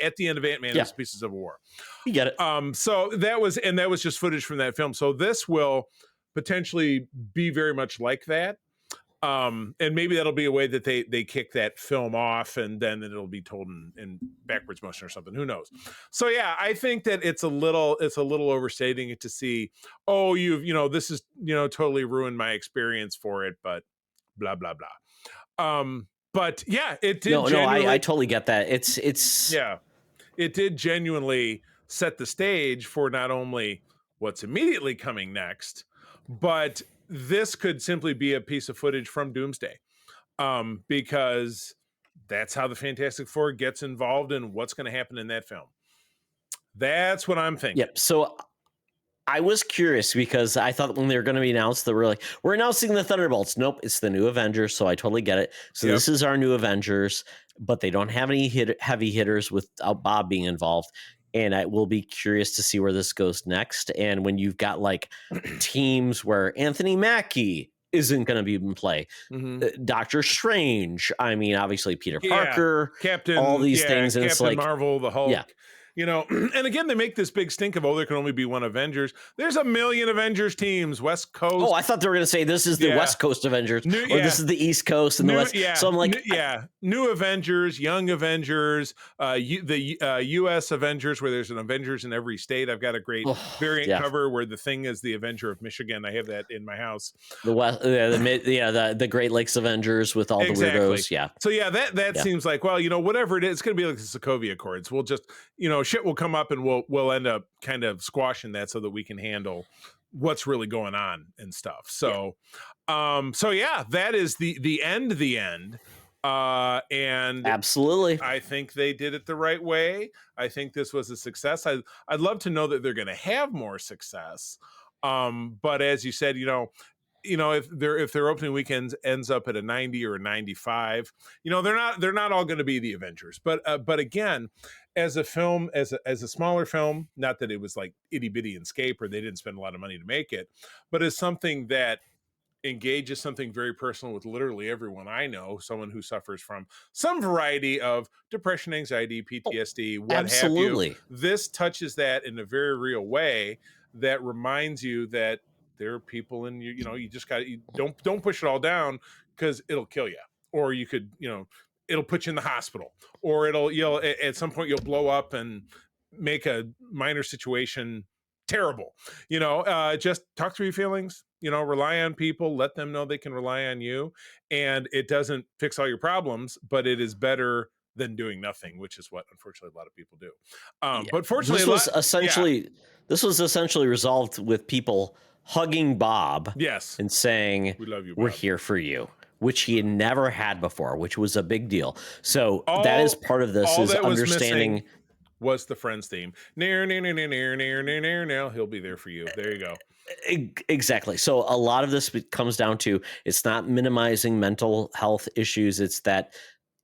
at the end of Ant-Man, it's a piece of Civil War. You get it. So that was just footage from that film. So this will potentially be very much like that. And maybe that'll be a way that they kick that film off, and then it'll be told in backwards motion or something. Who knows? So yeah, I think that it's a little overstating it to see, oh, this is totally ruined my experience for it, but blah blah blah. But yeah, it did. I totally get that. It's it did genuinely set the stage for not only what's immediately coming next, but this could simply be a piece of footage from Doomsday, because that's how the Fantastic Four gets involved in what's going to happen in that film. That's what I'm thinking. Yep. So I was curious because I thought when they were going to be announced that we're announcing the Thunderbolts. Nope, it's the new Avengers. So I totally get it. So this is our new Avengers, but they don't have any heavy hitters without Bob being involved. And I will be curious to see where this goes next. And when you've got like teams where Anthony Mackie isn't going to be in play, Doctor Strange, I mean, obviously Peter Parker, Captain, all these things, and Captain it's like Marvel, the Hulk. Yeah. And again, they make this big stink of, there can only be one Avengers. There's a million Avengers teams, West Coast. Oh, I thought they were going to say this is the West Coast Avengers, or this is the East Coast and the West. So I'm like, new Avengers, young Avengers, the U.S. Avengers, where there's an Avengers in every state. I've got a great variant cover where the Thing is the Avenger of Michigan. I have that in my house. The West, the Great Lakes Avengers with all the weirdos. Yeah. So that seems like, whatever it is, it's going to be like the Sokovia Accords. We'll just, shit will come up and we'll end up kind of squashing that so that we can handle what's really going on and stuff. So, that is the end. And absolutely, I think they did it the right way. I think this was a success. I'd love to know that they're going to have more success. But as you said, if their opening weekend ends up at a 90 or a 95, they're not all going to be the Avengers. But again, as a film, as a smaller film, not that it was like itty bitty Escape or they didn't spend a lot of money to make it, but as something that engages something very personal with literally everyone I know, someone who suffers from some variety of depression, anxiety, PTSD, what have you. This touches that in a very real way that reminds you that there are people in you, you just got to, don't push it all down because it'll kill you, or you could, it'll put you in the hospital, or it'll, at some point you'll blow up and make a minor situation terrible. Just talk through your feelings, rely on people, let them know they can rely on you. And it doesn't fix all your problems, but it is better than doing nothing, which is what unfortunately a lot of people do. But fortunately, this was essentially resolved with people hugging Bob, yes, and saying, we love you, we're Bob. here for you, which he had never had before, which was a big deal. So that is part of this, is understanding. Was the Friends theme. Near, he'll be there for you. There you go. Exactly. So a lot of this comes down to, it's not minimizing mental health issues. It's that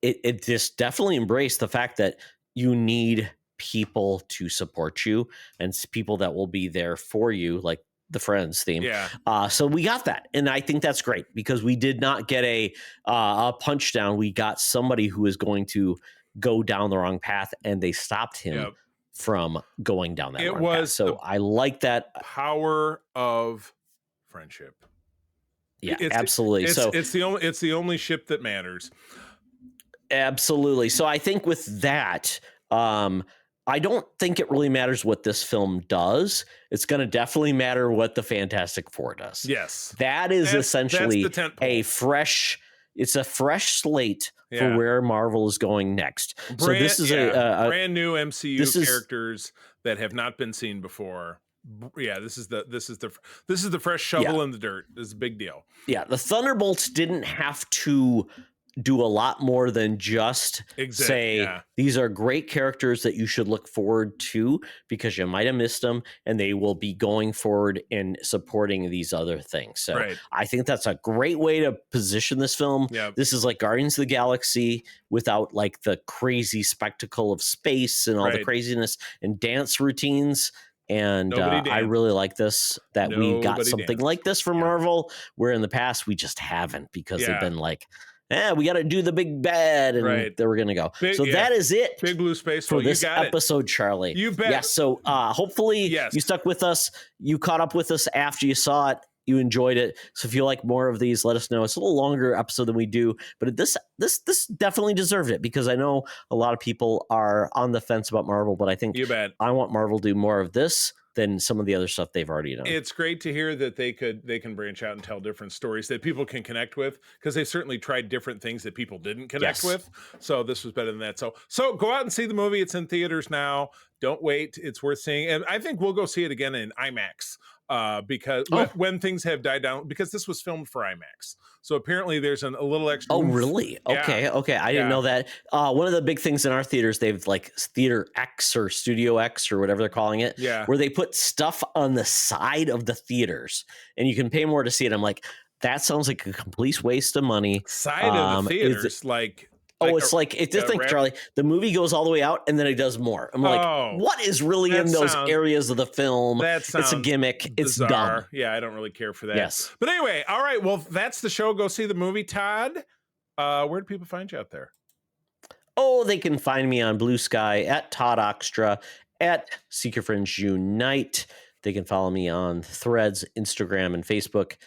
it just definitely embraced the fact that you need people to support you and people that will be there for you, like the Friends theme. Yeah. So we got that. And I think that's great, because we did not get a punch down. We got somebody who is going to go down the wrong path, and they stopped him from going down that wrong path. So I like that power of friendship. Yeah, absolutely. It's the only ship that matters. Absolutely. So I think with that, I don't think it really matters what this film does. It's going to definitely matter what the Fantastic Four does. Yes. That's essentially a fresh slate for where Marvel is going next. So this is a brand new MCU characters that have not been seen before. Yeah, this is the fresh shovel in the dirt. This is a big deal. Yeah, the Thunderbolts didn't have to do a lot more than just these are great characters that you should look forward to, because you might have missed them, and they will be going forward and supporting these other things. So I think that's a great way to position this film. Yep. This is like Guardians of the Galaxy without like the crazy spectacle of space and all the craziness and dance routines. And I really like this, that we got something like this from Marvel, where in the past we just haven't, because they've been like, we got to do the big bad, and they were going to go. That is it. Big Blue Space for this episode, Charlie. You bet. Yes. So hopefully you stuck with us. You caught up with us after you saw it. You enjoyed it. So if you like more of these, let us know. It's a little longer episode than we do, but this definitely deserved it, because I know a lot of people are on the fence about Marvel, but I think I want Marvel to do more of this than some of the other stuff they've already done. It's great to hear that they can branch out and tell different stories that people can connect with, because they certainly tried different things that people didn't connect with. So this was better than that. So go out and see the movie. It's in theaters now. Don't wait. It's worth seeing. And I think we'll go see it again in IMAX. Because when things have died down, because this was filmed for IMAX, so apparently there's a little extra. Oh, really? Okay. I didn't know that. One of the big things in our theaters, they've like Theater X or Studio X or whatever they're calling it, where they put stuff on the side of the theaters, and you can pay more to see it. I'm like, that sounds like a complete waste of money. Side of the theaters, just think, Charlie, the movie goes all the way out and then it does more. I'm like, what is really in those areas of the film? It's a gimmick. It's dumb. Yeah, I don't really care for that. Yes. But anyway, all right. Well, that's the show. Go see the movie. Todd, where do people find you out there? Oh, they can find me on Blue Sky at Todd Oxtra, at Secret Friends Unite. They can follow me on Threads, Instagram, and Facebook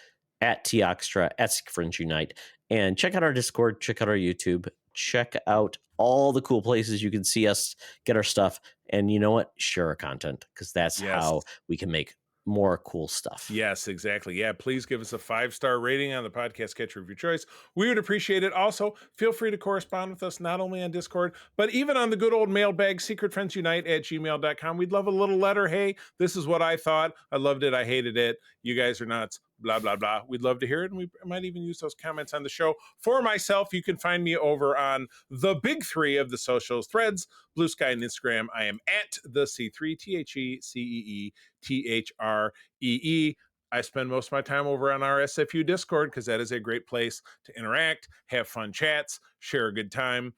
at Toxtra, at Secret Friends Unite. And check out our Discord, check out our YouTube, check out all the cool places you can see us, get our stuff. And you know what? Share our content, because that's how we can make more cool stuff. Yes, exactly. Yeah, please give us a 5-star rating on the podcast catcher of your choice. We would appreciate it. Also, feel free to correspond with us, not only on Discord, but even on the good old mailbag, secretfriendsunite@gmail.com. We'd love a little letter. Hey, this is what I thought. I loved it. I hated it. You guys are nuts. Blah, blah, blah. We'd love to hear it, and we might even use those comments on the show. For myself, you can find me over on the big three of the socials: Threads, Blue Sky, and Instagram. I am at the C3, TheCeeThree. I spend most of my time over on our SFU Discord, because that is a great place to interact, have fun chats, share a good time,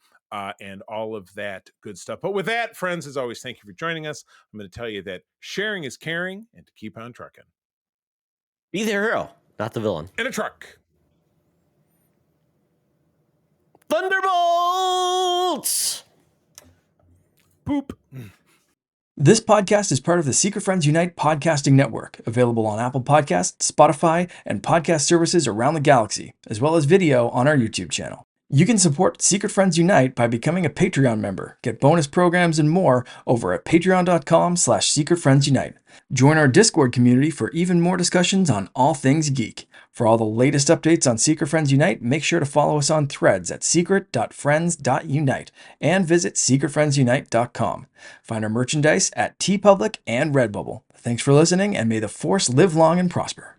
and all of that good stuff. But with that, friends, as always, thank you for joining us. I'm going to tell you that sharing is caring, and to keep on trucking. Be the hero, not the villain. In a truck. Thunderbolts! Poop. This podcast is part of the Secret Friends Unite podcasting network, available on Apple Podcasts, Spotify, and podcast services around the galaxy, as well as video on our YouTube channel. You can support Secret Friends Unite by becoming a Patreon member. Get bonus programs and more over at patreon.com/secretfriendsunite. Join our Discord community for even more discussions on all things geek. For all the latest updates on Secret Friends Unite, make sure to follow us on Threads at secret.friends.unite and visit secretfriendsunite.com. Find our merchandise at TeePublic and Redbubble. Thanks for listening, and may the Force live long and prosper.